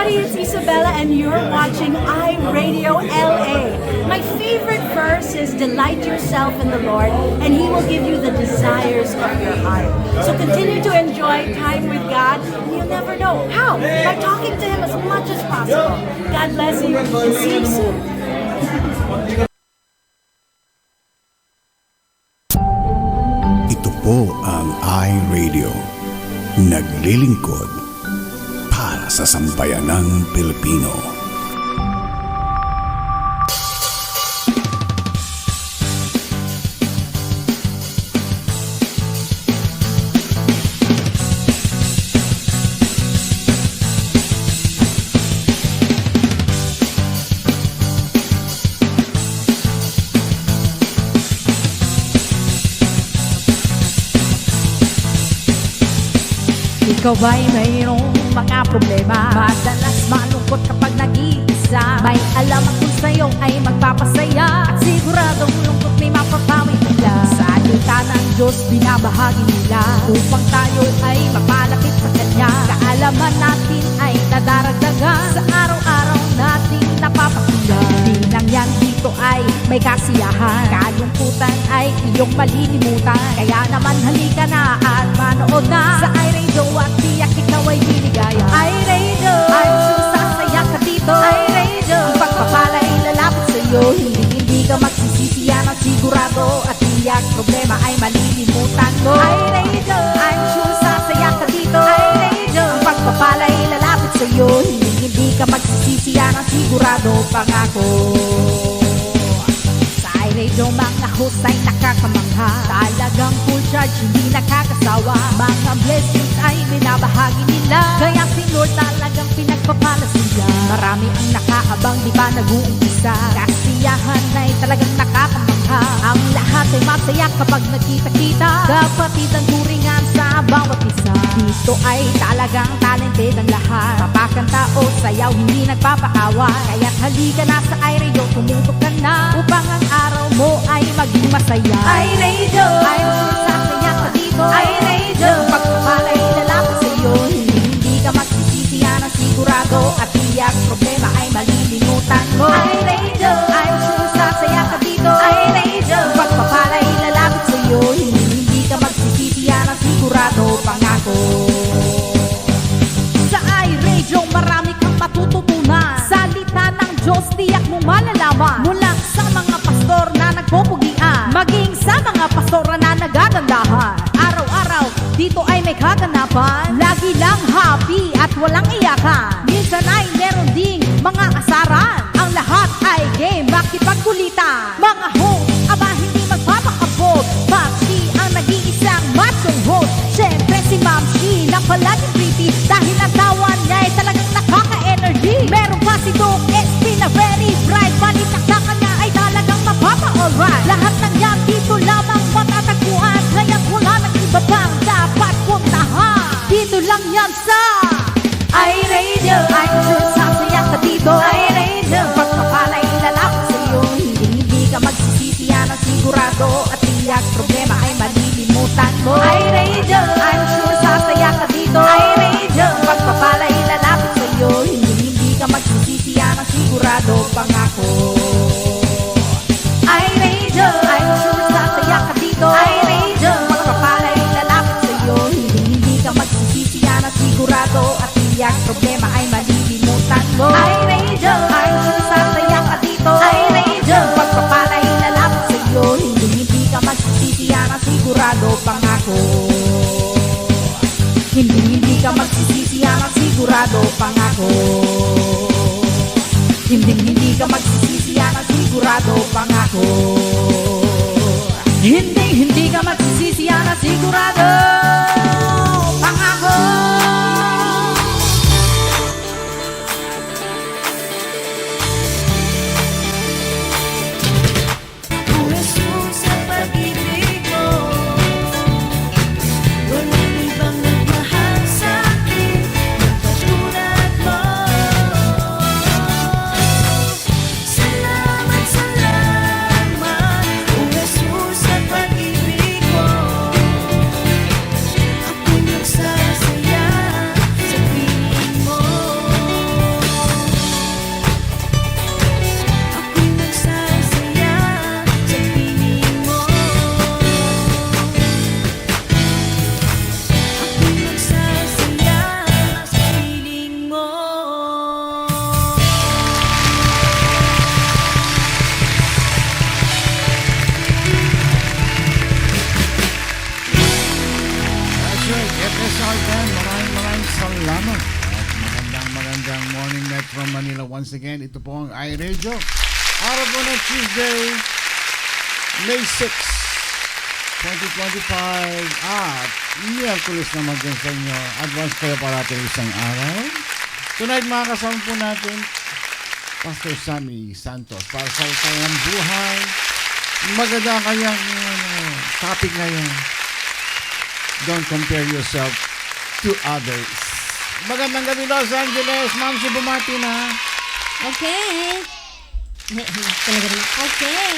It's Isabella and you're watching iRadio LA. My favorite verse is delight yourself in the Lord and He will give you the desires of your heart. So continue to enjoy time with God. You'll never know how. By talking to Him as much as possible. God bless you and see you soon. Ito po ang iRadio. Naglilingkod para sa sambayanang Pilipino. Ikaw ba'y mayroong mga problema? Madalas malungkot kapag nag-iisa. May alaman kung sa'yo ay magpapasaya at siguradong lungkot may mapapawi nila. Salita ng Diyos binabahagi nila upang tayo ay mapalapit sa Kanya. Kaalaman natin ay nadaragdagan sa araw-araw nating napapakinggan. Di lang yan dito ay may kasiyahan, kalungkutan ay iyong malilimutan. Kaya naman halika na at manood na sa iRadio at tiyak ikaw ay binigaya. iRadio, I'm sure sasaya ka dito. iRadio, ang pagpapala'y lalapit sa'yo. Hindi ka magsisisi, yan ang sigurado. At tiyak problema ay malilimutan mo. iRadio, I'm sure sasaya ka dito. iRadio, ang pagpapala'y lalapit sa'yo. Hindi ka magsisisi, yan ang sigurado. Pangako iRadio, mga host ay nakakamangha. Talagang full charge, hindi nakakasawa. Mga blessings ay binabahagi nila. Kaya si Lord talagang pinagpapala sila. Marami ang nakaabang, di ba nag-uumpisa? Kasiyahan ay talagang nakakamangha. Ang lahat ay masaya kapag nagkita-kita. Kapatid ang turingan sa bawat isa. Dito ay talagang talented ang lahat. Papakanta o sayaw, hindi nagpapaawa. Kaya't halika na sa iRadio, tumutok ka na upang ang araw mo ay maging masaya. iRadio, I'm sure sasaya ka dito. iRadio, pagpapala'y lalapit sa'yo. Hindi ka magsisisi, yan ang sigurado. At tiyak problema ay malilimutan mo. iRadio, I'm sure sasaya ka dito. iRadio, pagpapala'y lalapit sa'yo. Hindi ka magsisisi, yan ang sigurado. Pangako sa iRadio, marami kang matututunan. Salita ng Diyos, tiyak mo malalaman. Mula sa mga pastor na nagpupugian, maging sa mga pastor na nagagandahan. Araw-araw, dito ay may kaganapan. Lagi lang happy at walang iyakan. Minsan ay meron ding mga asaran. Ang lahat ay game, makipagkulitan. Mga host, aba hindi magpapakabog. Ma'am Shi ang nag-iisang machong host. Siyempre si Ma'am Shi na palaging creepy. Dahil ang tawa niya ay talagang nakaka-energy. Meron pa si Doc SP na very bright. Balitaktakan niya ay talagang mapapa-alright. Lahat ng yan dito lamang matatagpuan. Kaya wala nang iba pang dapat puntahan. Dito lang yan sa iRadio. I'm sure sasaya ka dito. iRadio, pagpapala'y lalapit sa'yo. Hindi ka magsisisi, yan ang sigurado. At tiyak problema ay malilimutan mo. iRadio, I'm sure sasaya ka dito. iRadio, pagpapala'y lalapit sa'yo. Hindi ka magsisisi, yan ang sigurado. Pangako iRadio, I'm sure sasaya ka dito. iRadio, pagpapala'y lalapit sa'yo. Hindi ka magsisisi, yan ang sigurado. At tiyak problema ay malilimutan mo. iRadio, I'm sure sasaya ka dito. iRadio, pagpapala'y lalapit sa'yo. Hindi ka magsisisi, yan ang sigurado. Pangako hindi ka magsisisi, yan ang sigurado. Pangako hindi ka magsisisi, yan ang sigurado. Pangako hindi ka magsisisi, yan ang sigurado. Pangako Manila once again. Ito po ang iRadio. Araw po ng Tuesday, May 6, 2025. At Miyerkules naman din sa inyo. Advance kayo parating isang araw. Tonight makakasama po natin Pastor Sammy Santos para sa kanyang buhay. Maganda kanyang topic ngayon. Don't compare yourself to others. Magandang gabi, Los Angeles. Ma'am, si bumati na. Okay. Talaga rin. Okay.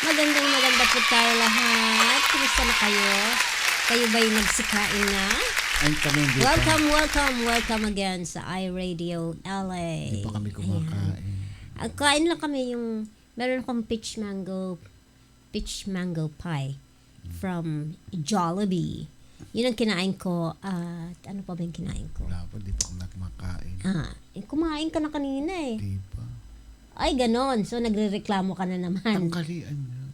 Magandang po tayo lahat. Kumusta na kayo? Kayo ba'y nagsikain na? Ay, kami hindi pa. Welcome again sa iRadio LA. Hindi pa kami kumakain. Kain lang kami yung, meron akong peach mango pie from Jollibee. Yun ang kinain ko. At ano pa ba yung kinain ko? Wala pa, di pa kami kumakain. Kumain ka na kanina eh. Di pa. Ay, ganon. So, nagre-reklamo ka na naman. Tanghalian niya.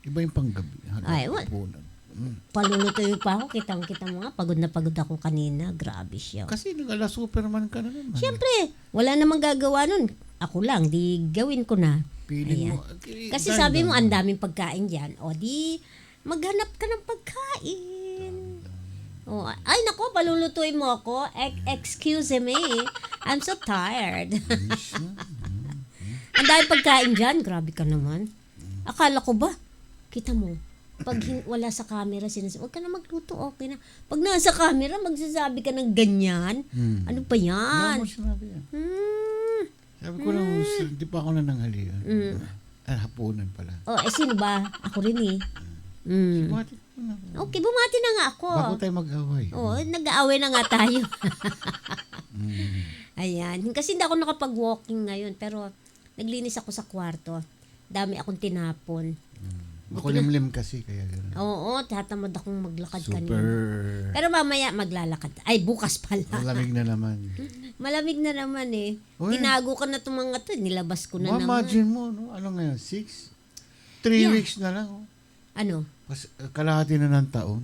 Iba yung panggabi. Ay, what? Palulutuin pa ako. Kitang-kita mo nga. Pagod na pagod ako kanina. Grabe siya. Kasi nagala Superman ka na naman. Siyempre, wala namang gagawa nun. Ako lang, di gawin ko na. Piling mo. Kasi sabi mo, ang daming pagkain dyan. O di, maghanap ka ng pagkain. Oh, ay nako, palulutuin mo ako. Excuse me. I'm so tired. Ang daming pagkain dyan. Grabe ka naman. Akala ko ba? Kita mo. Pag wala sa camera, sinasabi, huwag ka na magluto, okay na. Pag nasa camera, magsasabi ka ng ganyan. Ano pa yan? Ano mo sinabi yan? Sabi ko lang, di pa ako nananghalian. Hapunan pala. Sino ba? Ako rin eh. Bumati ko na. Okay, bumati na nga ako. Bago tayo mag-away. Nag-aaway na nga tayo. Ayan. Kasi hindi ako nakapag-walking ngayon, pero naglinis ako sa kwarto. Dami akong tinapon. Makulimlim kasi, kaya gano'n. Oo, tatamad akong maglakad Super. kanina. Pero mamaya maglalakad. Ay, bukas pala. Malamig na naman. Malamig na naman eh. Uy. Tinago ka na itong mga to. Nilabas ko na naman. Imagine mo, no? Ano ngayon? 6? 3 weeks na lang. Oh. Ano? Kalahati na ng taon.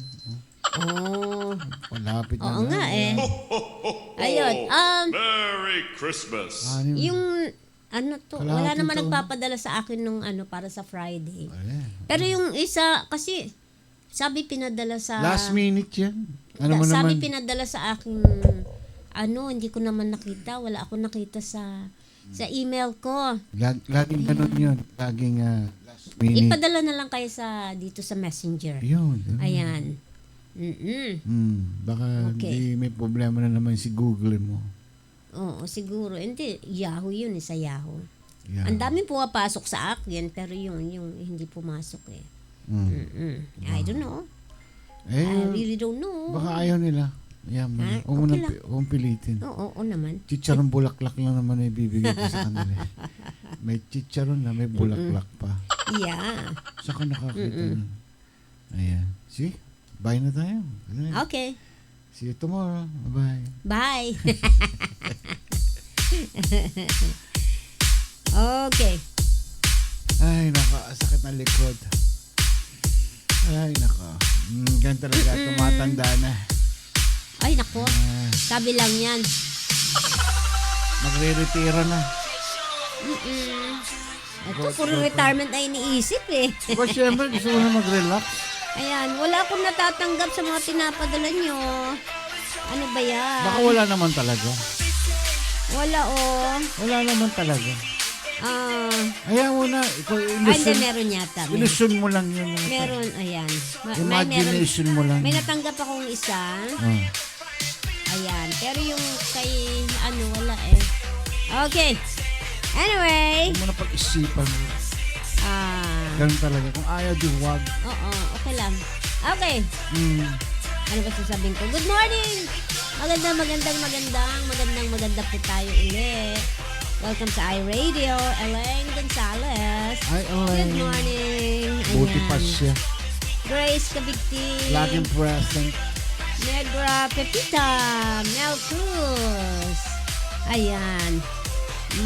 Oh. Malapit na. Oo nga eh. Ayun. Merry Christmas. Yung ano to, Kalahati wala naman taon. nagpapadala sa akin nung para sa Friday. Ayan. Pero yung isa, kasi sabi pinadala sa... Last minute yan. Ano mo sabi naman? pinadala sa akin, hindi ko naman nakita. Wala ako nakita sa email ko. Laging ganun yun. Laging last minute. Ipadala na lang kayo dito sa Messenger. Yun. Ayan. Baka Okay. hindi may problema na naman si Google mo. Oo, siguro. Hindi, Yahoo yun sa Yahoo. Yeah. Ang daming pumapasok sa akin, pero yung hindi pumasok eh. I don't know. I really don't know. Baka ayaw nila. Ayan mo. Ha? Huwag mo Okay nang huwag mong pilitin. Oo naman. Chicharon bulaklak lang naman ay bibigay ko sa kanila. May chicharon na, may bulaklak pa. Yeah. Saka nakakita nun. Ayan. See? Bye na tayo. Good night. Okay. See you tomorrow. Bye-bye. Bye. Okay. Ay, sakit ng likod. Ay, naka. Ganun talaga. Tumatanda na. Ay, nako. Sabi lang yan. Magre-retira na. Ito, puro retirement na iniisip eh. Diba, syempre, gusto mo na mag-relax. Ayan, wala akong natatanggap sa mga pinapadala nyo. Ano ba yan? Baka wala naman talaga. Wala Wala naman talaga. Ayan mo na. Ikaw, hindi, meron yata. Illusion mo lang yun. Meron, ayan. Imagination mo lang. May natanggap akong isa. Ayan, pero yung kay, wala eh. Okay. Anyway. Huwag mo na pag-isipan mo. Ganun talaga. Kung ayaw, di wag. Oo, okay lang. Okay. Ano ba sasabihin ko? Good morning! Maganda po tayo ulit. Welcome sa iRadio, Elaine Gonzalez. Ay, Good morning. Buti Ayan. pa siya. Grace Cabigti. Laging present. Negra Pepita. Mel Cruz. Ayan.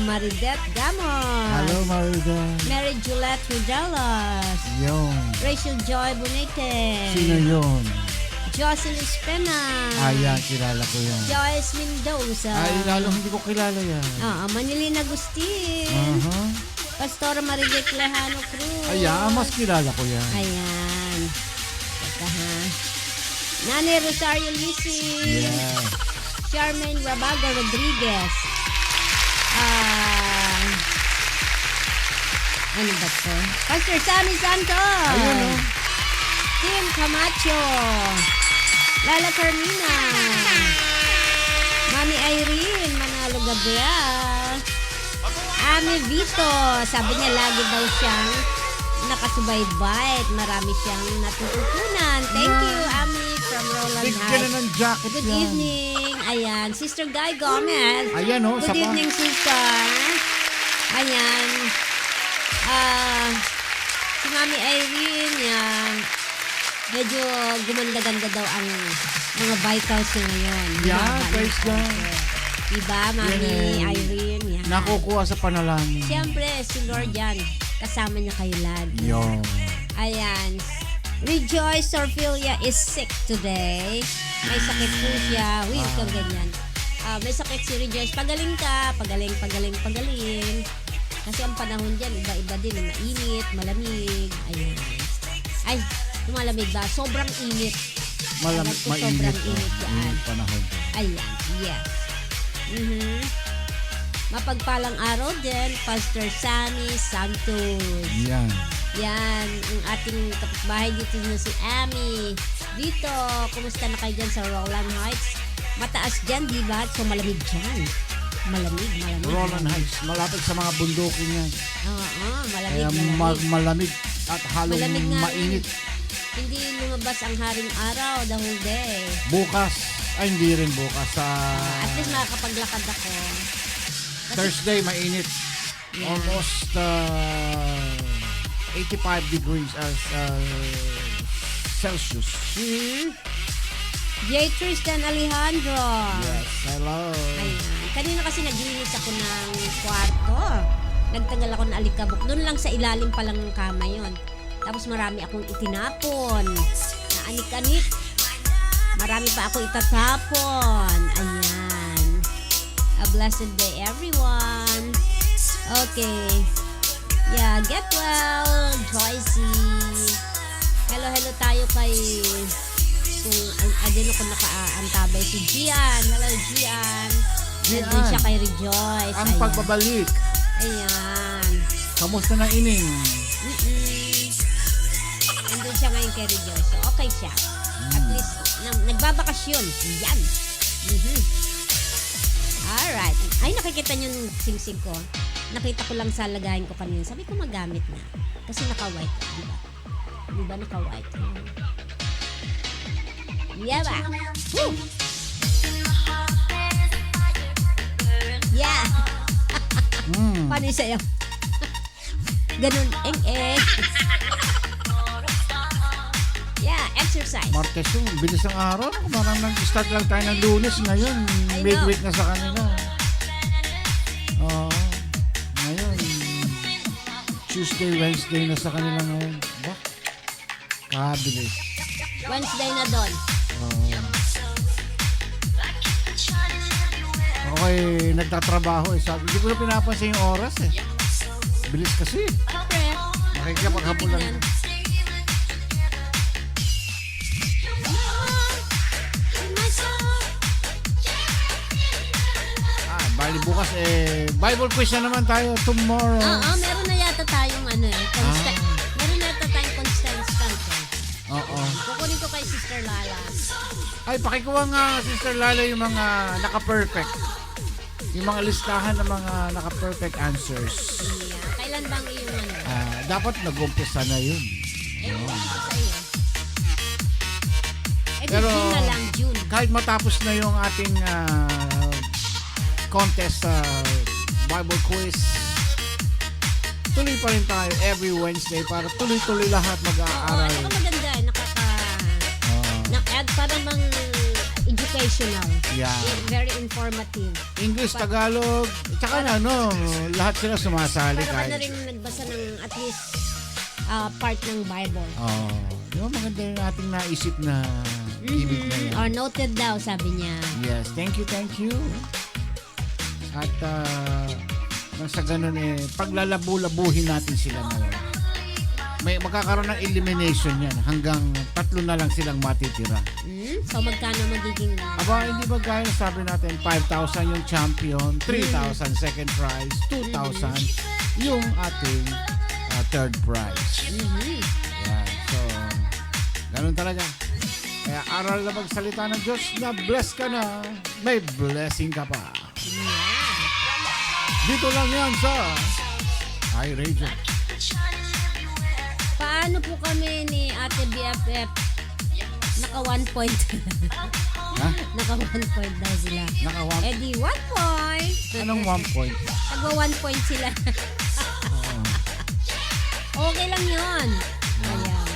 Maridet Gamos. Hello, Marida. Mary Juliette Rudelas. Yun. Rachel Joy Bonete. Sino yun? Jocelyn Espena. Ayan, kilala ko yan. Joyce Mendoza. Ay, lalo hindi ko kilala yan. Manilin Agustin. Aha. Pastora Marivic Lejano Cruz. Ayan, mas kilala ko yan. Ayan. Teka ha. Nani Rosario Lisi. Yeah. Charmaine Rabago Rodriguez. Ano ba to? Pastor Sammy Santos. Ayun, oh. Kim Camacho. Lala Carmina. Mami Irene Manalo Gabriel. Ami Vito. Sabi niya lagi daw siyang nakasubaybay at marami siyang natututunan. Thank you, Ami from Roland Big ka na Heights. ng jacket Good yan. evening. Ayan, Sister Guy Gomez. Ayan, oh, Good sapa. evening, sister. Ayan. Si Mami Irene, yan. Medyo gumanda-ganda daw ang mga vitals niya ngayon. Yeah, Bumaba praise ng God. konti. Diba, Mami Yan, Irene? Yan. Nakukuha sa panalangin. Siyempre, si Lord yan. Kasama niya kayo lagi. Yun. Ayan. Rejoice Orfilia is sick today. May sakit po siya. Uy, ikaw ganyan. May sakit si Rejoice. Pagaling ka. Pagaling. Kasi ang panahon dyan, iba-iba din. Mainit, malamig. Ayan. Ay, malamig ba? Sobrang init. Mainit. Sobrang init yan. Yung panahon. Ayan. Yes. Mapagpalang araw din, Pastor Sammy Santos. Yan. Yan, ang ating kapitbahay dito na si Amy. Dito, kumusta na kayo dyan sa Roland Heights? Mataas dyan, di ba? So, malamig dyan. Malamig. Roland Heights, malapit sa mga bundukin yan. Oo, malamig, Kaya malamig. malamig at halong Malamig nga mainit. Hindi lumabas ang haring araw the whole day. Bukas, ay hindi rin bukas. Sa At least makakapaglakad ako. Thursday, mainit. Yeah. Almost 85 degrees as Celsius. J. Tristan Alejandro. Yes, hello. Ayan. Kanina kasi naglinis ako ng kwarto. Nagtanggal ako ng alikabok. Doon lang sa ilalim pa lang ng kama yon. Tapos marami akong itinapon. Na anik-anik. Marami pa ako itatapon. Ayan. A blessed day, everyone. Okay. Yeah, get well, Joycey. Hello tayo kay kung adino ko nakaantabay si Gian. Hello, Gian. Nandun siya kay Rejoice. Ang Ayan. pagbabalik. Ayan. Kamusta na ining? Nandun siya ngayon kay Rejoice. So, okay siya. At least, nagbabakasyon. Yan. Alright. Ay, nakikita niyo yung sing-sing ko. Nakita ko lang sa lagayin ko kanina. Sabi ko magamit na. Kasi naka-white. Diba? Diba naka-white? Yeah ba? Woo! Yeah! Paano yung sayo? Ganun. Yeah, exercise. Martes yung bilis ng araw. Parang nag-start lang tayo ng Lunes ngayon. I know. Midweek na sa kanila. Ngayon, Tuesday, Wednesday na sa kanila ngayon. Ba? Kabilis. Wednesday na doon. Okay, nagtatrabaho eh. Sabi, hindi ko na pinapansin yung oras eh. Bilis kasi. Siyempre. Makikipaghapon lang. Yan. Bali bukas Bible quiz na naman tayo tomorrow. Meron na yata tayong meron na yata tayong constant Oo. Kukunin ko kay Sister Lala. Ay, pakikuha nga, Sister Lala, yung mga naka-perfect. Yung mga listahan ng mga naka-perfect answers. Yeah. Kailan bang iyong Dapat nag-umpisa na yun. Ewan ko sa iyo. Pero, June na lang, June. Kahit matapos na yung ating contest sa Bible quiz, tuloy pa rin tayo every Wednesday para tuloy-tuloy lahat mag-aaral. Saka maganda, parang bang educational. Yeah. Very informative. English, Tagalog, tsaka lahat sila sumasali Para ka na kahit. rin nagbasa ng at least part ng Bible. Yung maganda yung ating naisip na gimmick na yan. Or noted daw, sabi niya. Yes, thank you, thank you. At nang sa ganun paglalabu-labuhin natin sila ngayon. May magkakaroon ng elimination yan hanggang 3 na lang silang matitira. So magkano magiging... Aba, hindi ba gaya sabi natin 5,000 yung champion, 3,000 second prize, 2,000 yung ating third prize. Yan. So, ganun talaga. Kaya aral na magsalita ng Diyos na bless ka na, may blessing ka pa. Dito lang yan sa iRadio. Paano po kami ni Ate BFF? Naka 1 point. Ha? Naka 1 point daw sila. Naka Eh di 1 point. Anong 1 point? Nagwa 1 point sila. Okay lang yun. Ayan.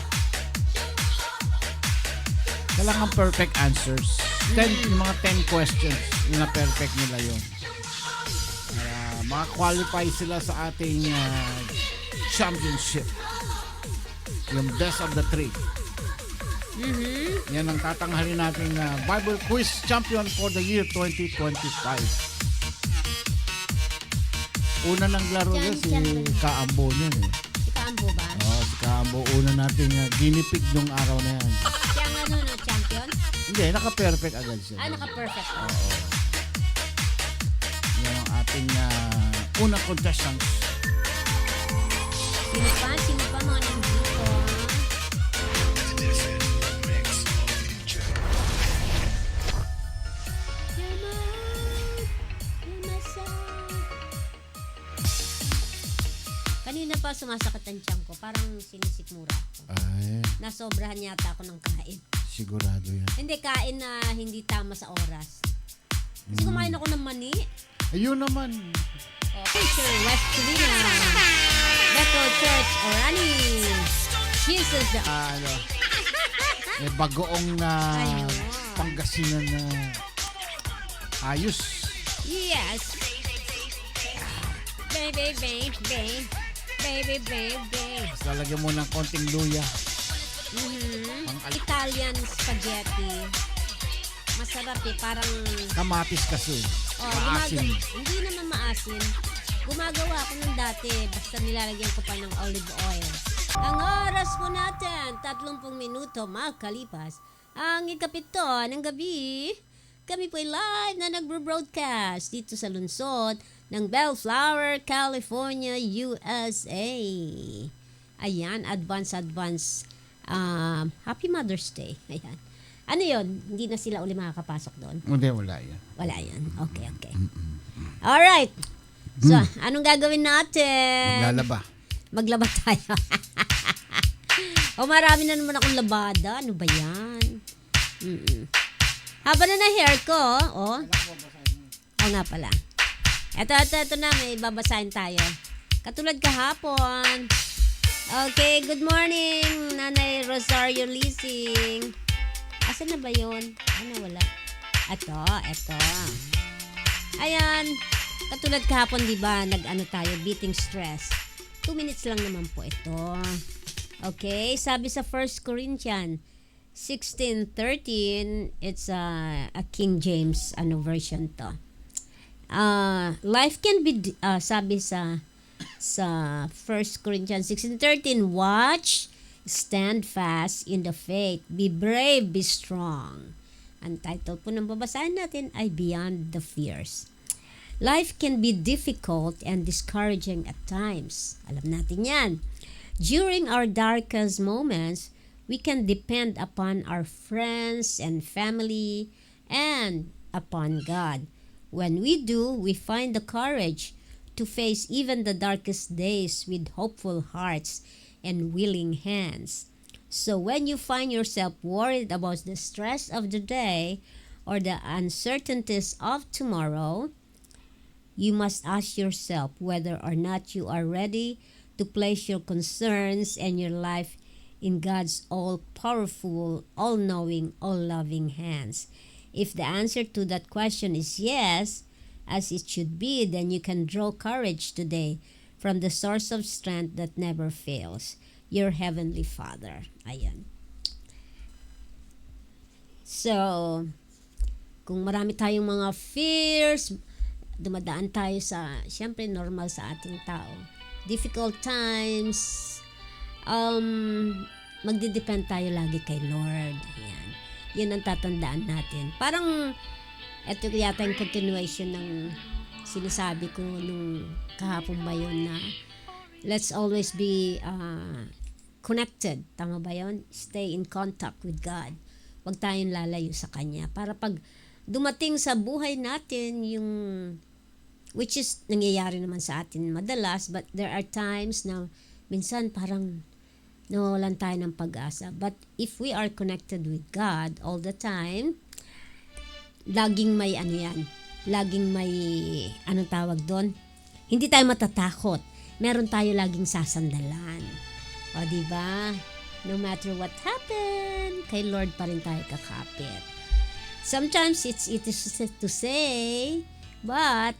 Kailangan perfect answers. Yung mga 10 questions, yung na perfect nila yun. Kaya maka-qualify sila sa ating championship. Yung best of the 3. Yan ang tatanghalin natin Bible Quiz Champion for the year 2025. Una ng laro niya si Kaambo niyan eh. Si Kaambo ba? Oo, si Kaambo. Una natin ginipig nung araw na yan. Siya ang ano, no, champion? Hindi, naka-perfect agad siya. Ah, naka-perfect. Yan ang ating unang contestant. Sino pa? Sino pa mga nandito? Kanina pa sumasakit ang tiyan ko. Parang sinisikmura ako. Ay, Nasobrahan yata ako ng kain. sigurado yan. Hindi, kain na hindi tama sa oras. Kasi kumain ako ng mani. Ayun naman. Teacher West Covina, Bethel Church, Orani, Jesus the... May bagoong na Ayun. Pangasinan na ayos. Yes. Baby, baby, baby, baby, baby. Lalagyan mo ng konting luya. Italian spaghetti. Masarap eh, parang... Kamatis kasi. Oh, Maasim. hindi naman maasim. Gumagawa ako ng dati, basta nilalagyan ko pa ng olive oil. Ang oras po natin, 30 minuto makalipas. Ang ikapito ng gabi, kami po ay live na nagbo-broadcast dito sa lungsod ng Bellflower, California, USA. Ayan, advance. Happy Mother's Day. Ayan. Ano yon? Hindi na sila uli makakapasok doon? Hindi, wala yan. Wala yan. Okay. Alright. So, anong gagawin natin? Maglalaba. Maglaba tayo. Marami na naman akong labada. Ano ba yan? Haba na hair ko. Oh. Nga pala. Ito na. May babasahin tayo. Katulad kahapon. Okay, good morning, Nanay Rosario Leasing. Asan na ba yun? Wala. Ito. Ayan. Katulad kahapon, di ba, tayo, beating stress. 2 minutes lang naman po ito. Okay, sabi sa 1 Corinthians 16:13, it's a King James version to. Life can be, sabi sa 1 Corinthians 16:13, watch, stand fast in the faith, be brave, be strong. Ang title po ng babasahin natin ay Beyond the Fears. Life can be difficult and discouraging at times. Alam natin yan. During our darkest moments, we can depend upon our friends and family and upon God. When we do, we find the courage to face even the darkest days with hopeful hearts and willing hands. So when you find yourself worried about the stress of the day or the uncertainties of tomorrow, you must ask yourself whether or not you are ready to place your concerns and your life in God's all-powerful, all-knowing, all-loving hands. If the answer to that question is yes, as it should be, then you can draw courage today from the source of strength that never fails, your Heavenly Father. Ayan. So, kung marami tayong mga fears, dumadaan tayo sa, syempre normal sa ating tao. Difficult times, magdidepend tayo lagi kay Lord. Ayan. Yun ang tatandaan natin. Parang, ito yata yung continuation ng sinasabi ko nung kahapon ba yun na let's always be connected. Tama ba yun? Stay in contact with God. Huwag tayong lalayo sa Kanya. Para pag dumating sa buhay natin yung which is nangyayari naman sa atin madalas, but there are times na minsan parang nawawalan tayo ng pag-asa. But if we are connected with God all the time, laging may laging may anong tawag doon? Hindi tayo matatakot. Meron tayo laging sasandalan. O di ba? No matter what happen, kay Lord pa rin tayo kakapit. Sometimes it's easy to say, but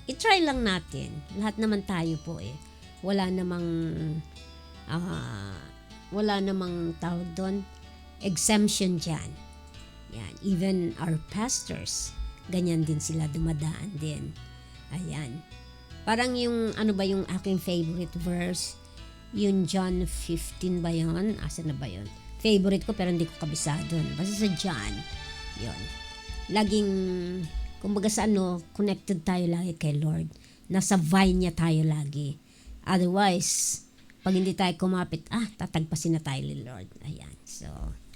i-try lang natin. Lahat naman tayo po eh. Wala namang tawag doon, exemption dyan. Yan. Even our pastors, ganyan din sila, dumadaan din. Ayan. Parang yung, ano ba yung aking favorite verse? Yung John 15 ba yun? Asa na ba yun? Favorite ko pero hindi ko kabisado. Basta sa John. Yun. Laging, kumbaga sa connected tayo lagi kay Lord. Nasa vine niya tayo lagi. Otherwise, pag hindi tayo kumapit, tatagpasin na tayo ni Lord. Ayan. So,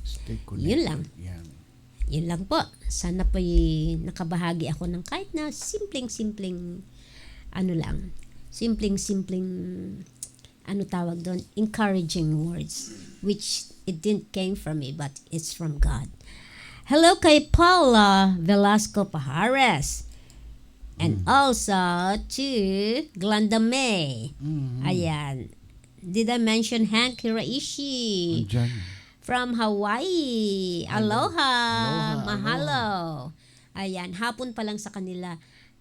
Stay connected. yun lang. Yan. Yun lang po. Sana po nakabahagi ako ng kahit na simpleng-simpleng tawag doon, encouraging words, which it didn't came from me, but it's from God. Hello kay Paula Velasco Pajares. And also to Glenda May. Ayan. Did I mention Hank Hiraishi? Andyan. From Hawaii. Aloha. Aloha. Mahalo. Ayan. Hapon pa lang sa kanila.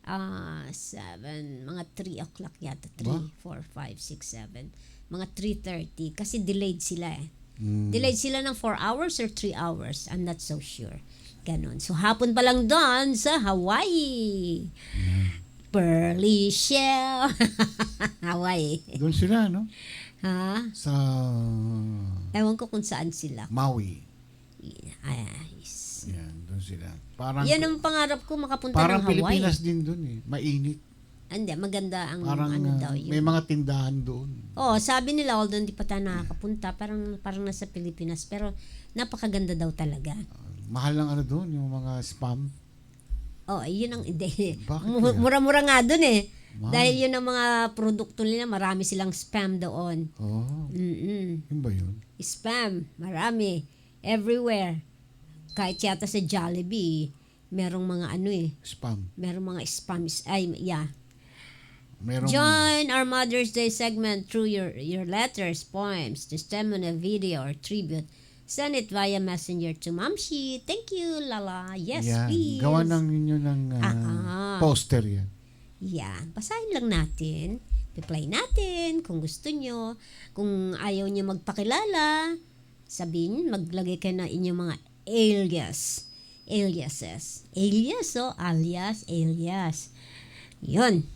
7, mga 3 o'clock yata. 3, 4, 5, 6, 7. Mga 3:30. Kasi delayed sila eh. Delayed sila ng 4 hours or 3 hours. I'm not so sure. Ganon. So, hapon pa lang doon sa Hawaii. Pearly Shell. Hawaii. Doon sila, no? Ha? Sa Ewan ko kung saan sila. Maui. Yes. Yan, doon sila. Parang, Yan ang pangarap ko, makapunta parang ng Hawaii. Pilipinas din doon eh. Mainit. Hindi, maganda ang Parang daw yun. may mga tindahan doon. Oh, sabi nila, although hindi pa tayo nakakapunta, parang nasa Pilipinas. Pero napakaganda daw talaga. Mahal lang doon, yung mga spam. Oh, yun ang, hindi. Bakit kaya? Mura-mura nga doon eh. Mahal. Dahil yun ang mga produkto nila, marami silang spam doon. Oh, Mm-mm. yun ba yun? Spam, marami. Everywhere. Kahit yata sa Jollibee, merong mga Spam. merong mga spam. Merong, Join our Mother's Day segment through your letters, poems, testimony, video, or tribute. Send it via messenger to Mamshi. Thank you, Lala. Yes, yan. please. Gawa ng inyo ng poster yan. Yan. Basahin lang natin. Reply natin kung gusto nyo. Kung ayaw nyo magpakilala, sabihin, maglagay kayo ng inyong mga aliases. Alias. Yun.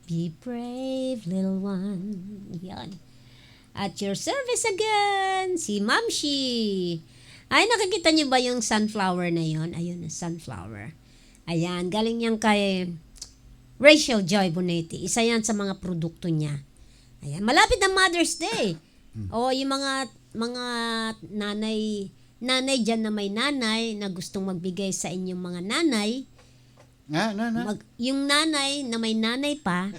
Be brave, little one. Yan. At your service again, si Mamshi. Ay, nakikita niyo ba yung sunflower na yon? Ayun, sunflower. Ayan, galing yan kay Rachel Joy Bonetti. Isa yan sa mga produkto niya. Ayan, malapit na Mother's Day. O, yung mga nanay dyan na may nanay na gustong magbigay sa inyong mga nanay. Yung nanay na may nanay pa,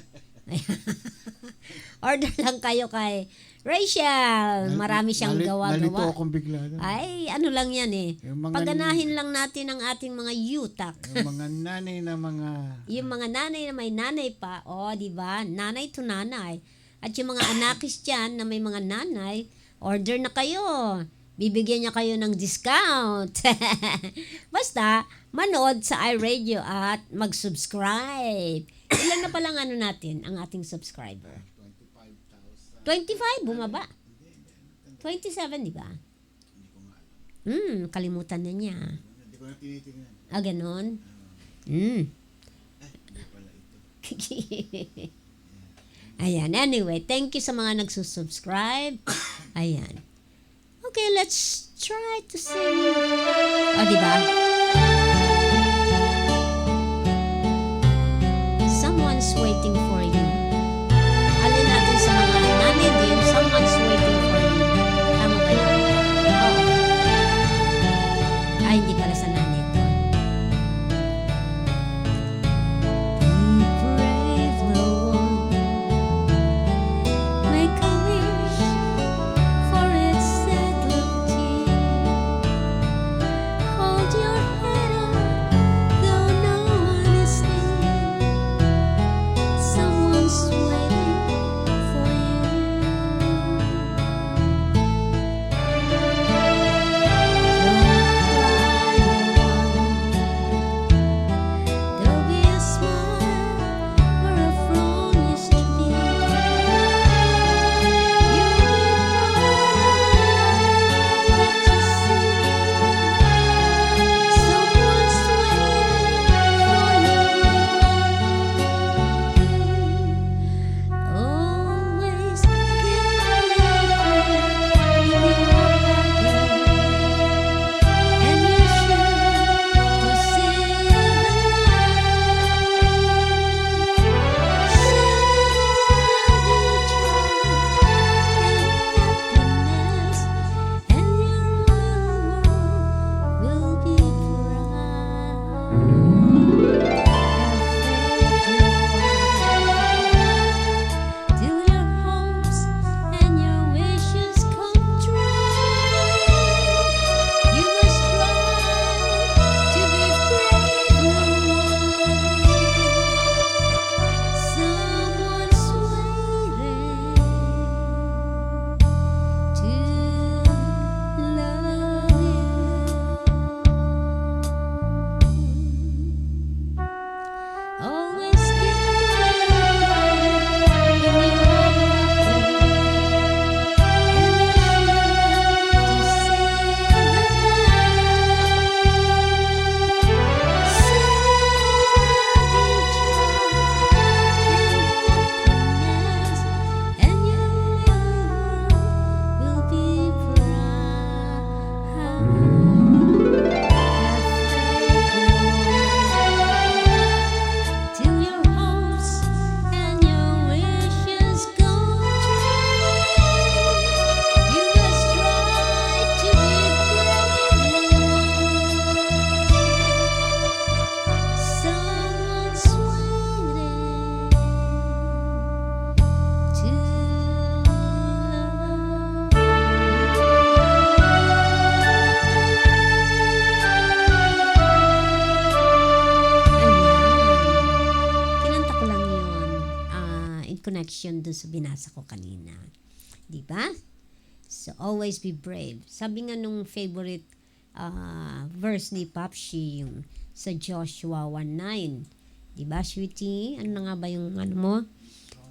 order lang kayo kay Rachel. Marami siyang Nalito gawa-gawa. akong bigla. Ay, ano lang yan eh. Yung mga- Paganahin lang natin ang ating mga yutak. Yung mga nanay na mga... Yung mga nanay na may nanay pa, di ba? Nanay to nanay. At yung mga anakis dyan na may mga nanay, order na kayo. Bibigyan niya kayo ng discount. Basta, manood sa iRadio at mag-subscribe. Ilan na palang natin, ang ating subscriber? 25, bumaba. 27, di ba? Kalimutan na niya. Hindi ko na tinitingnan. Ah, ganon? Ayan, anyway, thank you sa mga nagsusubscribe. Ayan. Okay, let's try to sing. O, diba? Someone's waiting for you. Alin natin sa mga namin din, someone's waiting for you. Tama ba yun? Oo. Ay, hindi pala sa nanay to. Be brave, little one. Make a wish for its settled tear. Hold your head up, though no one is near. Someone's waiting for you. There'll be a smile where a frown used to be. You'll be proud to see someone's waiting for you. Always keep in your pocket, and you're sure to see the happiness, and your world will be bright. Till your hopes and your wishes come true, you must strive to be brave. Someone's waiting to love you. Always keep till your hopes and your wishes come true. You must try to be brave. Someone's waiting to Kinanta ko lang yun in connection dun sa binasa ko kanina. Di ba? So, always be brave. Sabi nga nung favorite verse ni Papshi, yung sa Joshua 1:9. Di ba, sweetie? Ano na nga ba yung ano mo?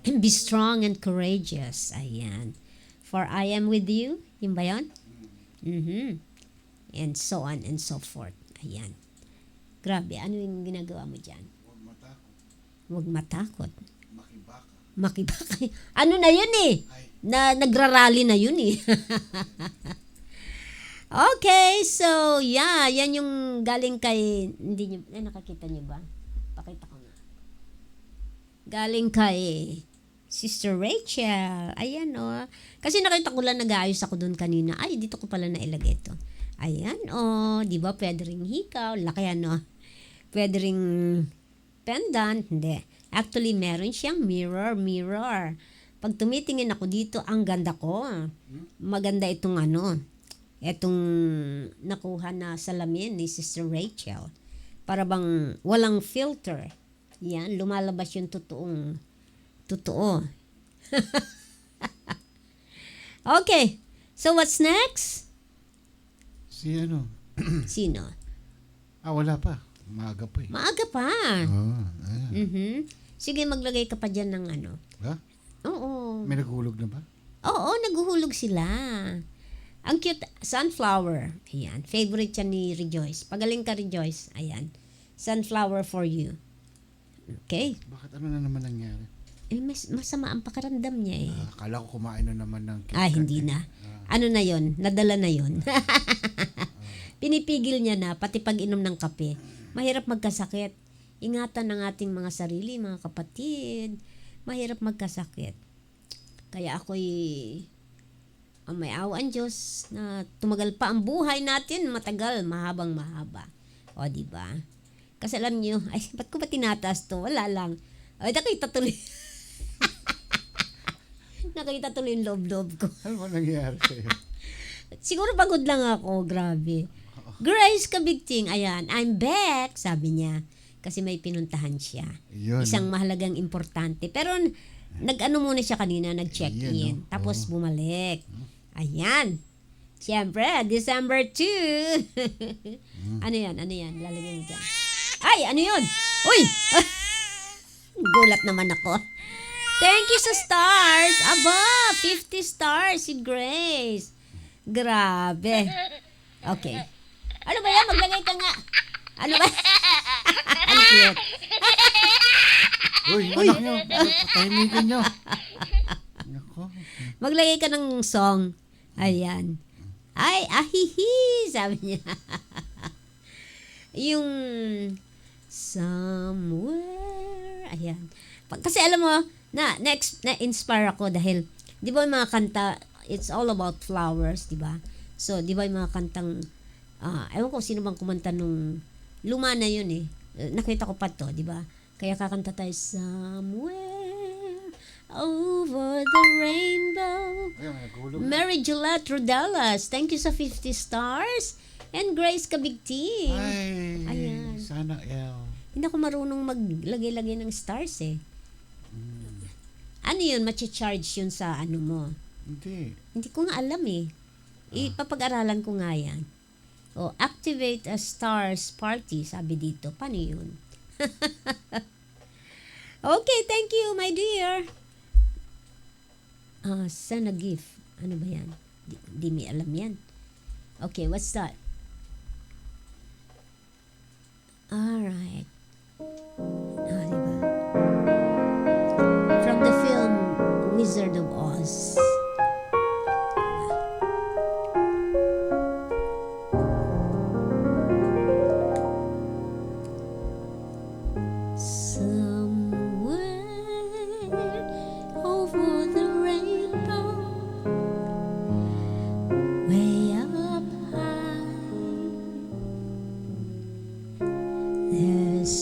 Be strong and courageous. Ayan. For I am with you. Yun ba yun? And so on and so forth. Ayan. Grabe, ano yung ginagawa mo dyan? Huwag matakot. Huwag matakot. Makibaka. Makibaka. Ano na yun eh? Nagrarally na yun eh. Okay, so yeah, yan yung galing kay, hindi nyo, nakakita nyo ba? Pakita ko nga. Galing kay Sister Rachel. Ayan o. Kasi nakita ko lang nag-aayos ako dun kanina. Ay, dito ko pala nailagay ito. Ayan o. Di ba pwede ring hikaw? Laki ano. Pwede ring pendant. Hindi. Actually, meron siyang mirror. Pag tumitingin ako dito, ang ganda ko. Maganda itong ano. Itong nakuha na salamin ni Sister Rachel. Para bang walang filter. Yan, lumalabas yung totoo. Okay. So, what's next? Si ano? Sino? Wala pa. Maaga pa eh. Maaga pa. Ayan. Sige, maglagay ka pa dyan ng ano. Ha? Oo. May naghulog na ba? Oo, naguhulog sila. Ang cute, sunflower. Ayan, favorite yan ni Rejoice. Pagaling ka, Rejoice. Ayan, sunflower for you. Okay. Bakit ano na naman nangyari? Masama ang pakiramdam niya eh. Akala ko kumain na naman ng KitKat. Hindi na. Ano na yon? Nadala na yon. Pinipigil niya na, pati pag-inom ng kape. Mahirap magkasakit. Ingatan ng ating mga sarili, mga kapatid. Mahirap magkasakit. Kaya ako'y may awa ang Diyos na tumagal pa ang buhay natin, matagal, mahabang mahaba. O, di ba? Kasi alam niyo, ay, ba't ko ba tinataas to? Wala lang. Ay, nakita tuloy. Nakita tuloy yung loob-loob ko. Ano ba nangyari sa'yo? Siguro pagod lang ako, grabe. Grace Kabigting, ayan, I'm back, sabi niya. Kasi may pinuntahan siya. Yun. Isang mahalagang importante. Pero nag-ano muna siya kanina, nag-check-in. Yun, Tapos bumalik. Ayan. Siyempre, December 2. Ano yan? Lalagyan mo dyan. Ay, ano yun? Uy! Gulat naman ako. Thank you sa stars. Aba, 50 stars si Grace. Grabe. Okay. Ano ba yan? Maglagay ka nga. Ano ba? Ang cute. Uy, anak nyo. Tahimikan nyo. Nako. Maglagay ka ng song. Ayan. Ay, ahihi, sabi niya. Yung somewhere. Ayan. Kasi alam mo, na-inspire ako dahil, di ba yung mga kanta, it's all about flowers, di ba? So, di ba yung mga kantang, ewan ko sino bang kumanta nung luma na yun eh. Nakita ko pa to, di ba? Kaya kakanta tayo, somewhere over the rainbow. Mary Gillette Rodelas, thank you sa 50 stars. And Grace Kabigting. Ay, Ayan. sana Hindi ako marunong maglagay-lagay ng stars eh. Ano yun? Machi-charge yun sa ano mo? Hindi. Hindi ko nga alam eh. Ipapag-aralan ko nga yan. O, activate a stars party, sabi dito. Paano yun? Okay, thank you, my dear. Send a gift. Ano ba yan? Di may alam yan. Okay, what's that? Alright. Diba? From the film Wizard of Oz. Somewhere over the rainbow, way up high, there's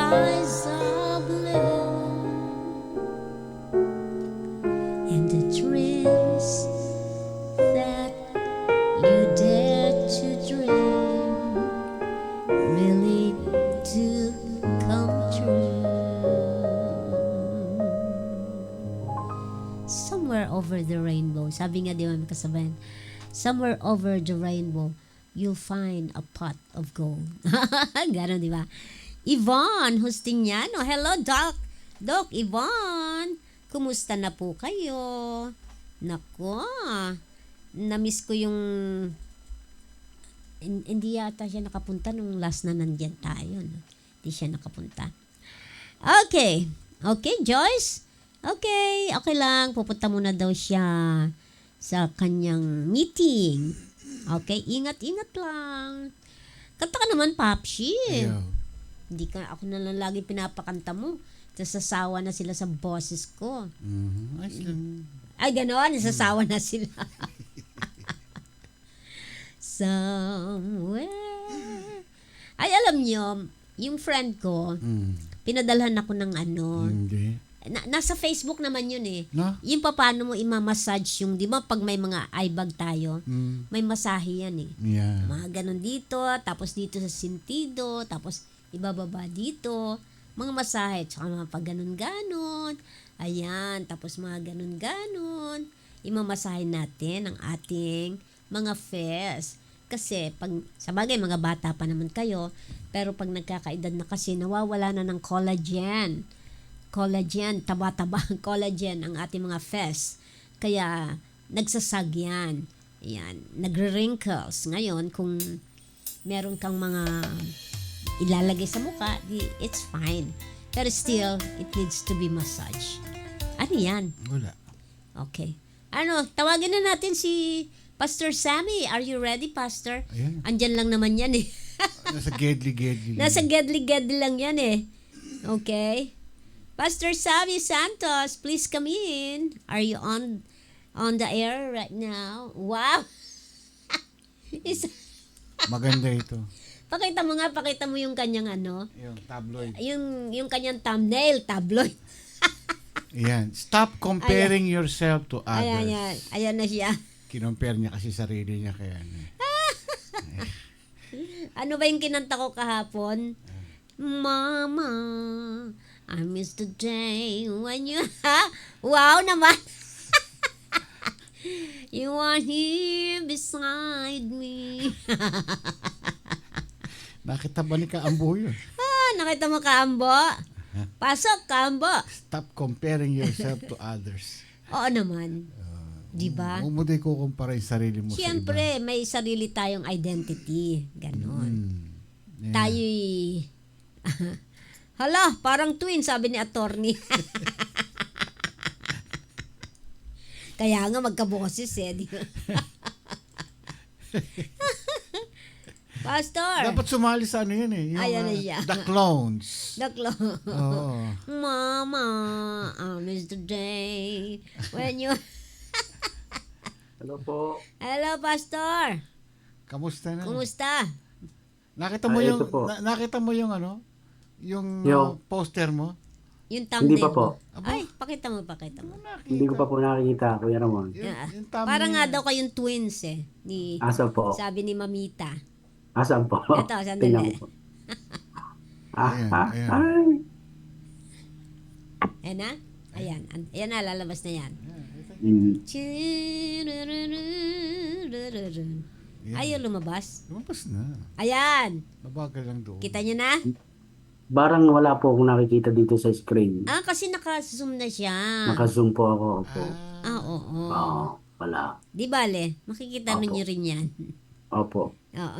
skies are blue, and the dreams that you dare to dream really do come true. Somewhere over the rainbow, sabi nga di ba may kasabayan, somewhere over the rainbow, you'll find a pot of gold. Ganon, di ba? Yvonne Justiniano. Hello, Doc. Doc Yvonne. Kumusta na po kayo? Nako. Na-miss ko yung... Hindi yata siya nakapunta nung last na nandyan tayo. No? Hindi siya nakapunta. Okay. Okay, Joyce? Okay. Okay lang. Pupunta muna daw siya sa kanyang meeting. Okay, ingat-ingat lang. Kanta ka naman, Papshi. Ayaw. Hindi ka, ako na lang lagi pinapakanta mo. Tapos sasawa na sila sa boses ko. Ayos lang. Ay, gano'n, nasasawa na sila. Somewhere. Ay, alam nyo, yung friend ko, pinadalhan ako ng ano, Hindi. nasa Facebook naman yun eh. No? Yung paano mo imamassage yung, di ba pag may mga eye bag tayo, may masahe yan eh. Yeah. Mga ganun dito, tapos dito sa sintido, tapos ibababa dito, mga masahe, tsaka mga pag ganun-ganon, ayan, tapos mga ganun-ganon, imamasahe natin ang ating mga fes. Kasi, pag, sa bagay, mga bata pa naman kayo, pero pag nagkakaedad na kasi, nawawala na ng collagen, taba-taba ang collagen ang ating mga fes. Kaya, nagsasag yan. Ayan, nagre-wrinkles. Ngayon, kung meron kang mga ilalagay sa mukha, it's fine. Pero still, it needs to be massaged. Ano yan? Wala. Okay. Ano, tawagin na natin si Pastor Sammy. Are you ready, Pastor? Ayan. Andyan lang naman yan eh. Nasa gedli-gedli. Nasa gedli-gedli lang yan eh. Okay. Pastor Sammy Santos, please come in. Are you on the air right now? Wow! Maganda ito. Pakita mo yung kanyang ano, Yung tabloid. yung kanyang thumbnail, tabloid. Ayan. Stop comparing yourself to others. Ayan na siya. Kinompare niya kasi sarili niya kaya. Ano ba yung kinanta ko kahapon? Mama, I miss the day when you... Wow naman! You are here beside me. Nakita ba ni Kaambo yun? Nakita mo, Kaambo? Pasok, Kaambo. Stop comparing yourself to others. Oo naman. Diba? Huwag mo din kukumpara yung sarili mo Siyempre, may sarili tayong identity. Ganon. Yeah. Tayo'y... Hala, parang twin, sabi ni attorney. Kaya nga magkaboses eh. Di ba? Pastor! Dapat sumali sa ano yun eh. Yung, Ayan na siya. The Clones. Daklo. Oo. Mama, I miss the day when you... Hello po. Hello, Pastor! Kamusta na? Kumusta? Nakita mo yung ito po. nakita mo yung ano? Yung Yung- poster mo? Yung thumbnail Hindi pa po. mo. Ay, pakita mo. Hindi ko pa po nakikita, Kuya Ramon. Yeah. thumbnail. Parang nga daw kayong twins eh. Ni, Asan po? sabi ni Mamita. Asan po? Ito, sandali. Tingnan ko po. Ayan, ayan. Ay. Ayan na? Ayan. Ayan na, lalabas na yan. Mm. Ayaw lumabas. Lumabas na. Ayan. Mabagal lang doon. Kita nyo na? Parang wala po akong nakikita dito sa screen. Kasi naka-zoom na siya. Naka-zoom po ako. Opo. Oo. Oo, wala. Di bale, makikita Opo. ninyo rin yan. Opo. Oo.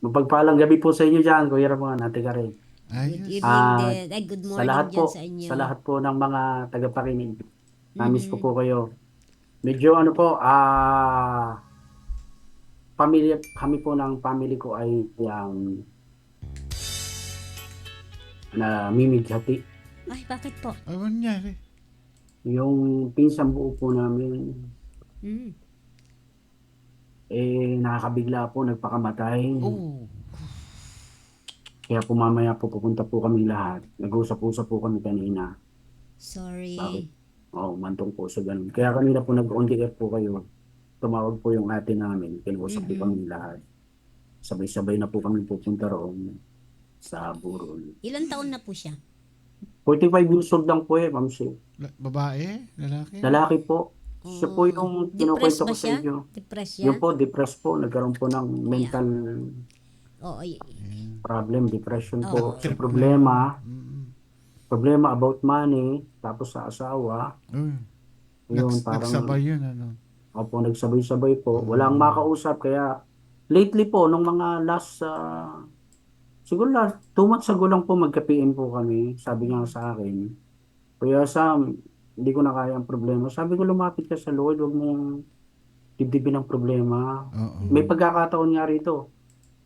Mapagpalang gabi po sa inyo dyan, Kuya Ramon, Ate Karen. Good Ayos. evening din. Ay, good Sa morning lahat dyan po, sa inyo. sa lahat po ng mga tagapakinig. Namiss ko po kayo. Medyo ano po, pamilya, kami po ng family ko ay yung namimighati. Ay, bakit po? Ano nangyari? Yung pinsang buo po namin, Mm. nakakabigla po, nagpakamatay. Oh. Kaya po mamaya po pupunta po kami lahat. Nag-usap-usap po kami kanina. Sorry. Bakit? Oo, mantong po sa ganun. Kaya kanina po nag-on the air po kayo. Tumawag po yung ate namin. Kinausap po kami lahat. Sabay-sabay na po kami pupunta roon sa Burol. Ilan taon na po siya? 45 years old lang po Ma'am Sue. Babae? Lalaki? Lalaki po. Siya po yung Depressed kinukwento ba ko sa siya? inyo. Depressed siya? Yung po, depressed po. Nagkaroon po ng mental Oo. problem, depression po. Oo. Sa problema, Mm. problema about money, tapos sa asawa. Uy, Yun, parang, nagsabay yun, ano? opo, nagsabay-sabay po. Walang makausap, kaya lately po, nung mga last, siguro last 2 months ago lang po, magka-PM po kami. Sabi niya sa akin, Kuya Sam, hindi ko na kaya ang problema. Sabi ko, lumapit ka sa Lord, huwag mong dibdibin ang problema. Oo. May pagkakataon nga rito.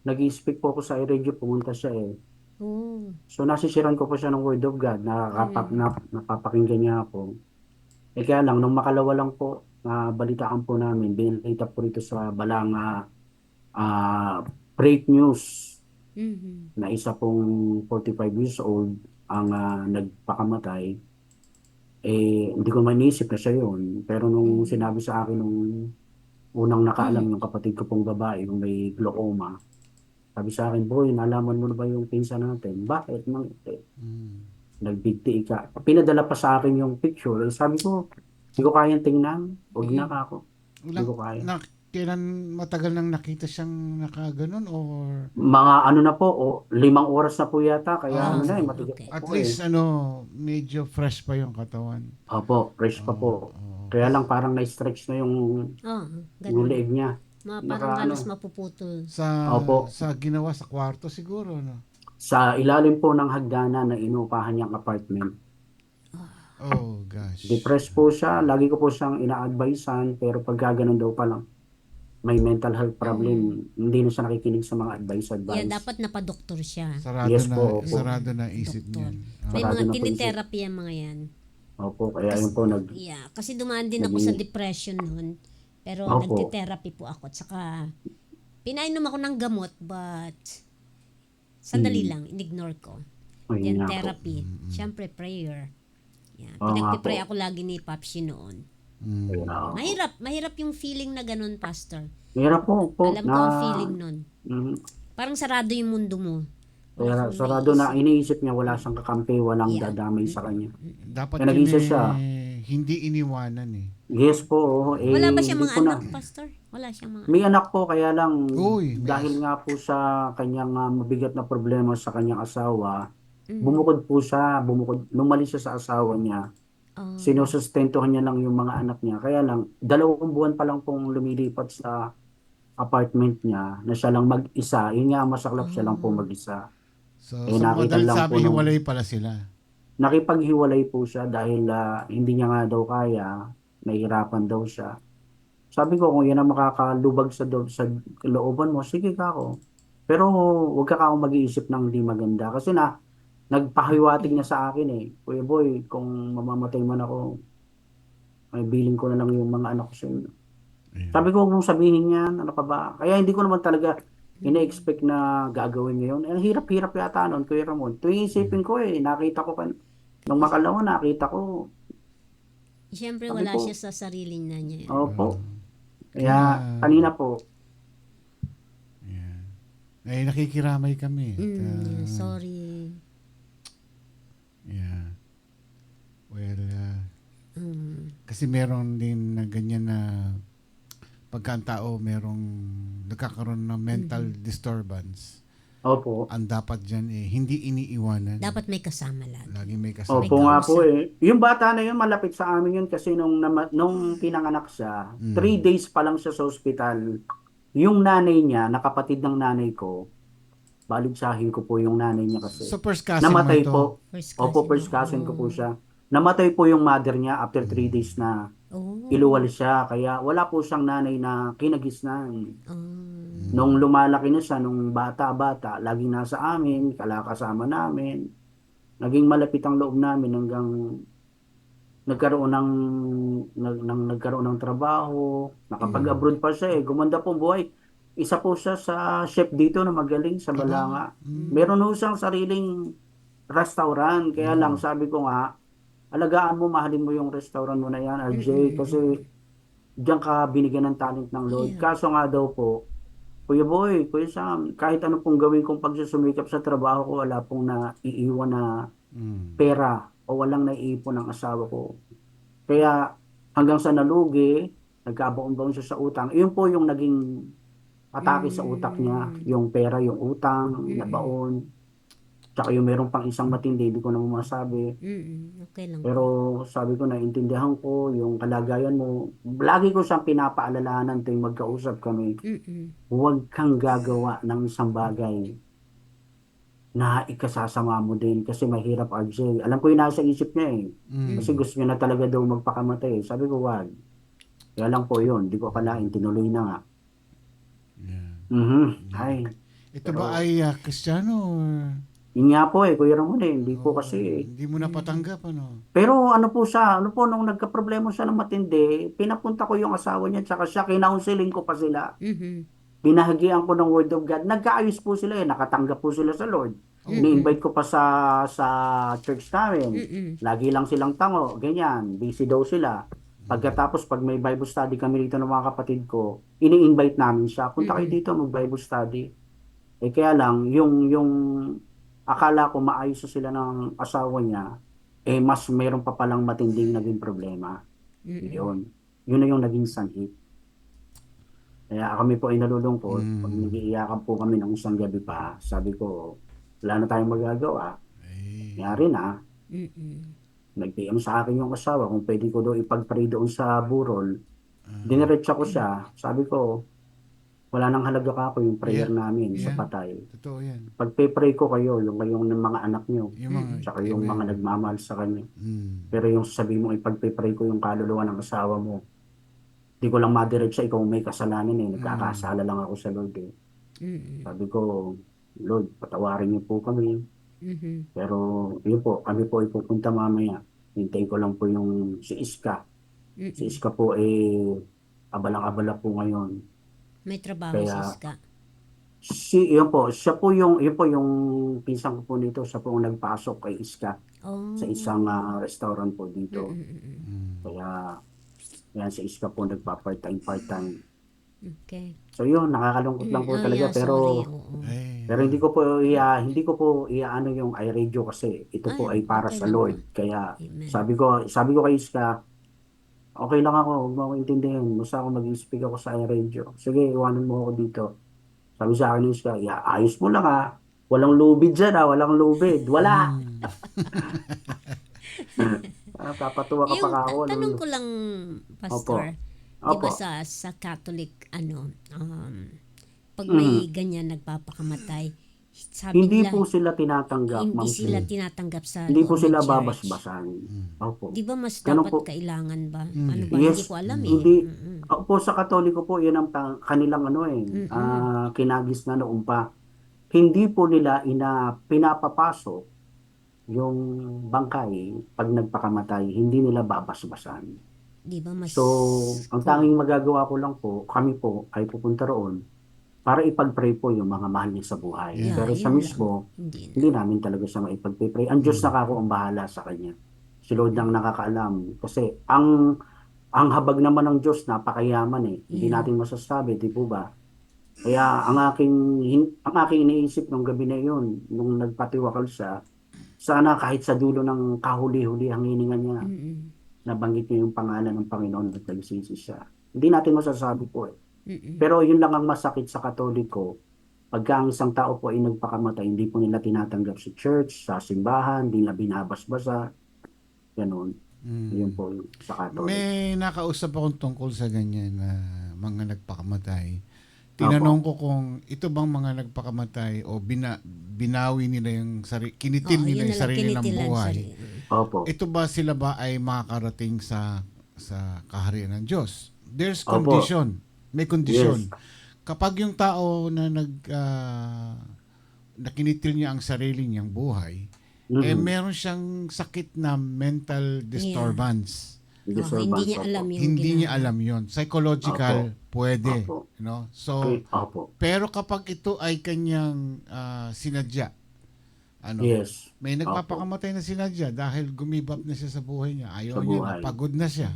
Nag-i-speak po ako sa iRadio, pumunta siya eh. Oh. So nasisiran ko po siya ng Word of God, napapakinggan niya ako. Eh kaya lang, nung makalawa lang po, balitaan po namin, binalita po rito sa Balanga break news Mhm. na isa pong 45 years old ang nagpakamatay. Eh, hindi ko man naisip na siya yun. Pero nung sinabi sa akin nung unang nakaalam yung kapatid ko pong babae, yung may glaucoma, sabi sa akin, boy, nalaman mo na ba yung pinsan natin? Bakit? Nagbigti ka. Pinadala pa sa akin yung picture. Sabi ko, hindi ko kayang tingnan. Huwag na ka ako. Hindi ko kaya. Kailan matagal nang nakita siyang nakaganon or Mga ano na po, 5 oras na po yata. Kaya ano na eh, matigas okay. na at po least medyo fresh pa yung katawan? Opo, fresh pa po. Kaya lang parang na-stretch na yung Oh, yung ganun. leeg niya. Parang Naka- halos ano. mapuputol. Opo. Sa ginawa sa kwarto siguro, no? Sa ilalim po ng hagdanan na inupahan niyang apartment. Oh gosh. Depressed po siya. Lagi ko po siyang ina-advisean. Pero pag gaganon daw pa lang, may mental health problem. Hindi na siya nakikinig sa mga advice. Yeah, dapat napadoktor siya. Sarado Yes na, po, opo. sarado na isip Doktor. niyan. May Sarado mga na po tinitherapy ang mga yan. Opo, kaya yun po Yeah, kasi dumaan din ako sa depression noon. Pero Opo. nagte-therapy po ako. At saka, pinainom ako ng gamot, but sandali lang, in-ignore ko. Ayun Then nga po. therapy. Siyempre, prayer. Yeah. Oo nga Pinagpipray po. ako lagi ni Papsi noon. Ayun nga. Mahirap yung feeling na ganun, Pastor. Mahirap po. Alam ko ang feeling nun. Mm, Parang sarado yung mundo mo. kaya kang sarado na naiisip. iniisip niya wala siyang kakampi, walang Yeah. dadamay sa kanya. Dapat Kaya nag-isa yun siya. hindi iniwanan eh. Yes po. Wala ba siyang hindi mga ko na- anak, Pastor? Wala siyang mga May anak po, kaya lang Uy, may dahil nga po sa kanyang mabigat na problema sa kanyang asawa, Mm. bumukod po siya, lumalis siya sa asawa niya. Oh. Sinusustentuhan niya lang yung mga anak niya. Kaya lang, 2 buwan pa lang pong lumilipat sa apartment niya na siya lang mag-isa. Yun nga ang masaklap, siya lang po mag-isa. So, Eh, sa nakita madaling lang sabi, po nung- hiwalay pala sila. Nakipaghiwalay po siya dahil hindi niya nga daw kaya, nahihirapan daw siya. Sabi ko, kung yan ang makakalubag sa looban mo, sige ka ako. Pero huwag ka akong mag-iisip ng hindi maganda. Kasi nagpahiwatig niya sa akin eh. Kuya boy, kung mamamatay man ako, may billing ko na lang yung mga anak ko sa inyo. Ayun. Sabi ko, huwag mong sabihin yan, ano ka ba? Kaya hindi ko naman talaga ina-expect na gagawin ngayon. Ang hirap-hirap yata nun, Kuya Ramon. Tuwing isipin ko nakita ko nung makalawa, nakita ko. Siyempre, Sabi wala ko, siya sa sarili na niya. Opo. Kaya kanina po, Yeah. Ay, nakikiramay kami. Yeah, sorry. Yeah. Well, Mm. kasi meron din na ganyan na pagka ang tao merong nagkakaroon ng mental disturbance. opo. Ang dapat dyan hindi iniiwanan. Dapat may kasama lang. Lagi may kasama. Opo nga po Yung bata na yun, malapit sa amin yun kasi nung pinanganak siya, 3 days pa lang siya sa ospital. Yung nanay niya, nakapatid ng nanay ko, baligsahin ko po yung nanay niya kasi. So first cousin Namatay mo to? po. First Opo, cousin first mo. cousin ko po siya. Namatay po yung mother niya after 3 days na Oh. iluwal siya. Kaya wala po siyang nanay na kinagisnan. Oh. Nung lumalaki na siya, nung bata-bata, laging nasa amin, kasama namin. Naging malapit ang loob namin hanggang nagkaroon ng trabaho. Nakapag-abroad pa siya Gumanda po ang buhay. Isa po siya sa chef dito na magaling sa Balanga. Meron ho siyang sariling restaurant. Kaya lang sabi ko nga, alagaan mo, mahalin mo yung restaurant mo na yan, RJ, kasi diyan ka binigyan ng talent ng Lord. Kaso nga daw po, Kuya Boy, Kuya Sam, kahit ano pong gawin kong pagsusumikap sa trabaho ko, wala pong naiiwan na pera o walang naiipon ng asawa ko. Kaya hanggang sa nalugi, nagkabaon-baon siya sa utang. Iyon po yung naging atake sa utak niya. Yung pera, yung utang, nabaon. Tsaka yung meron pang isang matindi, hindi ko na masabi. Okay lang. Pero sabi ko, naintindihan ko yung kalagayan mo. Lagi ko siyang pinapaalalahanan tuwing magkausap kami. Huwag kang gagawa ng isang bagay na ikasasama mo din kasi mahirap, RJ. Alam ko yung nasa isip niya eh. Kasi gusto niya na talaga daw magpakamatay. Sabi ko, wag. Kaya lang po yun. Di ko akalain. Tinuloy na nga. Ay. Ito ba ay Kristiyano? Yun nga po eh, Kuya Ramon eh. Hindi po kasi. Hindi mo napatanggap, ano? Pero ano po siya, ano po, nung nagka-problema siya ng matindi, pinapunta ko yung asawa niya, tsaka siya, kinaunseling ko pa sila. Binahagian ko ng Word of God. Nagkaayos po sila eh, nakatanggap po sila sa Lord. Ini-invite ko pa sa church namin. Lagi lang silang tango, ganyan, busy daw sila. Pagkatapos, pag may Bible study kami dito ng mga kapatid ko, ini-invite namin siya, punta kayo dito, mag-Bible study. Eh kaya lang, yung akala ko maayos na sila ng asawa niya, eh mas meron pa palang matinding naging problema. Yun. Yun na yung naging sanhi. Kaya kami po ay nalulungkot. Pag nag-iiyakan po kami ng isang gabi pa, sabi ko, wala na tayong magagawa. Nangyari na. Nag-PM sa akin yung asawa kung pwede ko daw ipag-pray doon sa burol. Diniretsa ko siya. Sabi ko, wala nang halaga ka ako yung prayer namin sa patay. Totoo yan. Pagpe-pray ko kayo, yung kayong ng mga anak nyo, Yung mga, tsaka yung mga nagmamahal sa kanya. Pero yung sabi mo, ipagpe-pray ko yung kaluluwa ng asawa mo, di ko lang madiretsa, ikaw may kasalanan eh, nagkakasala lang ako sa Lord eh. Sabi ko, Lord, patawarin niyo po kami. Pero yun po, kami po ay pupunta mamaya. Hintayin ko lang po yung si Iska. Si Iska po eh, abalang-abala po ngayon. May trabaho Kaya, si Iska. yun po, yun po yung pinsan ko po nito, siya po ang nagpasok kay Iska sa isang restaurant po dito. Kaya, yan si Iska po nagpa-part-time. Okay. So yun, nakakalungkot lang po talaga, pero pero hindi ko po iaano yung iRadio kasi ito po ay para okay sa lang Lord. po. Kaya Amen. sabi ko kay Iska, okay lang ako, huwag mo ako intindihin. Basta ako mag-speak ako sa iRadio. Sige, iwanan mo ako dito. Sabi sa akin ni Iska, ayos mo lang ha. Walang lubid dyan ha, walang lubid. Wala! Papatuwa ka pa Yung ako. tanong ko lang, Pastor, di ba Opo. sa Catholic, pag may ganyan nagpapakamatay, sabi Hindi nila, po sila tinatanggap, hindi Ma'am sila Sue. tinatanggap sa Hindi po loob sila ng church. babasbasan. Opo. Di ba mas Ganun dapat po. kailangan ba? Ano ba? Yes, Hindi ko alam eh. hindi. Po sa Katoliko po, yun ang kanilang kinagis na noon pa. Hindi po nila pinapapasok yung bangkay pag nagpakamatay, hindi nila babasbasan. Di ba mas... So, ang tanging magagawa ko lang po, kami po ay pupunta roon para ipag-pray po yung mga mahal niya sa buhay. Yeah, Pero sa yun mismo, lang. Hindi na. hindi namin talaga siya maipag-pray. Ang Diyos na kako ang bahala sa kanya. Si Lord ang nakakaalam. Kasi ang habag naman ng Diyos, napakayaman eh. Hindi natin masasabi, di po ba? Kaya ang aking iniisip nung gabi na yun, nung nagpatiwakal siya, sana kahit sa dulo ng kahuli-huli ang hininga niya, nabanggit niya yung pangalan ng Panginoon at nagsisi siya. Hindi natin masasabi po eh. Pero yun lang ang masakit sa Katoliko. Pagka ang isang tao po ay nagpakamatay, hindi po nila tinatanggap sa church, sa simbahan, hindi nila binabasbasa. Ganun. Yun po yung sa Katoliko. May nakausap akong tungkol sa ganyan na mga nagpakamatay. Tinanong ko kung ito bang mga nagpakamatay o binawi nila yung kinitil nila yung sarili ng buhay. Opo. Ito ba sila ba ay makakarating sa kaharian ng Diyos? There's Opo. condition. May kondisyon. Yes. Kapag yung tao na nakinitil niya ang sarili niyang buhay, eh meron siyang sakit na mental disturbance. disturbance. hindi niya alam yung Hindi niya ginagawa. alam yon. Psychological, pwede. Opo. No? So, Okay, opo. pero kapag ito ay kanyang sinadya, Yes. may nagpapakamatay na sinadya dahil gumibap na siya sa buhay niya. Ayaw Sa niya na, buhay. pagod na siya.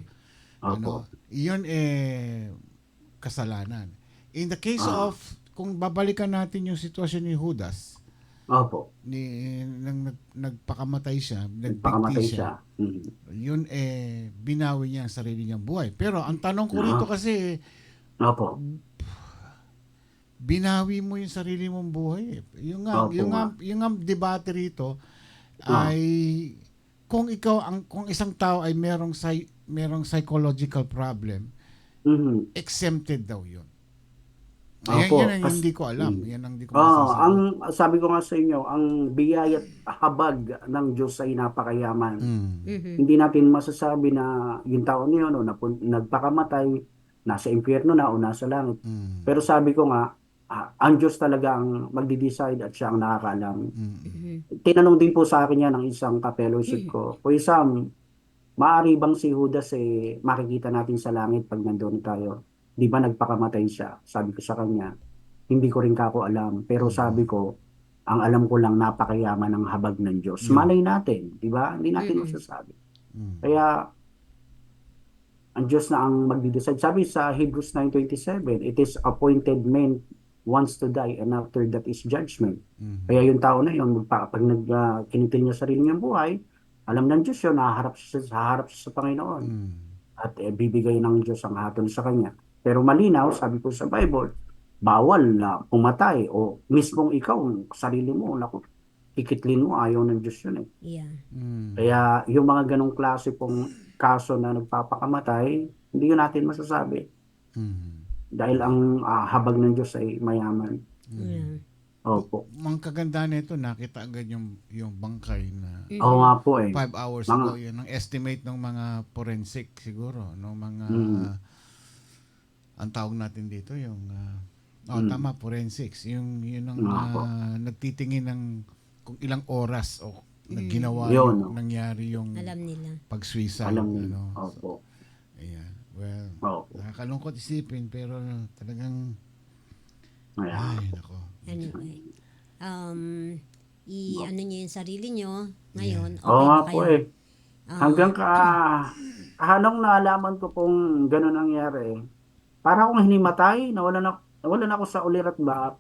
Opo. Iyon kasalanan. In the case Ah. of, kung babalikan natin yung sitwasyon ni Judas, Opo. nang nagpakamatay siya, Nagpakamatay nagbigti siya. Mhm. yun binawi niya ang sarili niyang buhay. Pero ang tanong ko rito kasi, Opo. binawi mo yung sarili mong buhay. Yung nga, Opo yung nga, nga. yung nga debate rito Ah. ay kung kung isang tao ay merong psychological problem, Mhm. exempted daw yun. Opo, Yan ang hindi ko alam. Yan ang hindi ko masasagot. ang sabi ko nga sa inyo, ang biyaya at habag ng Diyos ay napakayaman. Mm. Hindi natin masasabi na yung tao niyo nagpakamatay, nasa impyerno na o nasa langit. Mm. Pero sabi ko nga, ang Diyos talaga ang magdi-decide at siya ang nakakaalam. Tinanong din po sa akin yan ng isang ka-fellowship ko, Kuya Sam, maaari bang si Judas makikita natin sa langit pag nandun tayo? Di ba nagpakamatay siya? Sabi ko sa kanya, hindi ko rin kako alam. Pero sabi ko, ang alam ko lang napakayaman ng habag ng Diyos. Malay natin, di ba? Hindi natin masasabi. Kaya, ang Diyos na ang magdi-decide. Sabi sa Hebrews 9:27, it is appointed men once to die and after that is judgment. Kaya yung tao na yun, pag kinitil niya sarili niyang buhay, alam ng Diyos yun, haharap siya sa Panginoon. At bibigay ng Diyos ang hatol sa kanya. Pero malinaw, sabi ko sa Bible, bawal na pumatay o mismong ikaw, sarili mo, naku, ikitlin mo, ayaw ng Diyos yun eh. Yeah. Kaya yung mga ganong klase pong kaso na nagpapakamatay, hindi yun natin masasabi. Dahil ang habag ng Diyos ay mayaman. Yeah. Opo. Ang kagandahan nito, nakita agad yung bangkay na Oo nga po eh. 5 hours ago. Yun ang estimate ng mga forensic siguro. Ng mga, ang tawag natin dito, yung, tama, forensics. Yun ang nagtitingin ng kung ilang oras o ginawa Yun, yung nangyari yung Alam nila. pag-suicide. Alam niyo. Ano. Opo. Ayan. Well, Opo. nakakalungkot isipin pero talagang, Ayan. ay, nako. Anyway. Ano niyo yung sarili niyo ngayon. Okay Oo nga ba po kayo? eh. Hanggang kahanong naalaman ko pong gano'n nangyari, para akong hinimatay, nawalan ako sa ulirat ba.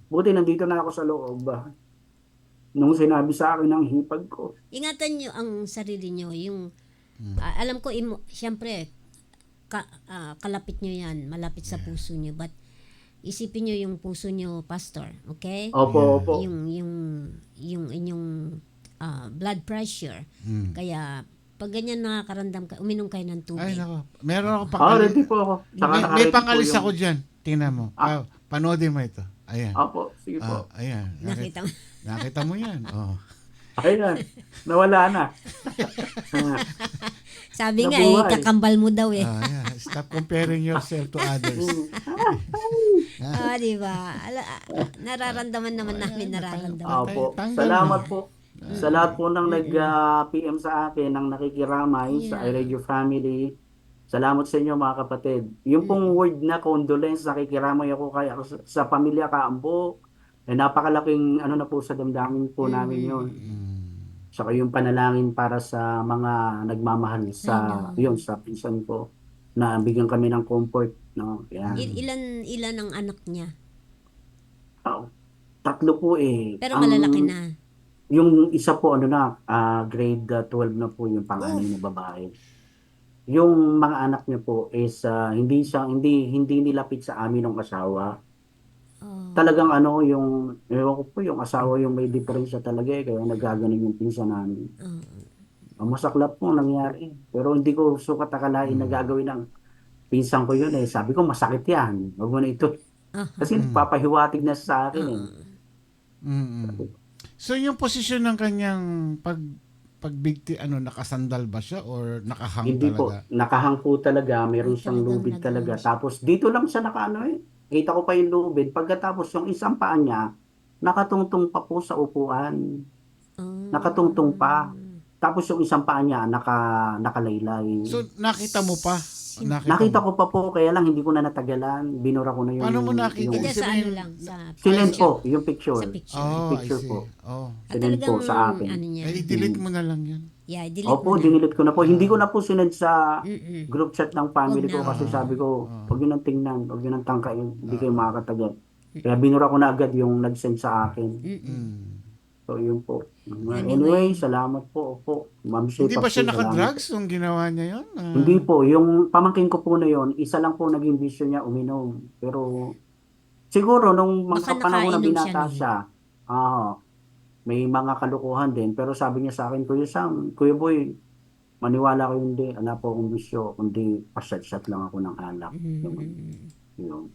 Buti nandito na ako sa loob. Nung sinabi sa akin ang hipag ko. Ingatan niyo ang sarili niyo. Yung, alam ko, siyempre, kalapit niyo yan. Malapit sa puso niyo. But, isipin niyo yung puso niyo, Pastor. Okay? Opo, opo. Yung inyong blood pressure. Kaya, pag ganyan nakakaramdam ka, uminom kayo ng Ay, tubig. nako. Meron ako Ready po ako. Saka May naka-ready po pangalis yung- ako dyan. Tingnan mo. Panoodin mo ito. Ayan. Opo, sige po. Ayan. Nakita mo. Nakita mo yan. Oh. Ayan, nawala na. Sabi nga Nabuhay. kakambal mo daw Ayan. Stop comparing yourself to others. di ba? Nararamdaman naman namin nararamdaman. Opo, Tanggal salamat mo. po. Sa lahat po ng nag-PM sa akin, ng nakikiramay sa iRadio family. Salamat sa inyo mga kapatid. Yung pong word na condolence, nakikiramay ako kaya sa pamilya Kaambo. Napakalaking na po sa damdamin po namin yun. Saka yung panalangin para sa mga nagmamahal sa pinsan ko na bigyan kami ng comfort. No? Yan. Ilan ang anak niya? Tatlo po eh. Pero malalaki na. Yung isa po grade 12 na po yung panganay na babae. Yung mga anak niya po is hindi nilapit sa amin ng asawa. Talagang yung ewan ko po yung asawa yung may diferensya talaga kaya nagaganon yung pinsan namin. Masaklap po nangyari. Pero hindi ko sukat akalain na gagawin ng pinsan ko yun eh. Sabi ko masakit yan. Huwag mo na ito. Kasi nagpapahiwatig na sa akin eh. So yung posisyon ng kanyang pagbigti, nakasandal ba siya or nakahang Hindi talaga? po, nakahang po talaga, meron Ay, siyang talagang lubid talaga. nagano Tapos dito lang siya kita ko pa yung lubid. Pagkatapos yung isang paa niya, nakatungtong pa po sa upuan. Nakatungtong pa. Tapos yung isang paa niya nakalaylay. So, nakita mo pa? Nakita ko pa po, kaya lang hindi ko na natagalan. Binura ko na yung... Paano mo nakita? yung- Hindi, sa ano lang, sa Sinend picture. po, yung picture. Sa picture. Oh, I Picture see. po. Oh. At Sinend po talagang, sa akin. ano niya. Eh, i-delete mo na lang yan. Yeah, delete Opo, mo na. dinilit ko na po. Hindi ko na po sinend sa Mm-mm. group chat ng family Wag ko na. kasi sabi ko, huwag yun ang tingnan, huwag yun ang tangkain, hindi kayo makakatagal. Mm. Kaya binura ko na agad yung nag-send sa akin. Mm. So, yun po. Anyway. Anyway, salamat po. Opo. Ma'am Shea, Hindi ba siya Papi, salamat. naka-drugs nung ginawa niya yun? Hindi po. Yung pamangkin ko po na yun, isa lang po naging bisyo niya uminom. Pero siguro nung Baka mga panahon na nakainom binata siya siya, may mga kalukuhan din. Pero sabi niya sa akin, Kuya Sam, Kuya Boy, maniwala ko hindi. Wala po akong bisyo, kundi pasyat-syat lang ako ng alak. Yun.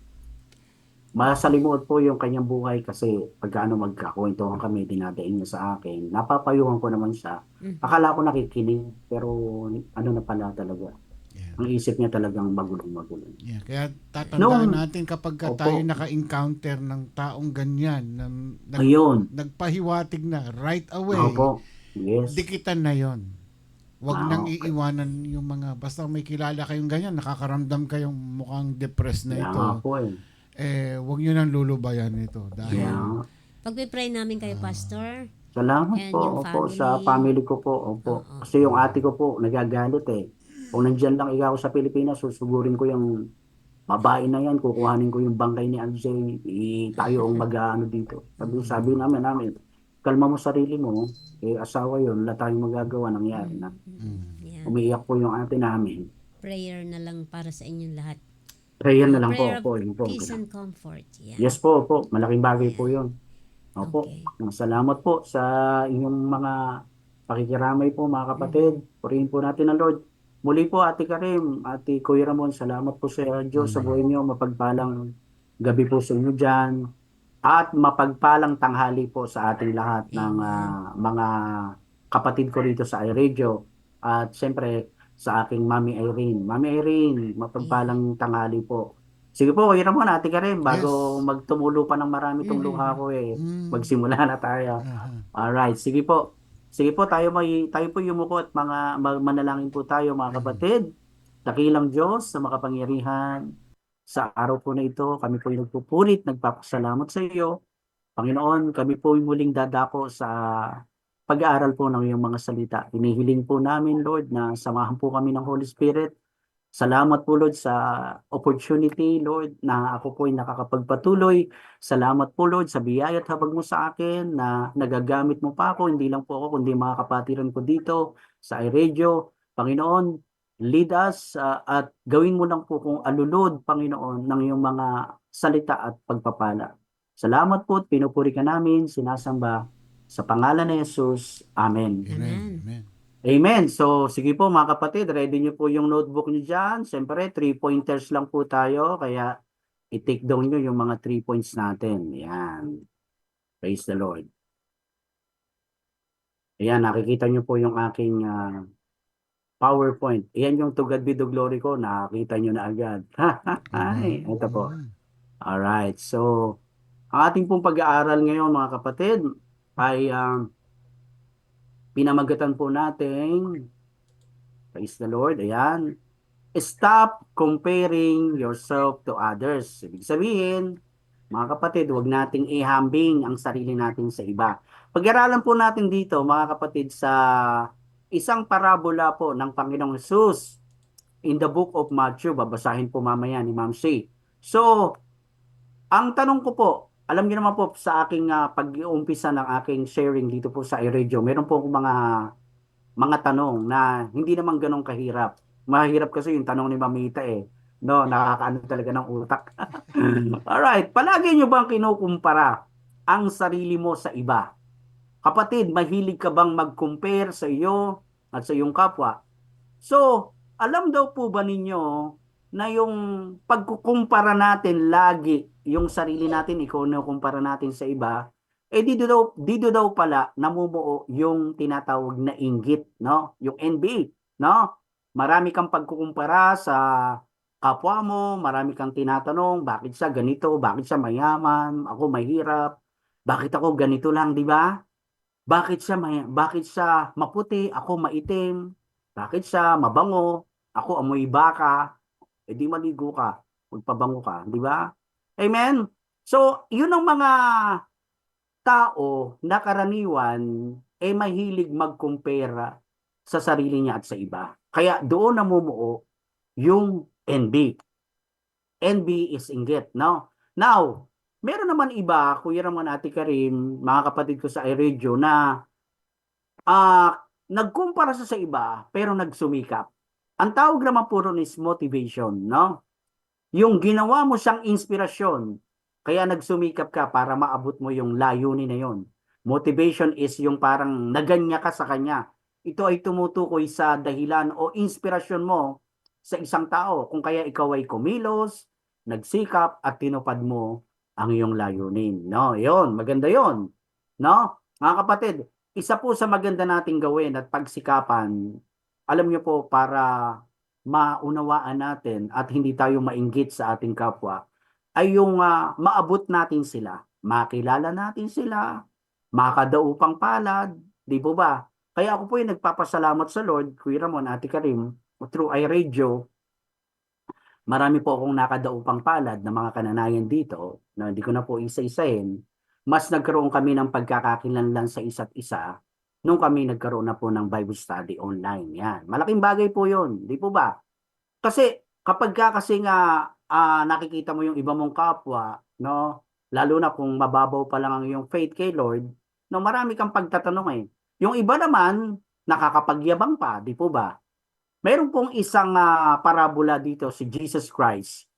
Masalimuot po yung kanyang buhay kasi pagkaano magkakwentuhan kami, dinadaing niya sa akin. Napapayuhan ko naman siya. Akala ko nakikinig, pero ano na pala talaga. Yeah. Ang isip niya talagang magulong-magulong. Yeah, kaya tatandaan Nung- natin kapag Opo. tayo naka-encounter ng taong ganyan, na Ayun. nagpahiwatig na right away, Opo. Yes. dikitan na yon. Huwag nang Okay. iiwanan yung mga, basta may kilala kayong ganyan, nakakaramdam kayong mukhang depressed na Kaya ito, nga po eh. huwag nyo nang lulubayan ito. Dahil, Kaya, Pagpipray namin kayo, Pastor. salamat And po. yung Opo, family. sa family ko po. Opo. Kasi yung ate ko po, nagagalit eh. Kung nandyan lang ikaw sa Pilipinas, susugurin ko yung babae na yan, kukuhanin ko yung bangkay ni Anjay, tayo ang mag-ano dito. Sabi namin, kalma mo sarili mo, asawa yun, wala tayong magagawa, nangyari na. Yeah. Umiiyak po yung ate namin. Prayer na lang para sa inyong lahat. Prayer na lang po, Prayer of po, yun po. peace and comfort. Yeah. Yes po, po, malaking bagay po yun. Opo, Okay. salamat po sa inyong mga pakikiramay po mga kapatid. Purihin po natin ang Lord. Muli po, Ate Karim, Ate Kuya Ramon, salamat po sa Diyos sa buhay niyo. Mapagpalang gabi po sa inyo dyan. At mapagpalang tanghali po sa ating lahat ng mga kapatid ko rito sa iRadio. At siyempre sa aking Mami Irene. Mami Irene, mapagpalang tanghali po. Sige po, Kuya Ramon, Ate Karim, bago Yes. magtumulo pa ng marami itong luha ko magsimula na tayo. aha. Alright, sige po. Sige po, tayo po yumuko at manalangin po tayo mga kapatid. Dakilang Diyos sa makapangyarihan. Sa araw po na ito, kami po yung nagpupurit, nagpapasalamat sa iyo. Panginoon, kami po yung muling dadako sa pag-aaral po ng iyong mga salita. Hinihiling po namin, Lord, na samahan po kami ng Holy Spirit. Salamat po, Lord, sa opportunity, Lord, na ako po ay nakakapagpatuloy. Salamat po, Lord, sa biyaya at habag mo sa akin na nagagamit mo pa ako, hindi lang po ako, kundi mga kapatiran ko dito sa iRadio. Panginoon, lead us at gawin mo lang po kung alulod, Panginoon, ng iyong mga salita at pagpapala. Salamat po at pinupuri ka namin, sinasamba sa pangalan ni Jesus. Amen. Amen. Amen. Amen. So, sige po mga kapatid, ready nyo po yung notebook nyo dyan. Siyempre, 3-pointers lang po tayo, kaya i-take down nyo yung mga 3 points natin. Yan. Praise the Lord. Ayan, nakikita nyo po yung aking PowerPoint. Ayan yung To God be the glory ko, nakikita nyo na agad. Ay, ito po. Alright, so, ang ating pong pag-aaral ngayon mga kapatid ay pinamagatan po natin, praise the Lord, ayan, stop comparing yourself to others. Ibig sabihin, mga kapatid, huwag nating ihambing ang sarili natin sa iba. Pag-aralan po natin dito, mga kapatid, sa isang parabola po ng Panginoong Jesus in the book of Matthew. Babasahin po mamaya ni Ma'am Shea. So, ang tanong ko po, alam niyo naman po sa aking pag-uumpisa ng aking sharing dito po sa iRadio, meron po akong mga tanong na hindi naman ganun kahirap. Mahirap kasi yung tanong ni Mamita eh. No, nakakaano talaga ng utak. Alright, palagi nyo bang kinukumpara ang sarili mo sa iba? Kapatid, mahilig ka bang mag-compare sa iyo at sa iyong kapwa? So, alam daw po ba ninyo na yung pagkukumpara natin lagi, yung sarili natin, ikukumpara natin sa iba, dito daw pala namumuo yung tinatawag na inggit, no? Yung envy, no? Marami kang pagkukumpara sa kapwa mo, marami kang tinatanong, bakit siya ganito, bakit siya mayaman, ako mahirap, bakit ako ganito lang, di ba? bakit siya maputi, ako maitim? Bakit siya mabango, ako amoy baka? Eh di maligo ka, magpabango ka, di ba? Amen? So, yun ang mga tao na karaniwan mahilig mag-compare sa sarili niya at sa iba. Kaya doon namumuo yung envy. Envy is inggit, no? Now, meron naman iba, Kuya Ramon, Ate Karim, mga kapatid ko sa iRadio na nagkumpara sa iba pero nagsumikap. Ang tawag naman po ron is motivation, no? Yung ginawa mo siyang inspirasyon, kaya nagsumikap ka para maabot mo yung layunin na yon. Motivation is yung parang naganya ka sa kanya. Ito ay tumutukoy sa dahilan o inspirasyon mo sa isang tao. Kung kaya ikaw ay kumilos, nagsikap at tinupad mo ang iyong layunin. No, yon, maganda yon. No? Mga kapatid, isa po sa maganda nating gawin at pagsikapan, alam niyo po, para maunawaan natin at hindi tayo mainggit sa ating kapwa, ay yung maabot natin sila, makilala natin sila, makadaupang palad, di po ba? Kaya ako po yung nagpapasalamat sa Lord, Kuya Ramon, Ate Karim, through iRadio, marami po akong nakadaupang palad na mga kananayan dito, na hindi ko na po isa-isahin. Mas nagkaroon kami ng pagkakakilanlan sa isa't isa nung kami nagkaroon na po ng Bible study online. Yan. Malaking bagay po yun. Di po ba? Kasi kapag kasi nga nakikita mo yung iba mong kapwa, no? Lalo na kung mababaw pa lang ang iyong faith kay Lord, no, marami kang pagtatanong eh. Yung iba naman, nakakapagyabang pa, di po ba? Meron pong isang parabola dito si Jesus Christ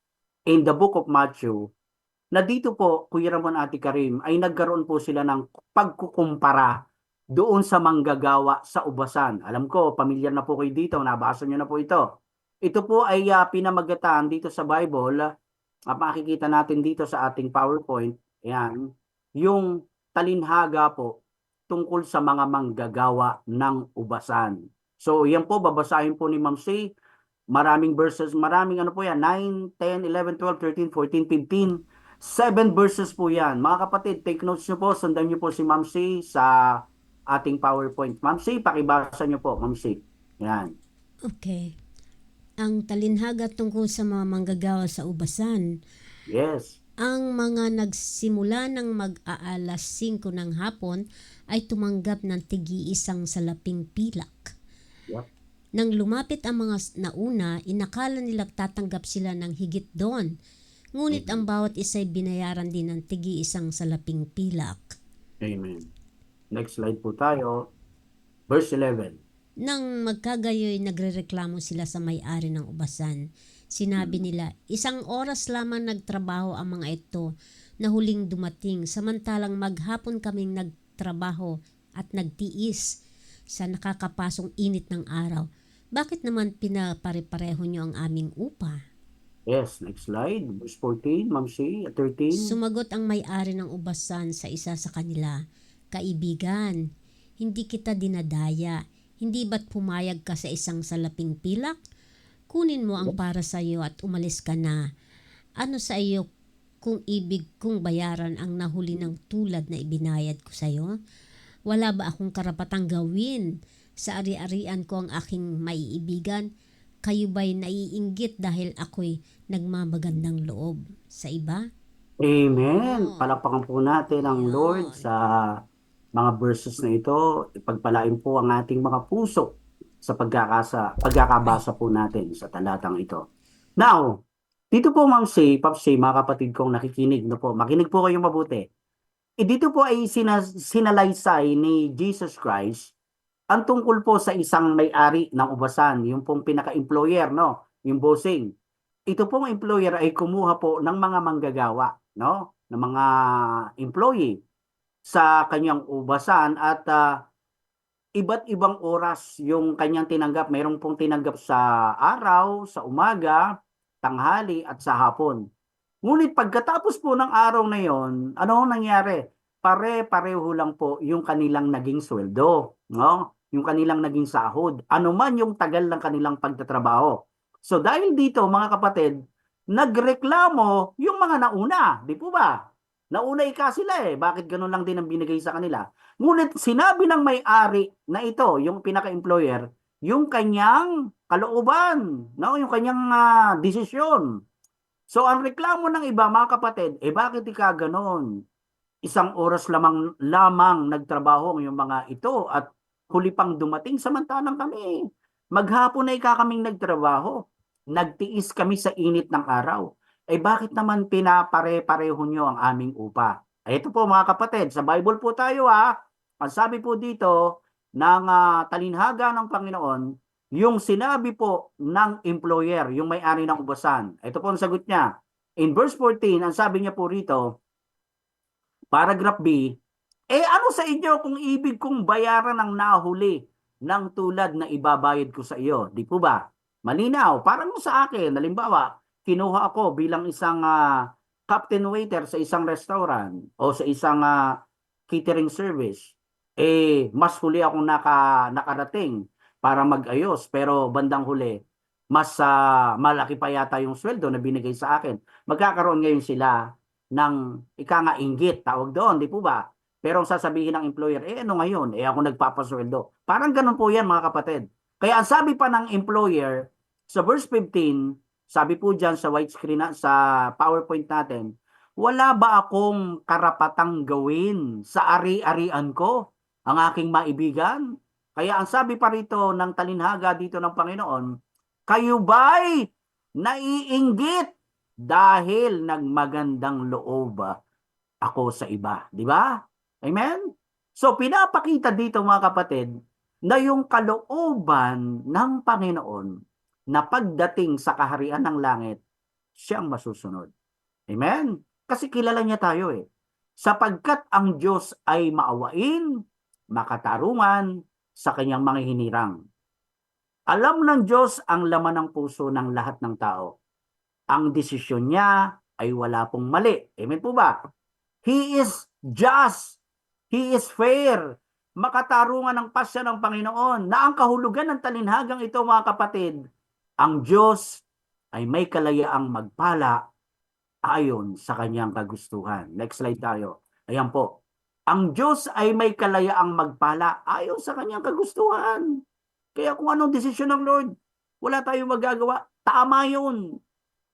in the book of Matthew, na dito po, Kuya Ramon, Ate Karim, ay nagkaroon po sila ng pagkukumpara doon sa manggagawa sa ubasan. Alam ko, pamilyar na po kayo dito, nabasa nyo na po ito. Ito po ay pinamagatan dito sa Bible, makikita natin dito sa ating PowerPoint, yan, yung talinhaga po tungkol sa mga manggagawa ng ubasan. So, yan po, babasahin po ni Ma'am C. Maraming verses, maraming ano po yan, 9, 10, 11, 12, 13, 14, 15, 7 verses po yan. Mga kapatid, take notes nyo po, sundan nyo po si Ma'am C sa ating PowerPoint. Ma'am C, pakibasa nyo po, Ma'am C. Yan. Okay. Ang talinhaga tungkol sa mga manggagawa sa ubasan. Yes. Ang mga nagsimula ng mag-aalas 5 ng hapon ay tumanggap ng tigi-isang salaping pilak. Yep. Nang lumapit ang mga nauna, inakala nila tatanggap sila ng higit doon. Ngunit ang bawat isa'y binayaran din ng tigi-isang salaping pilak. Amen. Next slide po tayo. Verse 11. Nang magkagayoy, nagrereklamo sila sa may-ari ng ubasan. Sinabi nila, 1 oras lamang nagtrabaho ang mga ito na huling dumating, samantalang maghapon kaming nagtrabaho at nagtiis sa nakakapasong init ng araw. Bakit naman pinapare-pareho nyo ang aming upa? Yes, next slide. Verse 14, Ma'am C, 13. Sumagot ang may-ari ng ubasan sa isa sa kanila, Kaibigan, hindi kita dinadaya. Hindi ba't pumayag ka sa isang salaping pilak? Kunin mo ang para sa iyo at umalis ka na. Ano sa iyo kung ibig kong bayaran ang nahuli ng tulad na ibinayad ko sa iyo? Wala ba akong karapatang gawin sa ari-arian ko ang aking maiibigan? Kayo ba'y naiinggit dahil ako'y nagmamagandang loob sa iba? Amen. Oh. Palakpakan po natin ang Ayan. Lord sa mga verses na ito. Ipagpalain po ang ating mga puso sa pagkakabasa po natin sa talatang ito. Now, dito po Ma'am C, Pop C, mga kapatid kong nakikinig, no po, makinig po kayong mabuti. Dito po ay sinalaysay ni Jesus Christ ang tungkol po sa isang may-ari ng ubasan, yung pong pinaka-employer, no? Yung bossing. Ito pong employer ay kumuha po ng mga manggagawa, no? Ng mga employee sa kanyang ubasan at iba't ibang oras yung kanyang tinanggap. Mayroon pong tinanggap sa araw, sa umaga, tanghali at sa hapon. Ngunit pagkatapos po ng araw na yon, ano nangyari? Pare-pareho lang po yung kanilang naging sweldo, no? Yung kanilang naging sahod. Ano man yung tagal ng kanilang pagtatrabaho. So dahil dito mga kapatid, nagreklamo yung mga nauna, di po ba? Nauna ika sila eh. Bakit ganun lang din ang binigay sa kanila? Ngunit sinabi ng may-ari na ito, yung pinaka-employer, yung kanyang kalooban, no? Yung kanyang desisyon. So ang reklamo ng iba, mga kapatid, bakit ika ganon? Isang oras lamang nagtrabaho yung mga ito at huli pang dumating samantalang kami. Maghapon na kaming nagtrabaho. Nagtiis kami sa init ng araw. Bakit naman pinapare-pareho nyo ang aming upa? Ito po mga kapatid, sa Bible po tayo ang sabi po dito ng talinhaga ng Panginoon, yung sinabi po ng employer, yung may-ari ng ubasan. Ito po ang sagot niya. In verse 14, ang sabi niya po rito, paragraph B, ano sa inyo kung ibig kong bayaran ng nahuli ng tulad na ibabayad ko sa iyo? Di po ba? Malinaw. Parang sa akin, halimbawa, kinuha ako bilang isang captain waiter sa isang restaurant o sa isang catering service. Mas huli akong nakarating para mag-ayos. Pero bandang huli, mas malaki pa yata yung sweldo na binigay sa akin. Magkakaroon ngayon sila ng inggit, tawag doon, di po ba? Pero ang sasabihin ng employer, ano ngayon? Ako nagpapasweldo. Parang ganun po yan, mga kapatid. Kaya ang sabi pa ng employer, sa verse 15, sabi po dyan sa white screen, sa PowerPoint natin, wala ba akong karapatang gawin sa ari-arian ko ang aking maibigan? Kaya ang sabi pa rito ng talinhaga dito ng Panginoon, kayo ba'y naiinggit dahil nagmagandang loob ako sa iba, di ba? Amen? So pinapakita dito mga kapatid na yung kalooban ng Panginoon na pagdating sa kaharian ng langit, siyang masusunod. Amen? Kasi kilala niya tayo sapagkat ang Diyos ay maawain, makatarungan sa kanyang mga hinirang. Alam ng Diyos ang laman ng puso ng lahat ng tao. Ang desisyon niya ay wala pong mali. Amen po ba? He is just. He is fair. Makatarungan ng pasya ng Panginoon na ang kahulugan ng talinhagang ito mga kapatid, ang Diyos ay may kalayaang magpala ayon sa kanyang kagustuhan. Next slide tayo. Ayan po. Ang Diyos ay may kalayaang magpala ayon sa kanyang kagustuhan. Kaya kung anong desisyon ng Lord, wala tayong magagawa. Tama yun.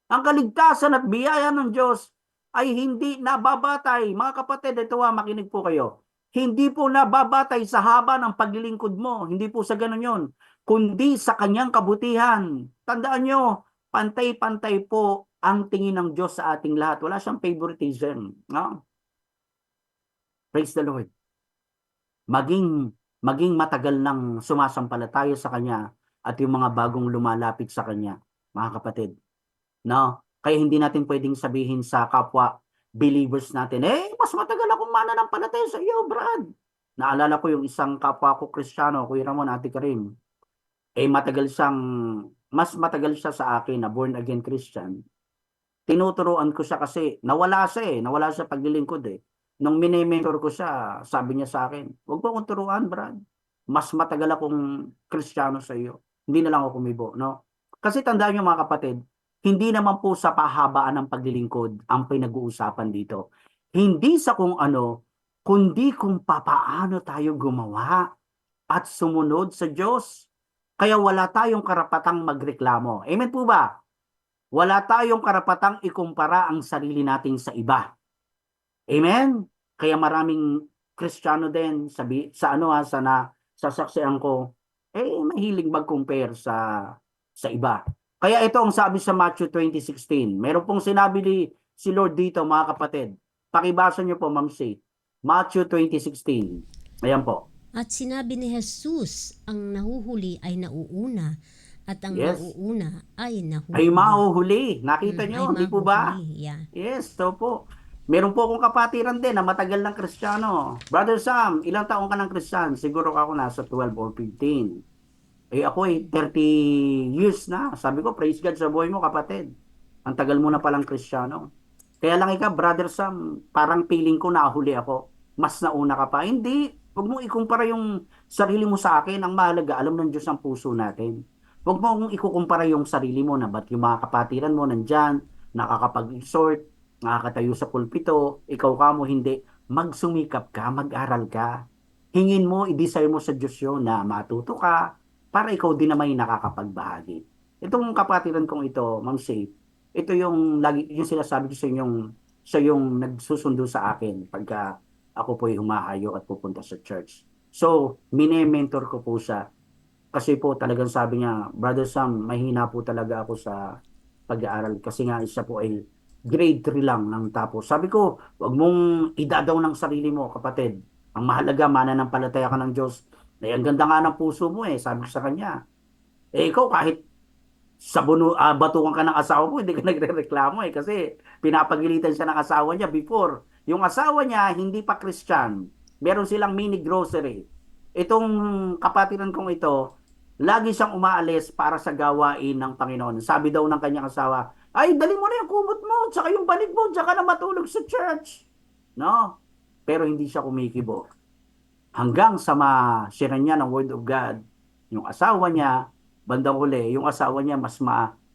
Ang kaligtasan at biyaya ng Diyos ay hindi nababatay. Mga kapatid, ito makinig po kayo. Hindi po nababatay sa haba ng paglilingkod mo. Hindi po sa ganun yun. Kundi sa kanyang kabutihan. Tandaan nyo, pantay-pantay po ang tingin ng Diyos sa ating lahat. Wala siyang favoritism. No? Praise the Lord. Maging matagal nang sumasampalataya sa Kanya at yung mga bagong lumalapit sa Kanya, mga kapatid. No? Kaya hindi natin pwedeng sabihin sa kapwa believers natin, mas matagal akong mananampalataya sa iyo, Brad. Naalala ko yung isang kapwa ko Kristiyano, Kuya Ramon, Ate Karim. Mas matagal siya sa akin na born again Christian. Tinuturuan ko siya kasi nawala siya paglilingkod Nung mini-mentor ko siya, sabi niya sa akin, huwag po akong turuan, Brad. Mas matagal akong Kristiyano sa iyo. Hindi na lang ako kumibo, no? Kasi tandaan niyo mga kapatid, hindi naman po sa pahabaan ng paglilingkod ang pinag-uusapan dito. Hindi sa kung ano, kundi kung papaano tayo gumawa at sumunod sa Diyos. Kaya wala tayong karapatang magreklamo. Amen po ba? Wala tayong karapatang ikumpara ang sarili natin sa iba. Amen? Kaya maraming Kristiyano din sa sasaksihan ko, mahilig mag-compare sa iba. Kaya ito ang sabi sa Matthew 20:16. Meron pong sinabi si Lord dito, mga kapatid. Pakibasa niyo po, Ma'am C. Matthew 20:16. Ayan po. At sinabi ni Jesus, ang nahuhuli ay nauuna, at ang Yes. nauuna ay nahuhuli. Ay mahuhuli. Nakita niyo, ay di po ba? mahuhuli, yeah. Yes, to po. Meron po akong kapatiran din na matagal ng Kristiyano. Brother Sam, ilang taong ka ng Kristiyan? Siguro ako nasa 12 or 15. Ako 30 years na. Sabi ko, praise God sa buhay mo, kapatid. Ang tagal mo na palang Kristiyano. Kaya lang ikaw, Brother Sam, parang feeling ko nahuli ako. Mas nauna ka pa. Hindi. Huwag mong ikumpara yung sarili mo sa akin. Ang mahalaga, alam ng Diyos ang puso natin. Huwag mong ikukumpara yung sarili mo na ba't yung mga kapatiran mo nandyan, nakakapag-exhort. nakakatayo sa pulpito, ikaw ka mo hindi, magsumikap ka, mag-aral ka. Hingin mo, i-desire mo sa Diyos yun na matuto ka para ikaw din naman yung nakakapagbahagi. Itong kapatiran kong ito, Ma'am Say, ito yung lagi yung sinasabi ko sa yung nagsusundo sa akin pagka ako po'y humahayo at pupunta sa church. So, mine-mentor ko po siya. Kasi po talagang sabi niya, Brother Sam, mahina po talaga ako sa pag-aaral kasi nga isa po ay grade 3 lang ng tapos. Sabi ko, wag mong idadaw ng sarili mo, kapatid. Ang mahalaga, mananampalataya ka ng Diyos. Eh, ang ganda nga ng puso mo eh, sabi ko sa kanya. Eh, ikaw kahit batukan ka ng asawa mo, hindi ka nagre-reklamo eh, kasi pinapagilitan siya ng asawa niya before. Yung asawa niya, hindi pa Christian. Meron silang mini grocery. Itong kapatiran kong ito, lagi siyang umaalis para sa gawain ng Panginoon. Sabi daw ng kanyang asawa, ay, dali mo na yung kumot mo, tsaka yung banig mo, tsaka na matulog sa church. No? Pero hindi siya kumikibo. Hanggang sa ma-share niya ng Word of God, yung asawa niya, bandang uli, yung asawa niya mas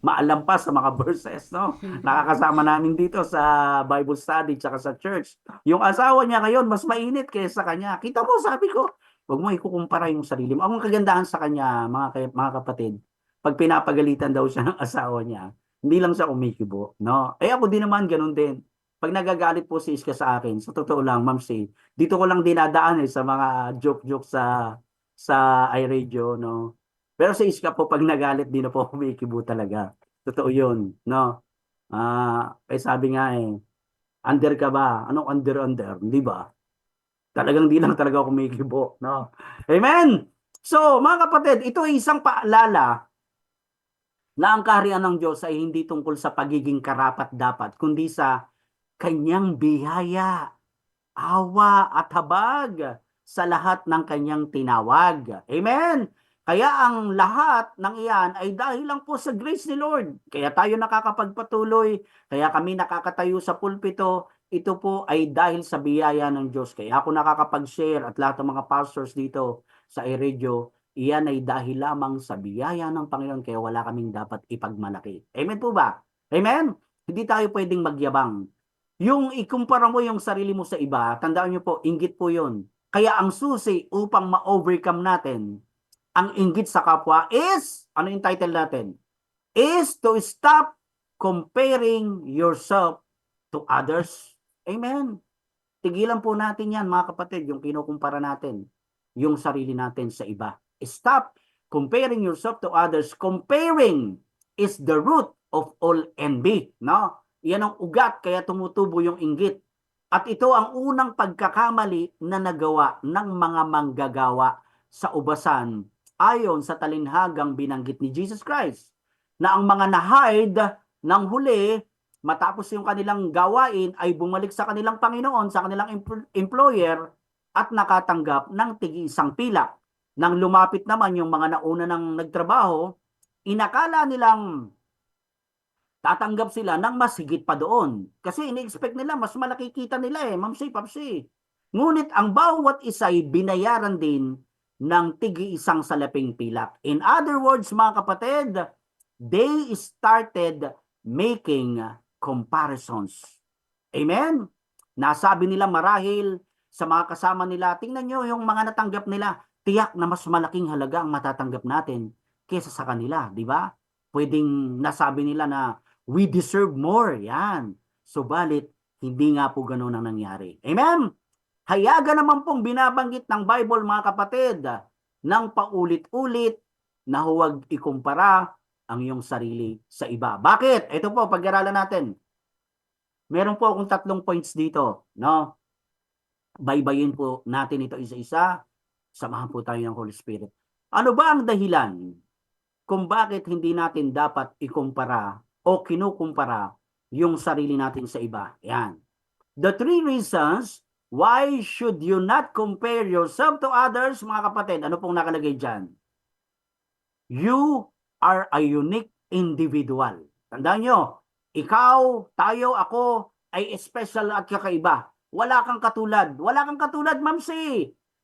maalam pa sa mga verses, no? Nakakasama namin dito sa Bible study tsaka sa church. Yung asawa niya ngayon, mas mainit kaysa kanya. Kita mo, sabi ko, huwag mo ikukumpara yung sarili mo. Ang kagandahan sa kanya, mga kapatid, pag pinapagalitan daw siya ng asawa niya, hindi lang siya umikibo, no? Eh ako din naman, ganun din. Pag nagagalit po si Iska sa akin, sa totoo lang, Ma'am C, dito ko lang dinadaan sa mga joke-joke sa iRadio, no? Pero sa Iska po, pag nagalit, di na po umikibo talaga. Totoo yun, no? Sabi nga under ka ba? Anong under? Di ba? Talagang di lang talaga kumikibo, no? Amen! So, mga kapatid, ito ay isang paalala na ang kaharian ng Diyos ay hindi tungkol sa pagiging karapat-dapat, kundi sa kanyang biyaya, awa at habag sa lahat ng kanyang tinawag. Amen! Kaya ang lahat ng iyan ay dahil lang po sa grace ni Lord. Kaya tayo nakakapagpatuloy, kaya kami nakakatayo sa pulpito, ito po ay dahil sa biyaya ng Diyos. Kaya ako nakakapag-share at lahat ng mga pastors dito sa iRadio, iyan ay dahil lamang sa biyaya ng Panginoon, kaya wala kaming dapat ipagmalaki. Amen po ba? Amen? Hindi tayo pwedeng magyabang. Yung ikumpara mo yung sarili mo sa iba, tandaan nyo po, inggit po yun. Kaya ang susi upang ma-overcome natin ang inggit sa kapwa is, ano yung title natin? Is to stop comparing yourself to others. Amen. Tigilan po natin yan, mga kapatid, yung kinukumpara natin, yung sarili natin sa iba. Stop comparing yourself to others. Comparing is the root of all envy. No? Yan ang ugat, kaya tumutubo yung inggit. At ito ang unang pagkakamali na nagawa ng mga manggagawa sa ubasan ayon sa talinhagang binanggit ni Jesus Christ, na ang mga na-hide ng huli matapos yung kanilang gawain ay bumalik sa kanilang Panginoon, sa kanilang employer at nakatanggap ng tig-isang pilak. Nang lumapit naman yung mga nauna ng nagtrabaho, inakala nilang tatanggap sila ng mas higit pa doon. Kasi ini-expect nila, mas malaki kita nila Ma'am Say, Papsi. Ngunit ang bawat isa ay binayaran din ng tig-isang salaping pilak. In other words, mga kapatid, they started making comparisons. Amen? Nasabi nila marahil sa mga kasama nila, tingnan nyo yung mga natanggap nila, tiyak na mas malaking halaga ang matatanggap natin kaysa sa kanila, di ba? Pwedeng nasabi nila na we deserve more, yan. Subalit, hindi nga po ganun ang nangyari. Amen? Hayaga naman pong binabanggit ng Bible, mga kapatid, ng paulit-ulit na huwag ikumpara ang iyong sarili sa iba. Bakit? Ito po, pag-aralan natin. Meron po akong 3 points dito, no? Baybayin po natin ito isa-isa. Samahan po tayo ng Holy Spirit. Ano ba ang dahilan kung bakit hindi natin dapat ikumpara o kinukumpara yung sarili natin sa iba? Yan. The 3 reasons why should you not compare yourself to others, mga kapatid? Ano pong nakalagay dyan? You are a unique individual. Tandaan nyo, ikaw, tayo, ako, ay special at kakaiba. Wala kang katulad. Wala kang katulad, Ma'am C.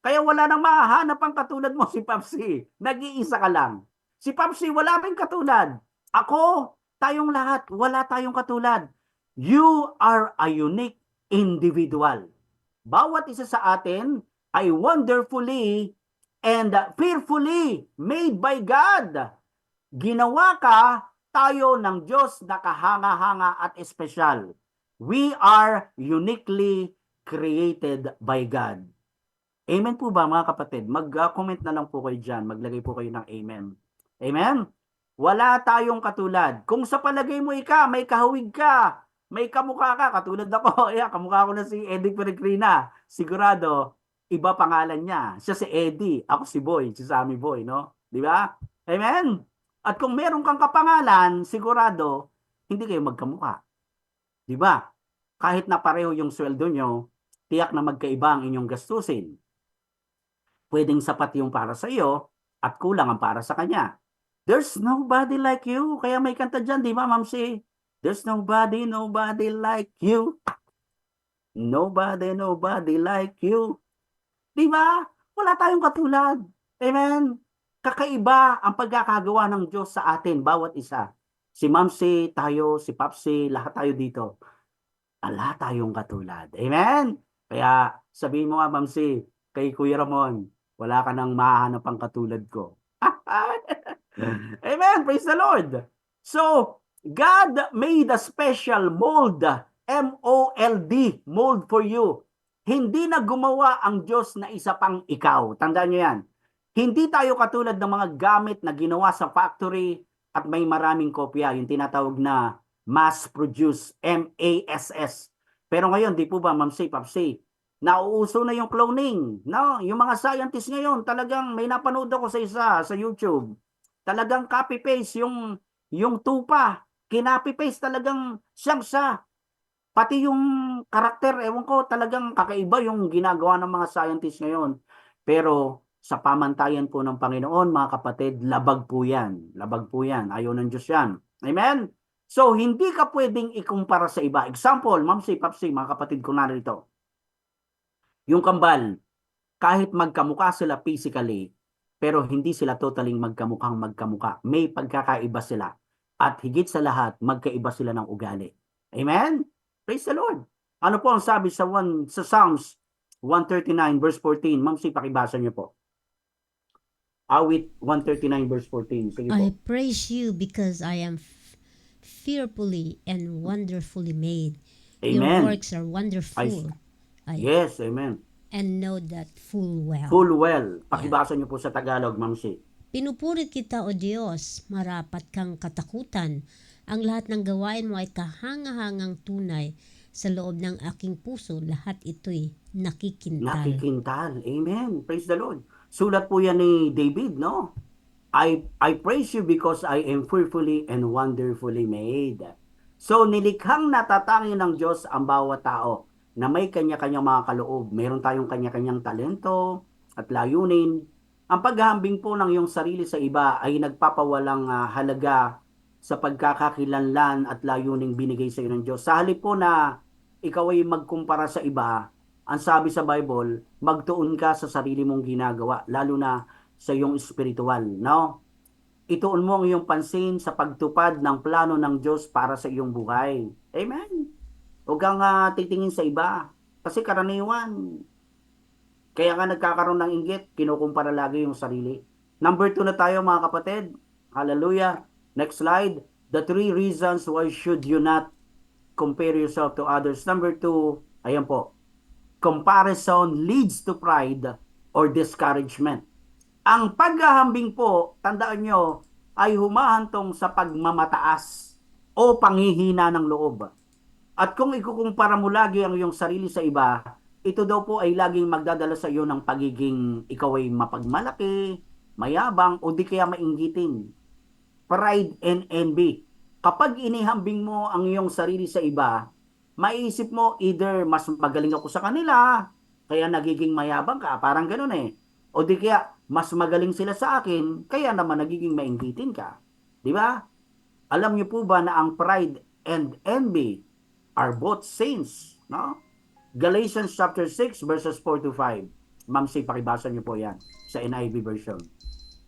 Kaya wala nang mahahanap ang katulad mo, si Papsi. Nag-iisa ka lang. Si Papsi, wala rin katulad. Ako, tayong lahat, wala tayong katulad. You are a unique individual. Bawat isa sa atin ay wonderfully and fearfully made by God. Ginawa ka tayo ng Diyos na kahanga-hanga at espesyal. We are uniquely created by God. Amen po ba mga kapatid? Mag-comment na lang po kayo dyan. Maglagay po kayo ng amen. Amen? Wala tayong katulad. Kung sa palagay mo may kahawig ka, may kamukha ka, katulad ako, kamukha ko na si Eddie Peregrina. Sigurado, iba pangalan niya. Siya si Eddie, ako si Boy, si Sammy Boy, no? Di ba? Amen? At kung meron kang kapangalan, sigurado, hindi kayo magkamukha. Di ba? Kahit na pareho yung sweldo nyo, tiyak na magkaiba ang inyong gastusin. Pwedeng sapat yung para sa iyo at kulang ang para sa kanya. There's nobody like you. Kaya may kanta dyan, di ba, Ma'am C? There's nobody like you. Nobody like you. Di ba? Wala tayong katulad. Amen? Kakaiba ang pagkakagawa ng Diyos sa atin, bawat isa. Si Ma'am C, tayo, si Papsi, lahat tayo dito. Wala tayong katulad. Amen? Kaya sabihin mo nga, Ma'am C, kay Kuya Ramon, wala ka nang mahanap ang katulad ko. Amen. Praise the Lord. So, God made a special mold, M-O-L-D, mold for you. Hindi na gumawa ang Diyos na isa pang ikaw. Tandaan nyo yan. Hindi tayo katulad ng mga gamit na ginawa sa factory at may maraming kopya. Yung tinatawag na mass-produce, M-A-S-S. Pero ngayon, di po ba, Ma'am C, Papsi, nauuso na yung cloning, no? Yung mga scientists ngayon, talagang may napanood ako sa isa sa YouTube. Talagang copy-paste yung tupa, kinopy-paste talagang siyang siya. Pati yung karakter, ewan ko, talagang kakaiba yung ginagawa ng mga scientists ngayon. Pero sa pamantayan po ng Panginoon, mga kapatid, labag po yan. Labag po yan. Ayaw ng Diyos yan. Amen? So, hindi ka pwedeng ikumpara sa iba. Example, Ma'am C, Papsi, mga kapatid ko narito. Yung kambal, kahit magkamukha sila physically, pero hindi sila totaling magkamukhang magkamukha. May pagkakaiba sila. At higit sa lahat, magkaiba sila ng ugali. Amen? Praise the Lord. Ano po ang sabi sa Psalms 139 verse 14? Ma'am C, pakibasa niyo po. Awit 139 verse 14. Sige po. I praise you because I am fearfully and wonderfully made. Amen. Your works are wonderful. Yes, amen. And know that full well. Full well. Pakibasa niyo po sa Tagalog, Ma'am C. Pinupurit kita, O Diyos, marapat kang katakutan. Ang lahat ng gawain mo ay kahanga-hangang tunay. Sa loob ng aking puso, lahat ito'y nakikintal. Nakikintal. Amen. Praise the Lord. Sulat po yan ni David, no? I praise you because I am fearfully and wonderfully made. So, nilikhang natatangi ng Diyos ang bawat tao na may kanya-kanyang mga kaloob. Meron tayong kanya-kanyang talento at layunin. Ang paghahambing po ng iyong sarili sa iba ay nagpapawalang halaga sa pagkakakilanlan at layuning binigay sa iyo ng Diyos. Sa halip po na ikaw ay magkumpara sa iba, ang sabi sa Bible, magtuon ka sa sarili mong ginagawa, lalo na sa iyong spiritual, no? Ituon mo ang iyong pansin sa pagtupad ng plano ng Diyos para sa iyong buhay. Amen. Huwag kang titingin sa iba. Kasi karaniwan, kaya nga nagkakaroon ng inggit, kinukumpara lagi yung sarili. Number 2 na tayo mga kapatid. Hallelujah. Next slide. The 3 reasons why should you not compare yourself to others. Number 2, ayan po. Comparison leads to pride or discouragement. Ang paghahambing po, tandaan nyo, ay humahantong sa pagmamataas o panghihina ng loob. At kung ikukumpara mo lagi ang iyong sarili sa iba, ito daw po ay laging magdadala sa iyo ng pagiging ikaw ay mapagmalaki, mayabang, o di kaya mainggitin. Pride and envy. Kapag inihambing mo ang iyong sarili sa iba, maiisip mo either mas magaling ako sa kanila, kaya nagiging mayabang ka, parang ganun eh. O di kaya mas magaling sila sa akin, kaya naman nagiging mainggitin ka. Di ba? Alam niyo po ba na ang pride and envy are both sins, no? Galatians chapter 6 verses 4 to 5. Ma'am C, pakibasa niyo po yan sa NIV version.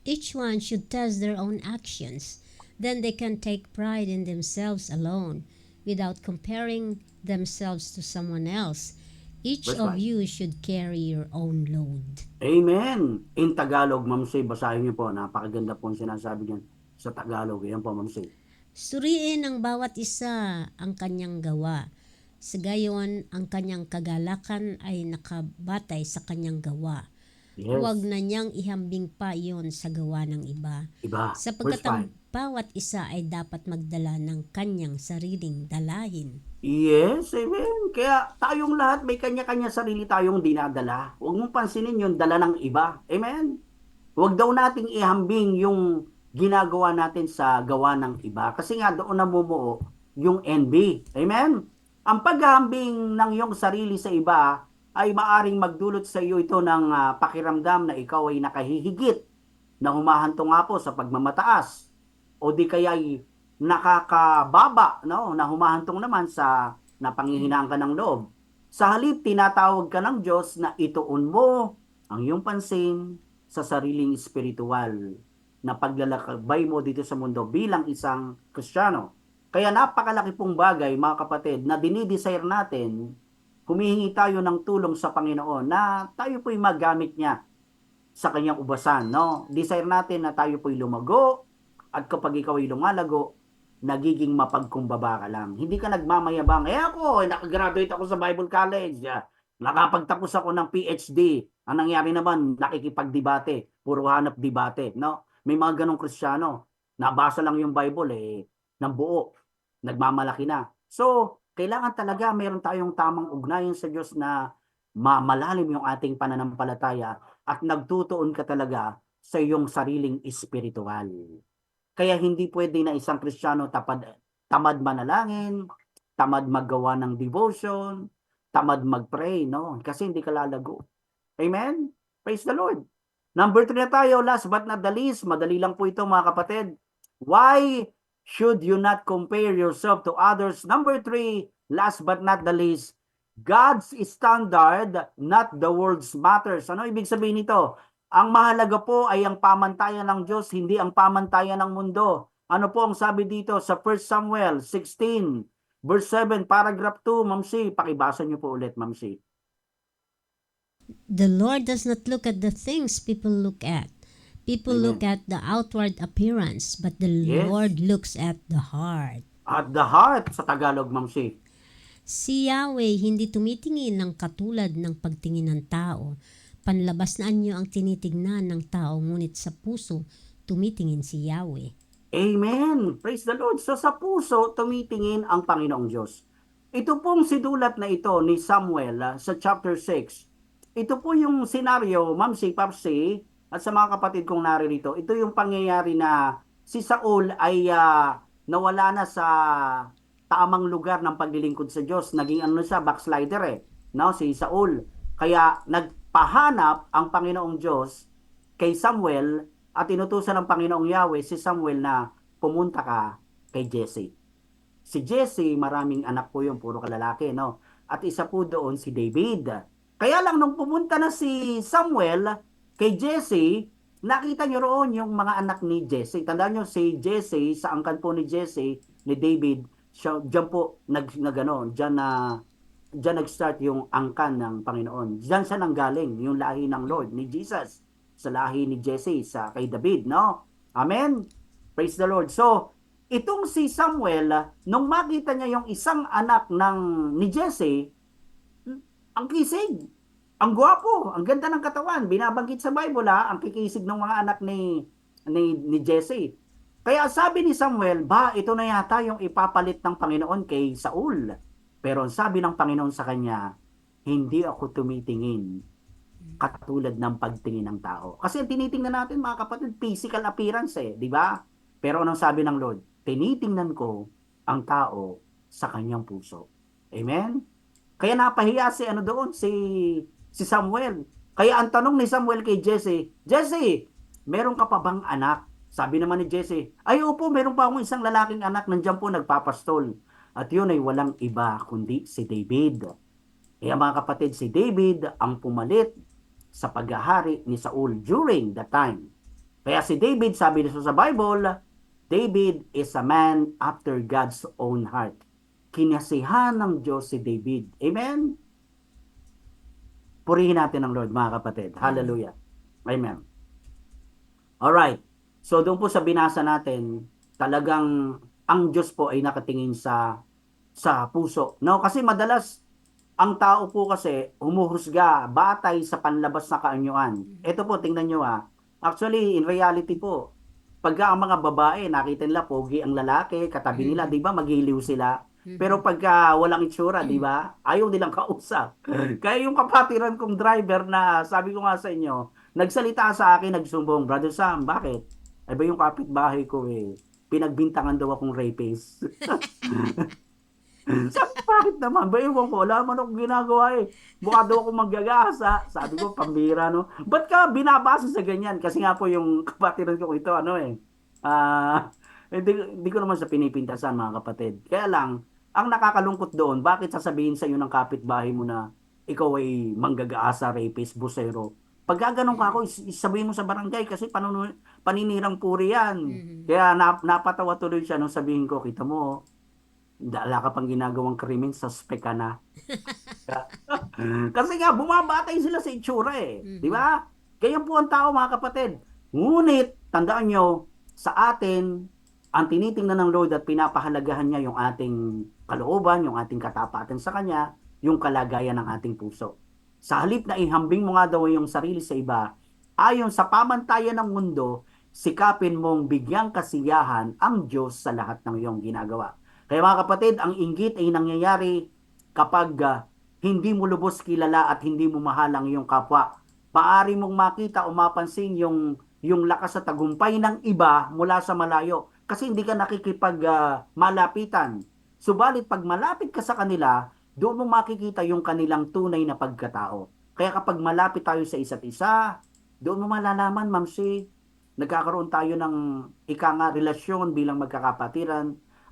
Each one should test their own actions. Then they can take pride in themselves alone, without comparing themselves to someone else. Each Verse of 5. you should carry your own load. Amen. In Tagalog, Ma'am Shay, basahin niyo po. Napakaganda po ang sinasabi niyan sa Tagalog. Yan po, Ma'am Shay. Suriin ng bawat isa ang kanyang gawa. Sa gayon, ang kanyang kagalakan ay nakabatay sa kanyang gawa. Yes. Huwag na niyang ihambing pa iyon sa gawa ng iba. Iba. Sapagkat Verse ang 5. bawat isa ay dapat magdala ng kanyang sariling dalahin. Yes, amen. Kaya tayong lahat may kanya-kanya sarili tayong dinadala. Huwag mong pansinin yung dala ng iba. Amen. Huwag daw nating ihambing yung ginagawa natin sa gawa ng iba. Kasi nga doon namumuo yung envy. Amen. Ang paghahambing ng iyong sarili sa iba ay maaring magdulot sa iyo ito ng pakiramdam na ikaw ay nakahihigit, na humahanto nga po sa pagmamataas, o di kaya ay nakakababa, no, na humahantong naman sa napanghihinaan ka ng loob. Sa halip, tinatawag ka ng Diyos na ituon mo ang iyong pansin sa sariling espiritual na paglalakbay mo dito sa mundo bilang isang Kristiyano. Kaya napakalaki pong bagay, mga kapatid, na dinidesire natin, humihingi tayo ng tulong sa Panginoon na tayo po'y magamit niya sa kanyang ubasan, no? Desire natin na tayo po'y lumago, at kapag ikaw ay lumalago, nagiging mapagkumbaba ka lang. Hindi ka nagmamayabang, ako, nakagraduate ako sa Bible College, nakapagtapos ako ng PhD. Ang nangyari naman, nakikipagdebate, puro hanap debate, no? May mga ganong Kristiyano, nabasa lang yung Bible, ng buo, nagmamalaki na. So, kailangan talaga meron tayong tamang ugnayan sa Diyos na malalim yung ating pananampalataya at nagtutuon ka talaga sa iyong sariling espiritual. Kaya hindi pwede na isang Kristiyano tamad manalangin, tamad maggawa ng devotion, tamad mag-pray, no? Kasi hindi ka lalago. Amen? Praise the Lord. Number 3 na tayo, last but not the least. Madali lang po ito, mga kapatid. Why should you not compare yourself to others? Number 3, last but not the least, God's standard, not the world's matters. Ano ibig sabihin nito? Ang mahalaga po ay ang pamantayan ng Diyos, hindi ang pamantayan ng mundo. Ano po ang sabi dito sa 1 Samuel 16, verse 7, paragraph 2, Ma'am C. Pakibasa niyo po ulit, Ma'am C. The Lord does not look at the things people look at. People Amen. look at the outward appearance, but the Yes. Lord looks at the heart. At the heart, sa Tagalog, Ma'am C. Si Yahweh hindi tumitingin ng katulad ng pagtingin ng tao. Panlabas na anyo ang tinitignan ng tao, ngunit sa puso tumitingin si Yahweh. Amen. Praise the Lord. So sa puso, tumitingin ang Panginoong Diyos. Ito pong sidulat na ito ni Samuel sa chapter 6. Ito po yung senaryo, Ma'am C, Papsi, at sa mga kapatid kong naririto. Ito yung pangyayari na si Saul ay nawala na sa tamang lugar ng paglilingkod sa Diyos. Naging siya, backslider no, si Saul. Kaya nagpahanap ang Panginoong Diyos kay Samuel at inutusan ng Panginoong Yahweh si Samuel na pumunta ka kay Jesse. Si Jesse, maraming anak po yung puro kalalaki, no? At isa po doon si David. Kaya lang nung pumunta na si Samuel kay Jesse, nakita niyo roon yung mga anak ni Jesse. Tandaan niyo si Jesse, sa angkan po ni Jesse, ni David, siya, diyan po diyan nag-start yung angkan ng Panginoon. Diyan siya nanggaling, yung lahi ng Lord, ni Jesus, sa lahi ni Jesse, sa kay David, no? Amen? Praise the Lord. So, itong si Samuel, nung makita niya yung isang anak ni Jesse, ang kisig, ang gwapo, ang ganda ng katawan, binabanggit sa Bible ang kikisig ng mga anak ni Jesse. Kaya sabi ni Samuel, ito na yata yung ipapalit ng Panginoon kay Saul. Pero sabi ng Panginoon sa kanya, hindi ako tumitingin katulad ng pagtingin ng tao. Kasi tinitingnan natin, mga kapatid, physical appearance di ba? Pero anong sabi ng Lord? Tinitingnan ko ang tao sa kanyang puso. Amen? Kaya napahiya si Samuel. Kaya ang tanong ni Samuel kay Jesse, Jesse, meron ka pa bang anak? Sabi naman ni Jesse, ay opo, meron pa akong isang lalaking anak, nandiyan po nagpapastol. At yun ay walang iba kundi si David. Kaya mga kapatid, si David ang pumalit sa paghahari ni Saul during that time. Kaya si David, sabi nito sa Bible, David is a man after God's own heart. kinasihan ng Diyos si David. Amen? Purihin natin ang Lord, mga kapatid. Hallelujah. Amen. Alright. So, doon po sa binasa natin, talagang ang Diyos po ay nakatingin sa puso. No? Kasi madalas, ang tao po kasi humuhusga batay sa panlabas na kaanyuan. Ito po, tingnan nyo Actually, in reality po, pagka ang mga babae, nakita nila pogi ang lalaki, katabi nila, di ba, maghiliw sila. Pero pagka walang itsura, di ba, ayaw nilang kausap. Kaya yung kapatiran kong driver na, sabi ko nga sa inyo, nagsalita sa akin, nagsumbong, Brother Sam, bakit? Ay ba yung kapitbahay ko pinagbintangan daw akong rapist. Sabi ko, bakit naman? Ba, ewan ko, wala man akong ginagawa Mukha daw ako manggagasa. Sabi ko, pambira, no? Ba't ka binabasa sa ganyan? Kasi nga po yung kapatiran ko ito, hindi ko naman sa pinipintasan, mga kapatid. Kaya lang, ang nakakalungkot doon, bakit sasabihin sa iyo ng kapitbahay mo na ikaw ay manggagaasa, rapist, busero? Pag ganun ka ako, isabihin mo sa barangay kasi paninirang puri yan. Kaya napatawa tuloy siya nung sabihin ko, kita mo, wala ka pang ginagawang krimen, suspect ka na. Kasi nga, bumabatay sila sa itsura Di ba? Kaya po ang tao, mga kapatid. Ngunit, tandaan nyo, sa atin, ang tinitingnan ng Lord at pinapahalagahan niya yung ating kalooban, yung ating katapatan sa Kanya, yung kalagayan ng ating puso. Sa halip na ihambing mo nga daw yung sarili sa iba, ayon sa pamantayan ng mundo, sikapin mong bigyang kasiyahan ang Diyos sa lahat ng iyong ginagawa. Kaya mga kapatid, ang inggit ay nangyayari kapag hindi mo lubos kilala at hindi mo mahal ang iyong kapwa. Paari mong makita o mapansin yung lakas at tagumpay ng iba mula sa malayo kasi hindi ka nakikipag malapitan. Subalit pag malapit ka sa kanila, doon mo makikita yung kanilang tunay na pagkatao. Kaya kapag malapit tayo sa isa't isa, doon mo malalaman, Mamsi, nagkakaroon tayo ng relasyon bilang magkakapatiran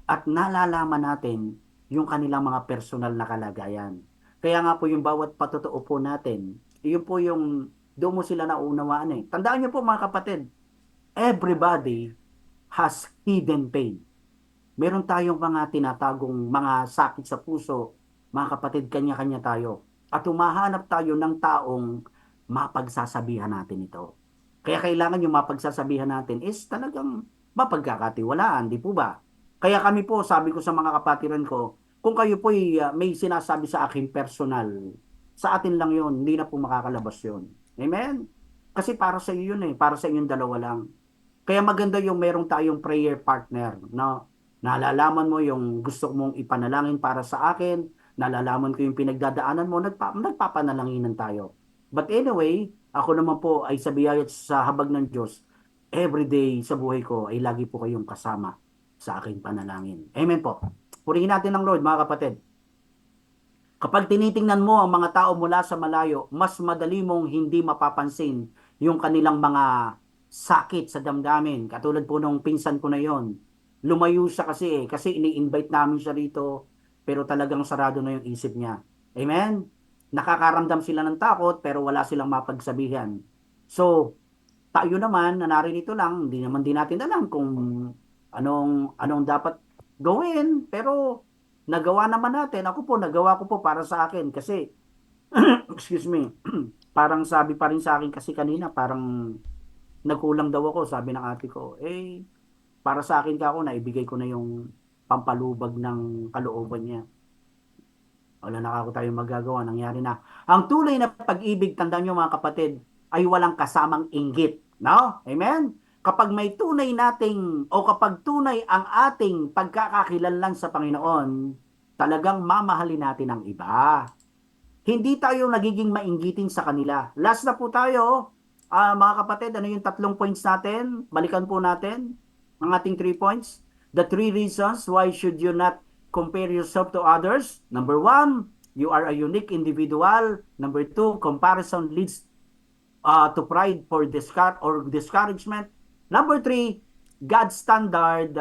at nalalaman natin yung kanilang mga personal na kalagayan. Kaya nga po yung bawat patotoo po natin, yun po yung doon mo sila naunawaan Tandaan niyo po, mga kapatid, everybody has hidden pain. Meron tayong mga tinatagong mga sakit sa puso, mga kapatid, kanya-kanya tayo. At humahanap tayo ng taong mapagsasabihan natin ito. Kaya kailangan yung mapagsasabihan natin is talagang mapagkakatiwalaan, di po ba? Kaya kami po, sabi ko sa mga kapatiran ko, kung kayo po may sinasabi sa akin personal, sa atin lang yon, hindi na po makakalabas yon. Amen? Kasi para sa iyo yun para sa inyong dalawa lang. Kaya maganda yung merong tayong prayer partner, no? Nalalaman mo yung gusto mong ipanalangin para sa akin, nalalaman ko yung pinagdadaanan mo, nagpapanalanginan tayo. But anyway, ako naman po ay sa biyaya at sa habag ng Diyos, everyday sa buhay ko ay lagi po kayong kasama sa aking panalangin. Amen po. Purihin natin ang Lord, mga kapatid. Kapag tinitingnan mo ang mga tao mula sa malayo, mas madali mong hindi mapapansin yung kanilang mga sakit sa damdamin. Katulad po nung pinsan ko na yon. Lumayo siya kasi ini-invite namin siya rito, pero talagang sarado na yung isip niya. Amen? Nakakaramdam sila ng takot, pero wala silang mapagsabihan. So, tayo naman, na narinito lang, hindi naman din natin alam kung anong dapat gawin, pero nagawa naman natin. Nagawa ko po para sa akin kasi, excuse me, parang sabi pa rin sa akin kasi kanina, parang nagkulang daw ako, sabi ng ate ko, para sa akin ka ako, naibigay ko na yung pampalubag ng kalooban niya. Wala na ako tayong magagawa, nangyari na. Ang tunay na pag-ibig, tandaan nyo mga kapatid, ay walang kasamang inggit. No? Amen? Kapag may tunay nating, o kapag tunay ang ating pagkakakilanlan sa Panginoon, talagang mamahalin natin ang iba. Hindi tayo nagiging mainggitin sa kanila. Last na po tayo, mga kapatid, ano yung 3 points natin? Balikan po natin ang ating 3 points. The 3 reasons why should you not compare yourself to others. Number 1, you are a unique individual. Number 2, comparison leads to pride or discouragement. Number 3, God's standard,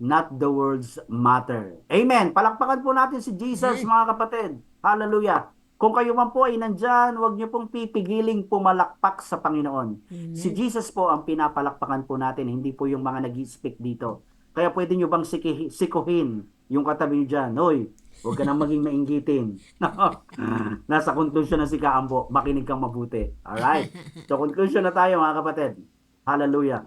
not the world's matter. Amen. Palakpakan po natin si Jesus, mga kapatid. Hallelujah. Kung kayo man po ay nandyan, huwag niyo pong pipigiling pumalakpak sa Panginoon. Amen. Si Jesus po ang pinapalakpakan po natin, hindi po yung mga nag-speak dito. Kaya pwede nyo bang sikuhin yung katabi niyo dyan, hoy, huwag ka nang maging mainggitin. Nasa conclusion na si Kaambo, makinig kang mabuti. Alright? So, conclusion na tayo mga kapatid. Hallelujah.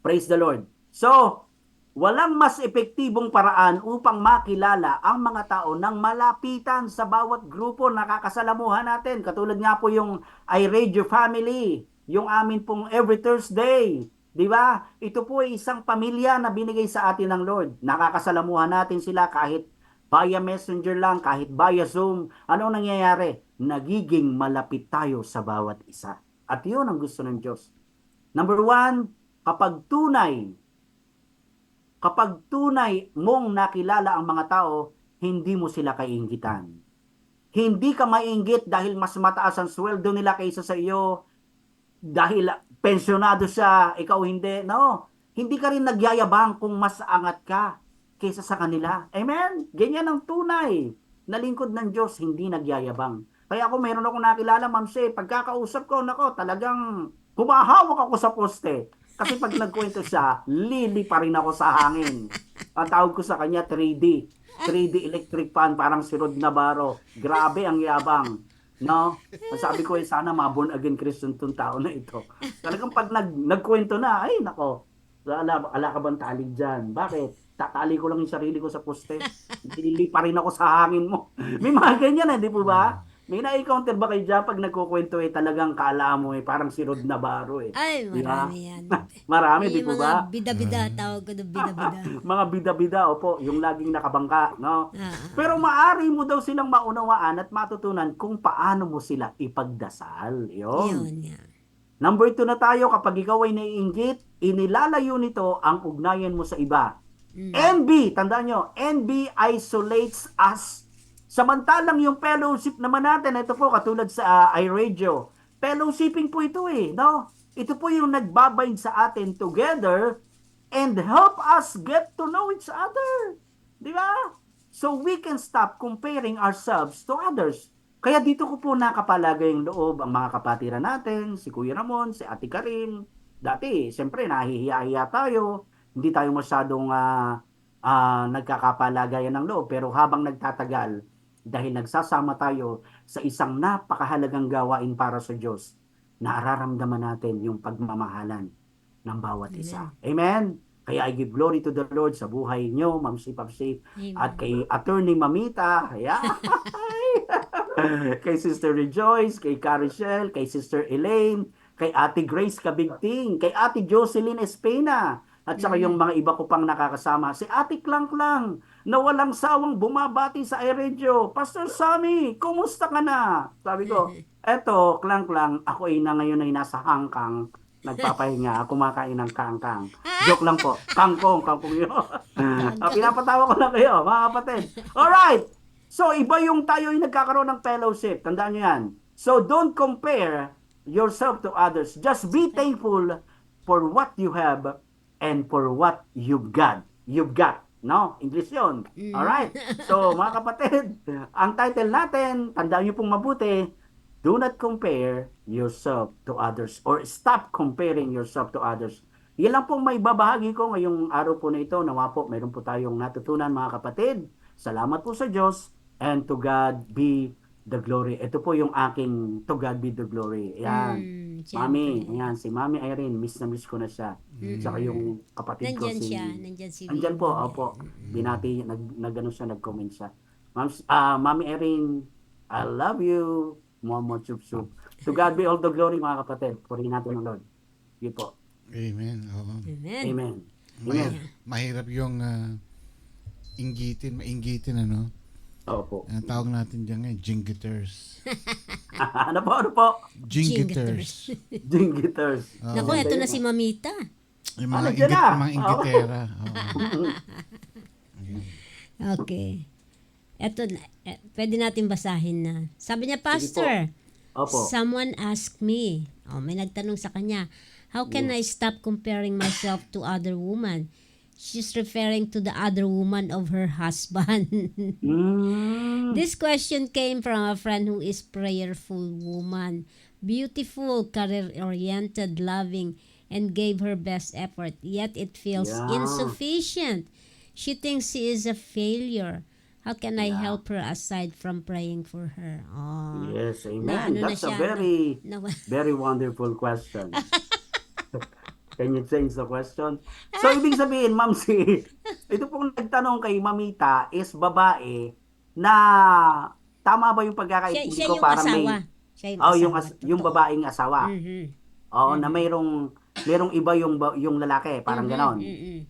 Praise the Lord. So, walang mas epektibong paraan upang makilala ang mga tao ng malapitan sa bawat grupo na nakakasalamuhan natin. Katulad nga po yung iRadio Family, yung amin pong every Thursday. Di ba? Ito po ay isang pamilya na binigay sa atin ng Lord. Nakakasalamuhan natin sila kahit via messenger lang, kahit via Zoom. Ano nangyayari? Nagiging malapit tayo sa bawat isa. At yun ang gusto ng Diyos. Number 1, kapag tunay mong nakilala ang mga tao, hindi mo sila kainggitan. Hindi ka mainggit dahil mas mataas ang sweldo nila kaysa sa iyo, dahil pensyonado siya, ikaw hindi. No, hindi ka rin nagyayabang kung mas angat ka kaysa sa kanila. Amen? Ganyan ang tunay na lingkod ng Diyos, hindi nagyayabang. Kaya ako, meron akong nakilala, Ma'am Shea, pagkakausap ko, nako, talagang humahawak ako sa poste. Kasi pag nagkwento siya, lili pa rin ako sa hangin. Ang tawag ko sa kanya, 3D. 3D electric fan, parang si Rod Navarro. Grabe ang yabang. No? Sabi ko, sana ma-born again Christian tong tao na ito. Talagang pag nagkwento na, ay nako, ala ka bang talig dyan? Bakit? Tatali ko lang yung sarili ko sa poste. Lili pa rin ako sa hangin mo. May mga ganyan, di po ba? May na-encounter ba kayo dyan pag nagkukwento talagang kala mo parang si Rod Navarro Ay, Di ba? marami yan. Marami, di Yung po ba? mga bida-bida, tawag ko na bida-bida. Mga bida-bida, opo, yung laging nakabangka, no? Ah. Pero maari mo daw silang maunawaan at matutunan kung paano mo sila ipagdasal. Yun nga. Number 2 na tayo, kapag ikaw ay naiinggit, inilalayo nito ang ugnayan mo sa iba. NB, tandaan nyo, NB isolates us. Samantalang yung fellowship naman natin, ito po, katulad sa iRadio, fellowshipping po ito no? Ito po yung nagbabind sa atin together and help us get to know each other. Di ba? So we can stop comparing ourselves to others. Kaya dito ko po nakapalagay yung loob ang mga kapatiran natin, si Kuya Ramon, si Ate Karim. Dati, siyempre, nahihiya-hiya tayo. Hindi tayo masyadong nagkakapalagayan ng loob. Pero habang nagtatagal, dahil nagsasama tayo sa isang napakahalagang gawain para sa Diyos, nararamdaman natin yung pagmamahalan ng bawat isa. Amen? Kaya I give glory to the Lord sa buhay nyo, Ma'am Si Papsi, at kay Attorney Mamita, kay Sister Rejoice, kay Carichelle, kay Sister Elaine, kay Ate Grace Kabigting, kay Ate Jocelyn Espena, at saka yung mga iba ko pang nakakasama, si Ate Klang Klang, na walang sawang bumabati sa iRadio. Pastor Sammy, kumusta ka na? Sabi ko, eto, Klang Klang, ako ay na ngayon ay nasa hangkang, nagpapahinga, kumakain ng kangkang. Joke lang po, kangkong yun. Pinapatawa ko lang kayo, mga kapatid. Alright, so iba yung tayo ay nagkakaroon ng fellowship. Tandaan nyo yan. So don't compare yourself to others. Just be thankful for what you have and for what you've got. No? English yun. Alright. So, mga kapatid, ang title natin, tandaan niyo pong mabuti, do not compare yourself to others or stop comparing yourself to others. Yan lang pong may babahagi ko ngayong araw po na ito. Nawa po, meron po tayong natutunan mga kapatid. Salamat po sa Diyos and to God be the glory. Ito po yung aking to God be the glory. Ayan. Mami, ayan, si Mami Irene, miss na miss ko na siya. Saka yung kapatid ko si... Nandyan po, opo. Binati, nag-ano siya, nag-comment siya. Mami Irene, I love you. Momo chup chup. To God be all the glory mga kapatid. Purihin natin ang Lord. Yun po. Amen. Oo. Amen. Mahirap yung mainggitin, ano? Opo. Ang tawag natin dyan ngayon, jinggiters. Ano po? Jinggiters. Jinggiters. Naku, eto na si Mamita. Yung Ah, mga, nandiyan na. mga inggitera. Oo. Okay. Eto, pwede natin basahin na. Sabi niya, Pastor, Opo. someone asked me, may nagtanong sa kanya, how can I stop comparing myself to other women? She's referring to the other woman of her husband. This question came from a friend who is prayerful woman, beautiful, career-oriented, loving, and gave her best effort. Yet it feels insufficient. She thinks she is a failure. How can I Yeah. help her aside from praying for her? Oh. Yes, Na amen. ano na That's a siya, very wonderful question. Can you change the question? So, ibig sabihin, Ma'am si, ito pong nagtanong kay Mamita is babae na tama ba yung pagkakaintindi siya ko yung parang asawa. may Siya yung oh, asawa. yung Totoo. babaeng asawa. Mhm. Oo, na mayroong iba yung lalaki, parang ganon.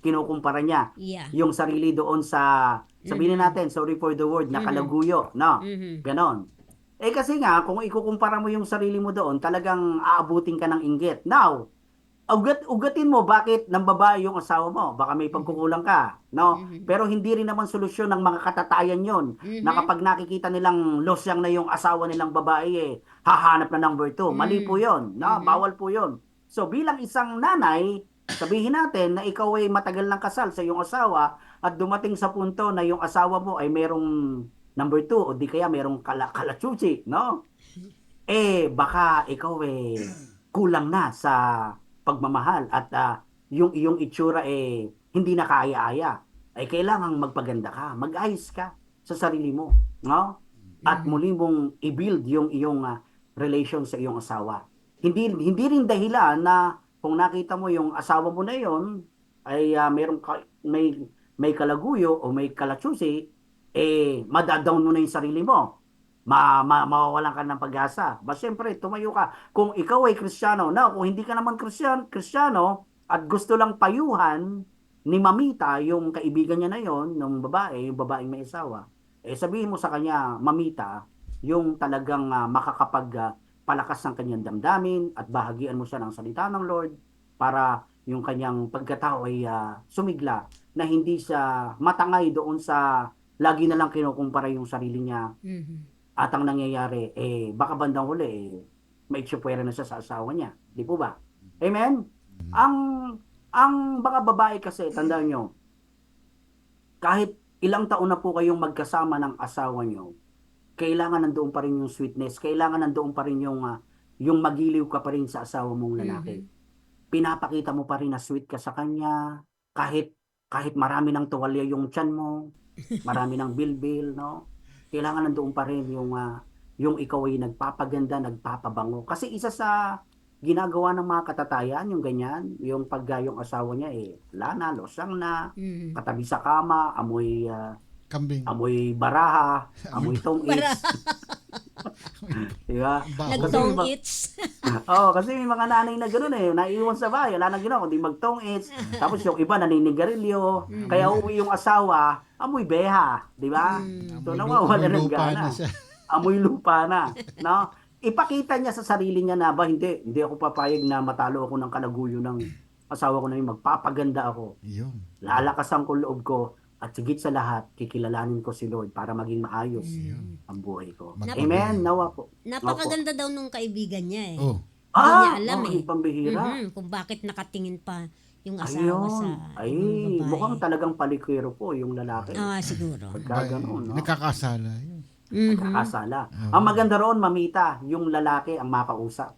Kinukumpara niya Yeah. yung sarili doon sa sabihin na natin, sorry for the word, nakalaguyo, no? Mhm. Ganon. Eh kasi nga, kung ikukumpara mo yung sarili mo doon, talagang aabutin ka ng inggit. Now, ugatin mo bakit ng babae yung asawa mo. Baka may pagkukulang ka, no? Pero hindi rin naman solusyon ng mga katatayan yon na kapag nakikita nilang losyang na yung asawa nilang babae, hahanap na number 2. Mali po yon, no? Bawal po yon. So bilang isang nanay, sabihin natin na ikaw ay matagal ng kasal sa iyong asawa at dumating sa punto na yung asawa mo ay merong number 2 o di kaya merong kalachuchi, no? Baka ikaw kulang na sa pagmamahal at yung iyong itsura hindi na kaaya-aya. Ay kailangang magpaganda ka, mag-ayos ka sa sarili mo, no? At muli mong i-build yung iyong relation sa iyong asawa. Hindi rin dahilan na kung nakita mo yung asawa mo na yon ay may kalaguyo o may kalachusi, madadown mo na yung sarili mo. Mawawalan ka ng pag-asa. Ba siyempre, tumayo ka. Kung ikaw ay Kristiyano, kung hindi ka naman Kristiyano at gusto lang payuhan ni Mamita, yung kaibigan niya na yon, ng babae, yung babaeng may asawa, sabihin mo sa kanya, Mamita, yung talagang makakapagpalakas ng kanyang damdamin at bahagian mo siya ng salita ng Lord para yung kanyang pagkatao ay sumigla na hindi siya matangay doon sa lagi na lang kinukumpara yung sarili niya. At ang nangyayari, baka bandang huli, maitsupwera na siya sa asawa niya. Di po ba? Amen? Ang mga babae kasi, tandaan nyo, kahit ilang taon na po kayong magkasama ng asawa nyo, kailangan nandoon pa rin yung sweetness, kailangan nandoon pa rin yung magiliw ka pa rin sa asawa mong lalaki. Pinapakita mo pa rin na sweet ka sa kanya, kahit marami ng tuwalya yung tiyan mo, marami ng bilbil, no? Kailangan nandoon pa rin yung ikaw ay nagpapaganda, nagpapabango. Kasi isa sa ginagawa ng mga katatayan, yung ganyan, yung pagka yung asawa niya lana, losang na, katabi sa kama, Kambing. amoy baraha, amoy tongits. Diba? Nagtong its. Kasi may mga nanay na gano'n naiiwan sa bahay, wala nang ginawa, kundi magtong-its. Tapos yung iba naninigarilyo, kaya uwi yung asawa, amoy beha, di ba? So nawawala ng gana. Amoy lupa na, no? Ipakita niya sa sarili niya na ba, hindi ako papayag na matalo ako ng kalaguyo ng asawa ko na yung magpapaganda ako. Yun. Lalakasan ko loob ko. At sigit sa lahat, kikilalanin ko si Lord para maging maayos ang buhay ko. Amen? Nawa po. Napakaganda daw nung kaibigan niya Oh. Hindi niya alam pambihira. kung bakit nakatingin pa yung asawa sa Ayun. babae. Mukhang talagang palikwero po yung lalaki. Siguro. Pagka ganun, no? Nagkakasala yun. Nagkakasala. Ang maganda roon, Mamita, yung lalaki ang makausap.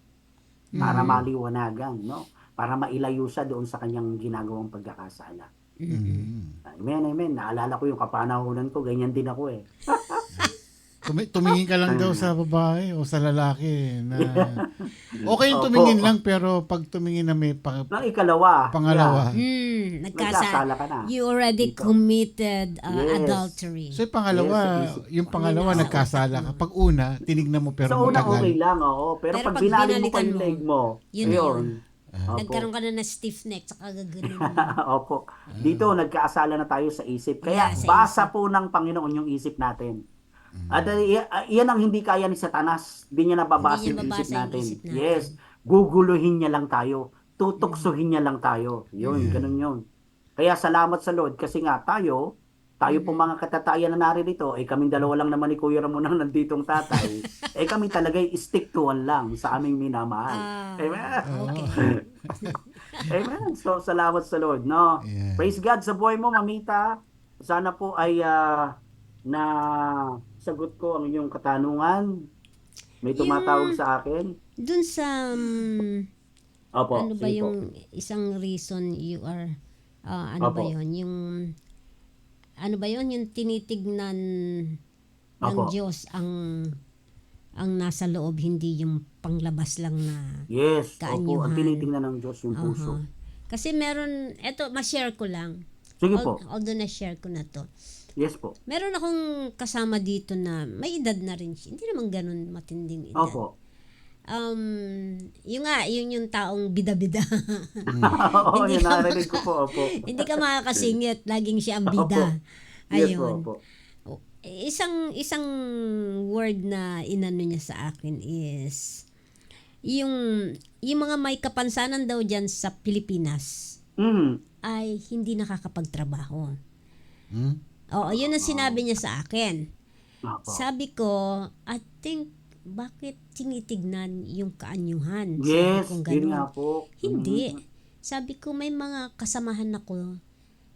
Para maliwanagan, no? Para mailayo siya doon sa kanyang ginagawang pagkakasala. Amen. Naalala ko yung kapanahonan ko, ganyan din ako Tumingin ka lang daw sa babae o sa lalaki na okay yung tumingin lang pero pag tumingin na may Nang ikalawa. pangalawa. Nagkasala ka na. You already committed adultery. So yung pangalawa, Yes, nagkasala ka. Pag una, tinignan mo pero Sa una matagal. okay lang, Pero pag binalik mo pa yung leg mo, yun. Opo. Nagkaroon ka na stiff neck saka gaganon. Opo. Dito, nagkaasala na tayo sa isip. Kaya Sa basa po ng Panginoon yung isip natin. At iyan ang hindi kaya ni Satanas. Hindi niya nababasa Hindi niya yung mabasa isip yung natin. isip natin. Yes. Guguluhin niya lang tayo. Tutuksohin niya lang tayo. Yun, ganun yun. Kaya salamat sa Lord kasi nga tayo po mga katatayan na naririto, kaming dalawa lang naman ni Kuya Ramon ang nanditong tatay, kami talaga'y stick to one lang sa aming minamahal. Amen? Okay. Amen. So, salamat sa Lord, no? Yeah. Praise God sa buhay mo, Mamita. Sana po ay na sagot ko ang iyong katanungan. May tumatawag sa akin. Dun sa Opo, ano ba sige po. yung isang reason you are ano Opo. ba yun? Yung ano ba yun, yung tinitignan ng Opo. Diyos ang nasa loob, hindi yung panglabas lang na Yes, opo. kaanyuhan. Ang tinitingnan ng Diyos yung puso. Aha. Kasi meron, eto, ma-share ko lang. Sige po. Although na-share ko na to. Yes po. Meron akong kasama dito na may edad na rin siya. Hindi naman ganun matinding edad. Opo. Yun yung taong bida-bida. Oo, yun narinig ko po. Opo. Hindi ka makakasingit, laging siya ang Opo. bida. Yes po, Ayun. opo. Isang word na inano niya sa akin is yung mga may kapansanan daw diyan sa Pilipinas Mm. ay hindi nakakapagtrabaho. Hmm? Oo, yun ang sinabi niya sa akin. Opo. Sabi ko, I think, bakit tinitignan yung kaanyuhan? Yes, Sabi ko yun ganun. nga po. Hindi. Sabi ko, may mga kasamahan ako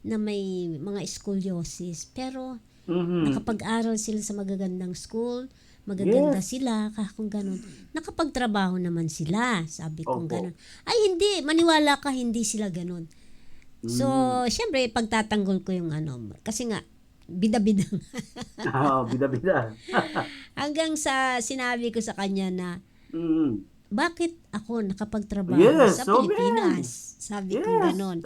na may mga scoliosis, pero Mhm. nakapag-aral sila sa magagandang school, magaganda Yes. sila, kung ganun. Nakapagtrabaho naman sila, sabi kong Opo. ganun. Ay, hindi, maniwala ka, hindi sila ganun. So, syempre, pagtatanggol ko yung kasi nga, bida-bida. Oo, bida-bida. Hanggang sa sinabi ko sa kanya na, Mm. bakit ako nakapagtrabaho Yes, sa so Pilipinas? Sabi ko Yes. ganon.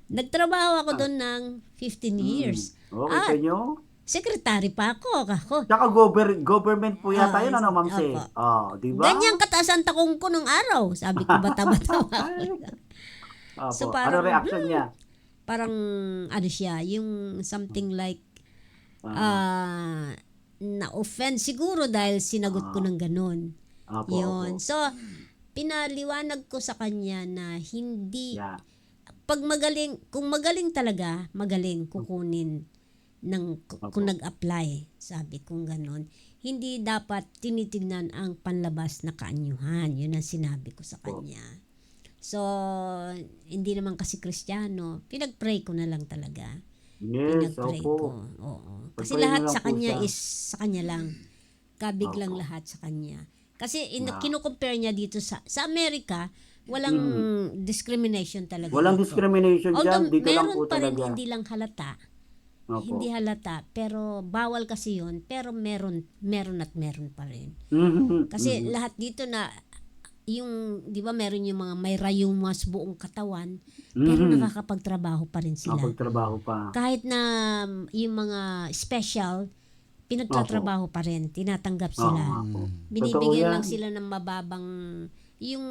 Nagtrabaho ako doon ng 15 years. Okay Ah, sa inyo? Secretary pa ako. Tsaka government po yata yun, ano, Ma'am Se? Opo. Di ba? Ganyan kataas ang takong ko nung araw. Sabi ko, bata-bata ako. Opo. So, Ano parang, reaction niya? Parang, siya, yung something like, na-offend siguro dahil sinagot ko ng ganon. Opo, Yun. opo. So, pinaliwanag ko sa kanya na hindi, Yeah. pag magaling, kung magaling talaga, magaling kukunin kung nag-apply, sabi kong ganon. Hindi dapat tinitignan ang panlabas na kaanyuhan. Yun ang sinabi ko sa kanya. So, hindi naman kasi Kristiyano, pinag-pray ko na lang talaga. Yes, Pinag-pray opo. ko. Oo. Kasi Pag-pray lahat niyo lang sa po kanya siya. is sa kanya lang. Kabig lang Opo. lahat sa kanya. Kasi Wow. kinukompare niya dito sa Amerika, walang discrimination talaga. Walang dito. discrimination Although dyan. Dito lang meron po pa rin talaga. hindi lang halata. Opo. Hindi halata, pero bawal kasi yun, pero meron at meron pa rin. Mhm. Kasi lahat dito na yung, di ba meron yung mga may rayumas buong katawan, pero nakakapagtrabaho pa rin sila. Nakapagtrabaho pa. Kahit na yung mga special, pinagtatrabaho pa rin, tinatanggap sila. Opo. Binibigyan Totoo lang yan. sila ng mababang, yung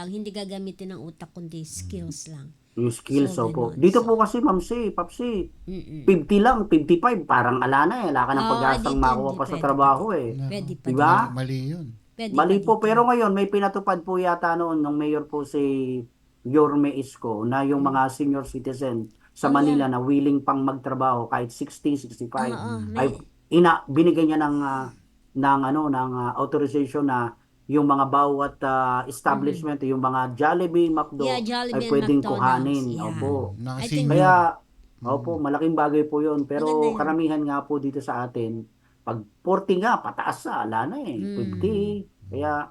hindi gagamitin ng utak kundi skills lang. Yung skills, So, opo. ganun. Dito po kasi, Ma'am Si, Papsi, Mm-mm. 50 lang, 55, parang ala na eh. Wala ka ng Oo, pag-asang dito, makuha hindi pa sa pwede, trabaho eh. Pwede pa Diba? Mali yun. Pwede Mali pa po, dito. pero ngayon may pinatupad po yata noon ng mayor po si Yorme Isko na yung mga senior citizen sa Oh, Manila na willing pang magtrabaho kahit 60, 65 Oo, ay binigyan niya ng authorization na yung mga bawat establishment, yung mga Jollibee, McDo Yeah, Jollibee ay and pwedeng McDonald's, kuhanin. yeah. Opo. I think- Kaya, opo, malaking bagay po yun. Pero Maganda yun. karamihan nga po dito sa atin, pag 40 nga, pataas sa, ala na eh, 50. Kaya,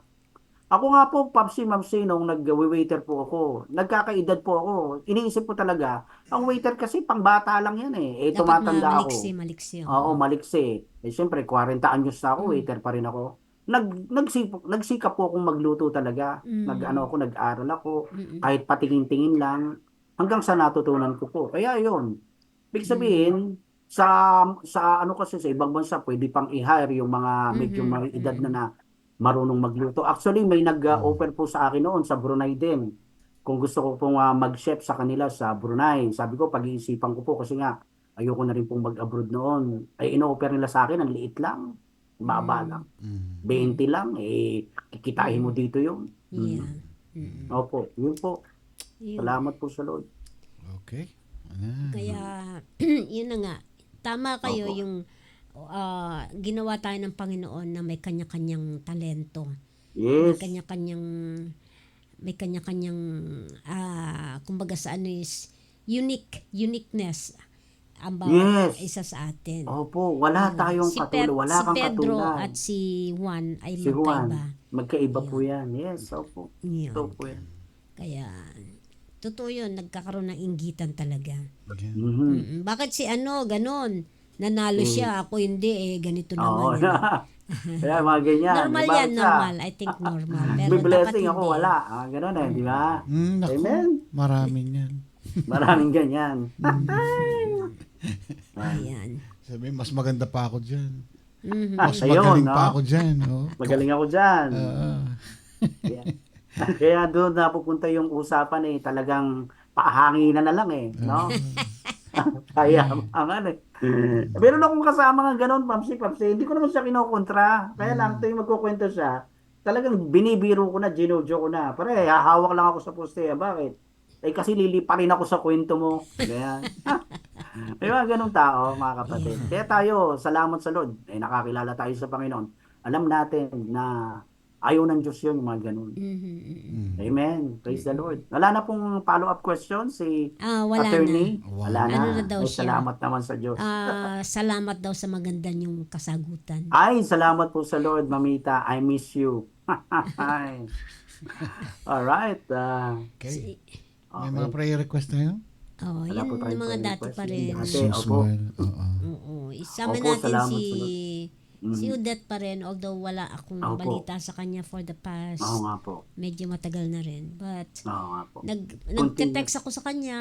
ako nga po, Papsi, Mamsi, nung nag-waiter po ako, nagkakaedad po ako, iniisip ko talaga, ang waiter kasi pang bata lang yan eh. Dapat Tumatanda ako. maliksi. Oo, maliksi. Eh, siyempre, 40 anyos na ako, waiter pa rin ako. Nagsikap po akong magluto talaga. Nag-aral ako, kahit patingin-tingin lang, hanggang sa natutunan ko po. Kaya yun. Ibig sabihin, sa kasi sa ibang bansa, pwede pang i-hire yung mga medyo may edad na marunong magluto. Actually, may nag-offer po sa akin noon sa Brunei din. Kung gusto ko pong mag-chef sa kanila sa Brunei. Sabi ko, pag-iisipan ko po kasi nga, ayoko na rin pong mag-abroad noon. Ay, ino-offer nila sa akin, ang liit lang. Baba lang. 20 lang, kikitain mo dito yun. Yeah. Opo, yun po. Yun. Salamat po sa Lord. Okay. Kaya, yun na nga. Tama kayo Opo. yung ginawa tayo ng Panginoon na may kanya-kanyang talento. Yes. May kanya-kanyang kumbaga sa is uniqueness ang bawat Yes. isa sa atin. Opo, wala tayong katulad. Wala si kang Pedro katulad. at si Juan ay Si Juan, magkaiba. magkaiba po yan. Yes, opo. Yun. Ito po yan. Kaya Totoo yun, nagkakaroon ng inggitan talaga. Yan. Mhm. Bakit si ganon? Nanalo siya, ako hindi ganito Oo. naman. Yan. Kaya mga ganyan. Normal Diba, yan, isa? normal. I think normal. Pero May dapat blessing hindi. ako, wala. Ganun di ba? Naku, Amen. maraming yan. Maraming ganyan. Ayan. Sabi, mas maganda pa ako dyan. Mhm. Mas Ayun, magaling no? pa ako dyan. Oh. Magaling ako dyan. Ah. Kaya doon napupunta yung usapan talagang pahanginan na lang no? Kaya ang meron akong kasama nga ganun, Papsi, hindi ko naman siya kinokontra. Kaya lang, tuwing magkukwento siya, talagang binibiro ko na, ginujo ko na. Pare, hahawak lang ako sa poste. Bakit? Kasi lilipa rin ako sa kwento mo. Kaya, may mga ganung tao, mga kapatid. Kaya tayo, salamat sa Lord. Nakakilala tayo sa Panginoon. Alam natin na ayaw ng Diyos yun, yung mga ganun. Amen. Praise the Lord. Wala na pong follow-up question si Wala attorney? na. Wala na. Ano na daw Ay, siya? salamat naman sa Diyos. Salamat daw sa maganda niyong kasagutan. Ay, salamat po sa Lord, Mamita. I miss you. Ay. Alright. Okay. Okay. May mga prayer request tayo? Oh, Wala yun po tayong yung mga prayer dati request. pa rin. Dati, As opo. usual. Oo. Oo. Isama Opo, natin salamat si sa si Odette pa rin, although wala akong Opo. balita sa kanya for the past Oo nga po. medyo matagal na rin. But Oo nga po. nagte-text ako sa kanya,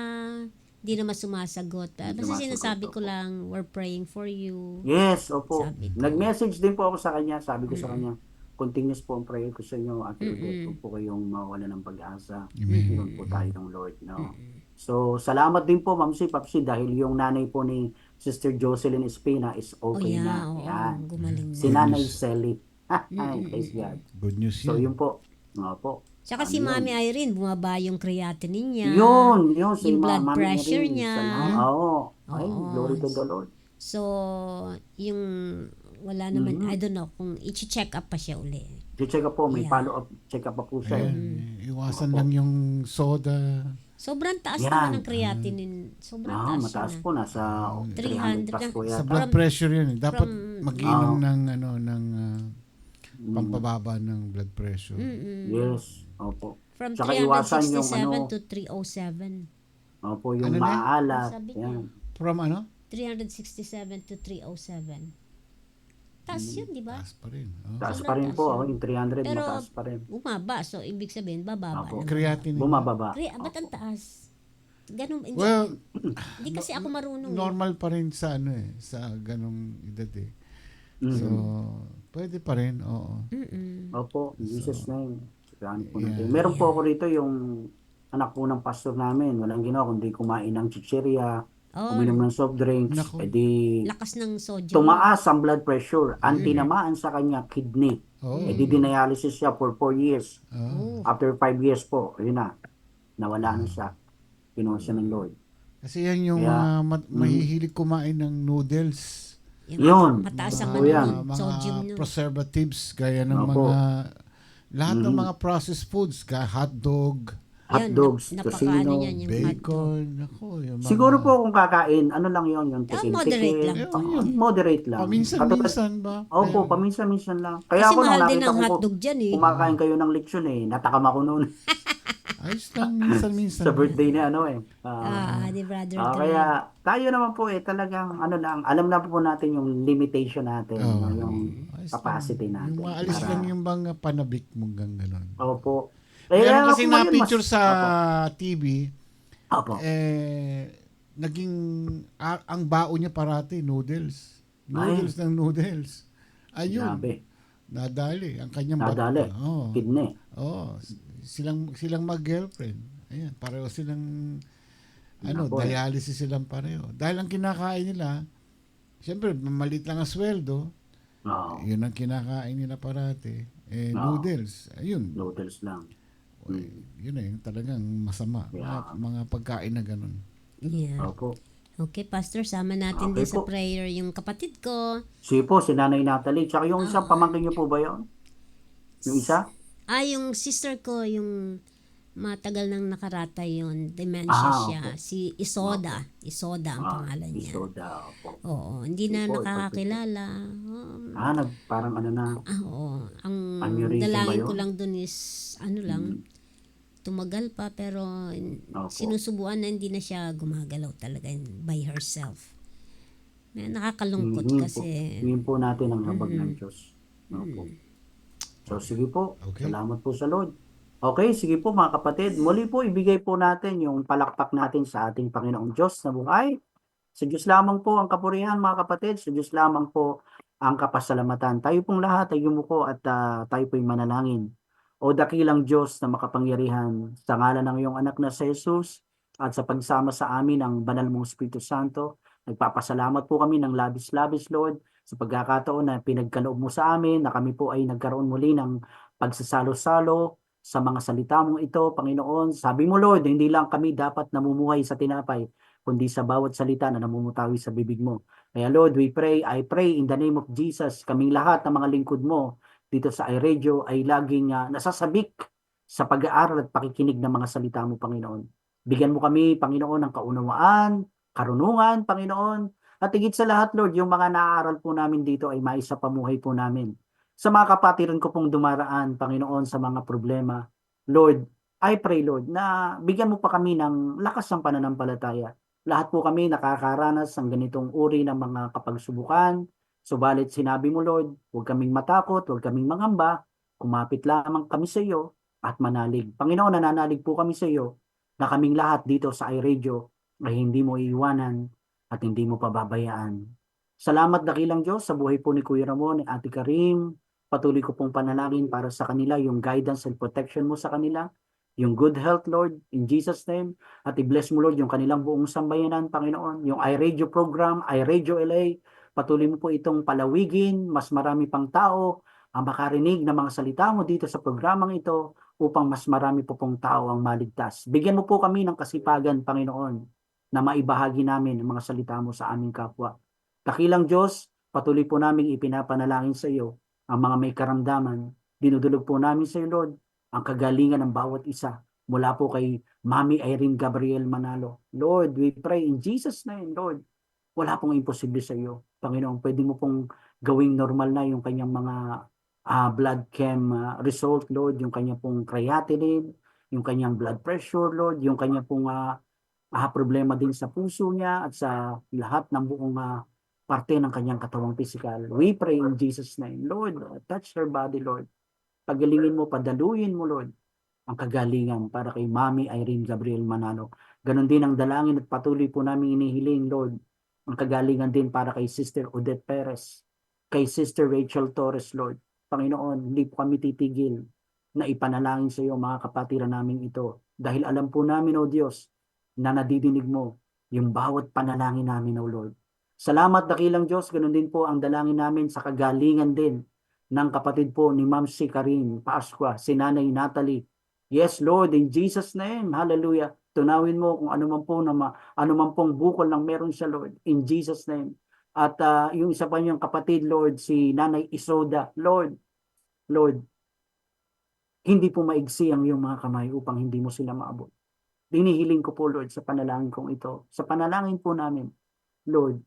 di naman sumasagot. Basta sumasagot, sinasabi ko opo. lang, we're praying for you. Yes, opo. Sabi ko. Nag-message din po ako sa kanya. Sabi ko sa kanya, continuous po ang prayer ko sa inyo. Ate Odette, huwag po kayong mawala ng pag-asa. Meron po tayo ng Lord. No? So, salamat din po, Ma'am Si Papsi, dahil yung nanay po ni Sister Jocelyn Espina is okay na. Oo, Yan. gumaling na. Si Nanay Sally. Praise God. Good news So, yan. yun po. Nga po. Tsaka si Ano yun? Mami Irene, bumaba yung creatinine niya. Yun, si Yung blood Mami pressure Irene. niya. Oo. Ay, Oo. glory to the Lord. So, yung wala naman, I don't know, kung i-check up pa siya uli. I-check up po, may Yeah. follow-up check up pa po siya. Ayan. Iwasan lang yung soda. Sobrang taas Yan. naman ng creatinine. Sobrang taas Mataas siya po, nasa 300 plus po Sa yata. blood pressure yun. Dapat from- mag-inom ng pampababa ng blood pressure. Yes, opo. From Tsaka iwasan yung 367 to 307. Opo, yung Ano na? maalat. Sabi niya. Yan. From ano? 367 to 307. Taas yun, di ba? Taas pa rin. Oh. Taas Sobrang pa rin taas po, yun. yung 300 Pero, mataas pa rin. Bumaba. So, ibig sabihin, bababa Opo. na. Creatinine. Bumababa. Ba't ang taas? Ganun, hindi, Well, hindi kasi ako marunong. normal pa rin sa sa ganong edad eh. So, pwede pa rin, oo. Opo, in Jesus name. Saan po Yeah. natin. Meron po ako rito yung anak po ng pastor namin. Walang ginawa kundi kumain ng chichirya, Oh, uminom ng soft drinks, Naku. edi lakas ng sodium. tumaas ang blood pressure. Ang tinamaan sa kanya, kidney. Oh. Edi dialysis siya for 4 years. Oh. After 5 years po, ayun na, nawala na siya. Kinuha siya ng Lord. Kasi yan yung Kaya, mahihilig kumain ng noodles. Yun. Mataas ang Oo, yan. ano, sodium Mga nun. preservatives, gaya ng Opo. lahat ng mga processed foods, hotdog, Hotdogs, napakaano tocino, yan, yung hotdog. bacon, ako, yung mga... siguro po kung kakain, ano lang yun, yung moderate lang. Moderate lang. Paminsan-minsan ba? Opo, paminsan-minsan lang. Kaya Kasi ako nung mahal din nakita ang ko po, hotdog dyan eh. kumakain kayo ng lechon natakam ako noon Ayos lang, minsan-minsan. sa birthday ni Di brother Dre. kaya tayo naman po talagang ano lang, alam na po natin yung limitation natin, Oo. yung Ayos capacity lang. natin. Yung maalis lang yung bang panabik mong ganon. Opo. Meron kasi ako ngayon, na-picture sa Opo. TV, Opo. naging, ang bao niya parati, noodles. Noodles ng noodles. Ayun, Grabe. nadali. Ang kanyang Nadali. Oh, Kidney. oh, silang mag-girlfriend. Ayan, pareho silang, Nako, dialysis silang pareho. Dahil ang kinakain nila, siyempre, maliit lang ang sweldo, Oo. yun ang kinakain nila parati. Noodles. Ayun. Noodles lang. Yun yung talagang masama. Yeah. Mga pagkain na ganun. Yeah. Opo. Okay, Pastor, sama natin Okay din sa po. prayer yung kapatid ko. Si Nanay Natalie. Tsaka yung isa, pamangkin niyo po ba yun? Yung isa? Yung sister ko, yung matagal nang nakarata yun, dementia siya. opo. Si Isoda. Isoda ang pangalan niya. Isoda. Opo. Oo, hindi na Opo, nakakakilala. Parang ano na. Oo, ang Aneurysm ba dalangin yun? ko lang dun is, ano lang, tumagal pa pero sinusubuan na hindi na siya gumagalaw talaga by herself. Nakakalungkot Hingin po, kasi. hingin po natin ang habag ng Diyos. Opo. So sige po, Okay. salamat po sa Lord. Okay, sige po mga kapatid. Muli po ibigay po natin yung palakpak natin sa ating Panginoong Diyos na buhay. Sa Diyos lamang po ang kapurihan mga kapatid. Sa Diyos lamang po ang kapasalamatan. Tayo pong lahat ay yumuko at tayo po'y manalangin. O dakilang Diyos na makapangyarihan, sa ngalan ng iyong anak na si Jesus at sa pagsama sa amin ng banal mong Espiritu Santo, nagpapasalamat po kami ng labis-labis, Lord, sa pagkakataon na pinagkaloob mo sa amin, na kami po ay nagkaroon muli ng pagsasalo-salo sa mga salita mong ito, Panginoon. Sabi mo, Lord, hindi lang kami dapat namumuhay sa tinapay, kundi sa bawat salita na namumutawi sa bibig mo. Kaya Lord, I pray in the name of Jesus, kaming lahat ng mga lingkod mo dito sa iRadio ay laging nasasabik sa pag-aaral at pakikinig ng mga salita mo, Panginoon. Bigyan mo kami, Panginoon, ng kaunawaan, karunungan, Panginoon, at higit sa lahat, Lord, yung mga naaaral po namin dito ay maisapamuhay po namin. Sa mga kapatiran ko pong dumaraan, Panginoon, sa mga problema, Lord, I pray, Lord, na bigyan mo pa kami ng lakas ng pananampalataya. Lahat po kami nakakaranas ng ganitong uri ng mga kapagsubukan. Subalit sinabi mo, Lord, huwag kaming matakot, huwag kaming mangamba, kumapit lamang kami sa iyo at manalig. Panginoon, nananalig po kami sa iyo na kaming lahat dito sa iRadio ay hindi mo iiwanan at hindi mo pababayaan. Salamat dakilang Diyos sa buhay po ni Kuya Ramon, ni Ate Karim. Patuloy ko pong panalangin para sa kanila, yung guidance and protection mo sa kanila, yung good health, Lord, in Jesus' name. At i-bless mo, Lord, yung kanilang buong sambayanan, Panginoon. Yung iRadio program, iRadio LA, patuloy mo po itong palawigin, mas marami pang tao ang makarinig ng mga salita mo dito sa programang ito upang mas marami po pong tao ang maligtas. Bigyan mo po kami ng kasipagan, Panginoon, na maibahagi namin ang mga salita mo sa aming kapwa. Dakilang Diyos, patuloy po namin ipinapanalangin sa iyo ang mga may karamdaman. Dinudulog po namin sa iyo, Lord, ang kagalingan ng bawat isa mula po kay Mami Irene Gabriel Manalo. Lord, we pray in Jesus' name, Lord. Wala pong imposible sa iyo. Panginoon, pwede mo pong gawing normal na yung kanyang mga blood chem result, Lord, yung kanyang pong creatinine, yung kanyang blood pressure, Lord, yung kanyang pong problema din sa puso niya at sa lahat ng buong parte ng kanyang katawang physical. We pray in Jesus' name. Lord, touch her body, Lord. Pagalingin mo, padaluyin mo, Lord, ang kagalingan para kay Mami Irene Gabriel Manalo. Ganon din ang dalangin at patuloy po namin inihiling, Lord, ang kagalingan din para kay Sister Odette Perez, kay Sister Rachel Torres, Lord. Panginoon, hindi po kami titigil na ipanalangin sa iyo mga kapatiran namin ito. Dahil alam po namin, O Diyos, na nadidinig mo yung bawat panalangin namin, O Lord. Salamat dakilang Diyos, ganoon din po ang dalangin namin sa kagalingan din ng kapatid po ni Ma'am si Karin Pascua, si Nanay Natalie. Yes, Lord, in Jesus' name, hallelujah. Tunawin mo kung ano man po ano man pong bukol lang meron siya, Lord, in Jesus' name. At yung isa pa niyang kapatid, Lord, si Nanay Isoda, Lord, hindi po maigsi ang iyong mga kamay upang hindi mo sila maabot. Dinihiling ko po, Lord, sa panalangin kong ito. Sa panalangin po namin, Lord,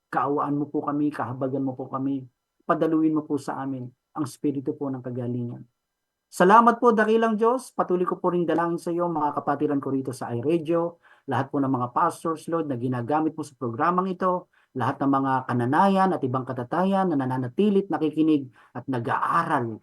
kaawaan mo po kami, kahabagan mo po kami, padaluin mo po sa amin ang spirito po ng kagalingan. Salamat po, dakilang Diyos. Patuloy ko po rin dalangin sa iyo, mga kapatiran ko rito sa iRadio, lahat po ng mga pastors, Lord, na ginagamit mo sa programang ito, lahat ng mga kananayan at ibang katatayan na nananatilit, nakikinig at nag-aaral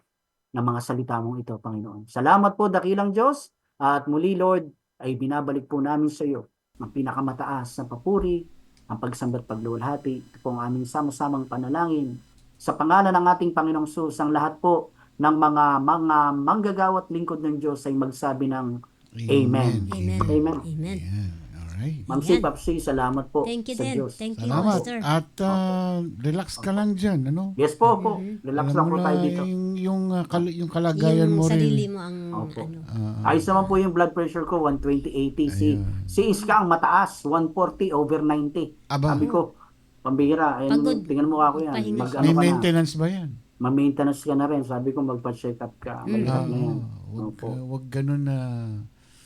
ng mga salita mong ito, Panginoon. Salamat po, dakilang Diyos. At muli, Lord, ay binabalik po namin sa iyo ang pinakamataas na papuri, ang pagsambat pagluwalhati. Ito po ang aming sama-samang panalangin. Sa pangalan ng ating Panginoong Sus, ang lahat po ng mga manggagawat lingkod ng Diyos ay magsabi ng Amen. Amen. Amen. Amen. Alright. Ma'am si Papsi, salamat po Thank you sa din. Diyos. Thank you, Salamat. Pastor. At relax ka lang dyan, ano? Yes po, relax Alam lang mo po na tayo dito. yung kalagayan Yung mo sarili rin. mo ang Opo. ano. Ayos naman po yung blood pressure ko, 120/80. Si Iska ang mataas, 140/90. Aba. Sabi ko, pambihira. Ayun, Pagod. tingnan mo ako yan. Pahinga Mag, siya. ano May ka na, maintenance ba yan? ma-maintenance ka na rin. Sabi ko, magpa-check up ka. Malihap na yan. Opo. Wag ganun na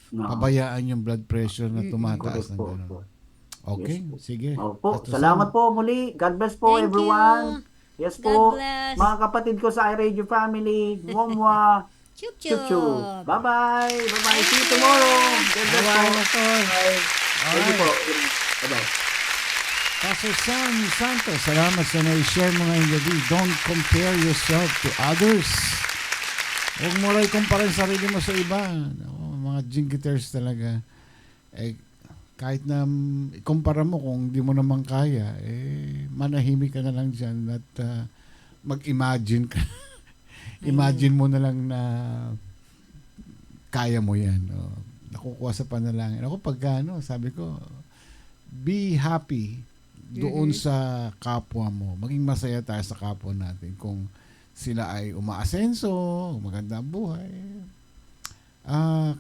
No. pabayaan yung blood pressure na tumataas Correct ng po. ganun. Opo. Okay, Yes po. sige. Opo. Pastor Salamat Sam. po muli. God bless po, Thank everyone. you. Yes God po. bless. Mga kapatid ko sa iRadio family, Mwah, Chup Chup chup. chup. Bye-bye. Bye-bye. See you tomorrow. God bless po. Bye-bye, Pastor. Bye. Thank you po. Bye-bye. Pastor Sammy Santos, salamat sa na-share mo ngayong gabi. Don't compare yourself to others. Huwag mo rin kumpara yung sarili mo sa iba. Mga jingiters talaga. Kahit na ikumpara mo kung di mo naman kaya, manahimik ka na lang dyan at mag-imagine ka. Imagine mo na lang na kaya mo yan. Nakukuha sa panalangin. Ako pagka sabi ko, be happy doon sa kapwa mo. Maging masaya tayo sa kapwa natin. Kung sila ay umaasenso, maganda ang buhay,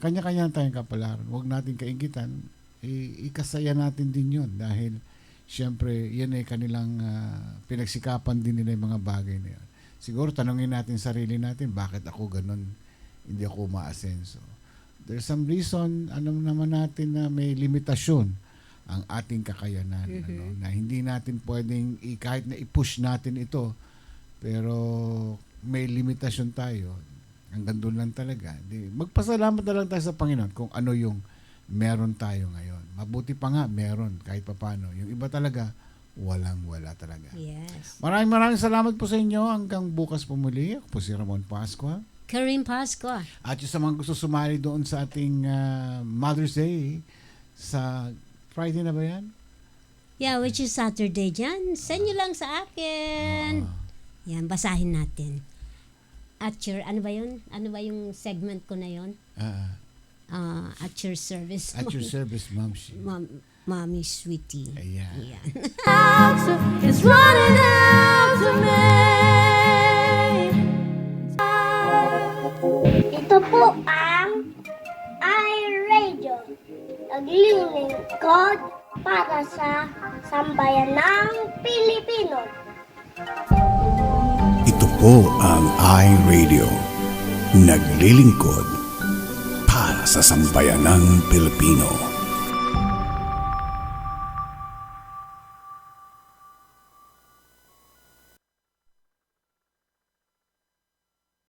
kanya-kanya tayong kapalaran. Huwag natin kainggitan. Ikasaya natin din yun dahil syempre yan ay kanilang pinagsikapan din nila yung mga bagay na yun. Siguro tanongin natin sarili natin, bakit ako ganun, hindi ako umaasenso? There's some reason, naman natin na may limitasyon ang ating kakayanan, na hindi natin pwedeng kahit na i-push natin ito, pero may limitasyon tayo. Hanggang doon lang talaga. Magpasalamat na lang tayo sa Panginoon kung ano yung meron tayo ngayon. Mabuti pa nga meron kahit papano. Yung iba talaga, walang-wala talaga. Yes. Maraming salamat po sa inyo. Hanggang bukas po muli. Ako po si Ramon Pascua. Karim Pascua. At yung sa mga gusto sumali doon sa ating Mother's Day sa Friday na ba yan? Yeah, which is Saturday dyan. Send nyo lang sa akin. Yan, basahin natin. At your, ano ba yun? Ano ba yung segment ko na yun? At your service. At your service, Ma'am. Mommy Sweetie. Ayan. It's running out to me. Ito po ang iRadio. Naglilingkod para sa sambayan ng Pilipino. Ito po ang iRadio. Naglilingkod para sa sambayanang Pilipino.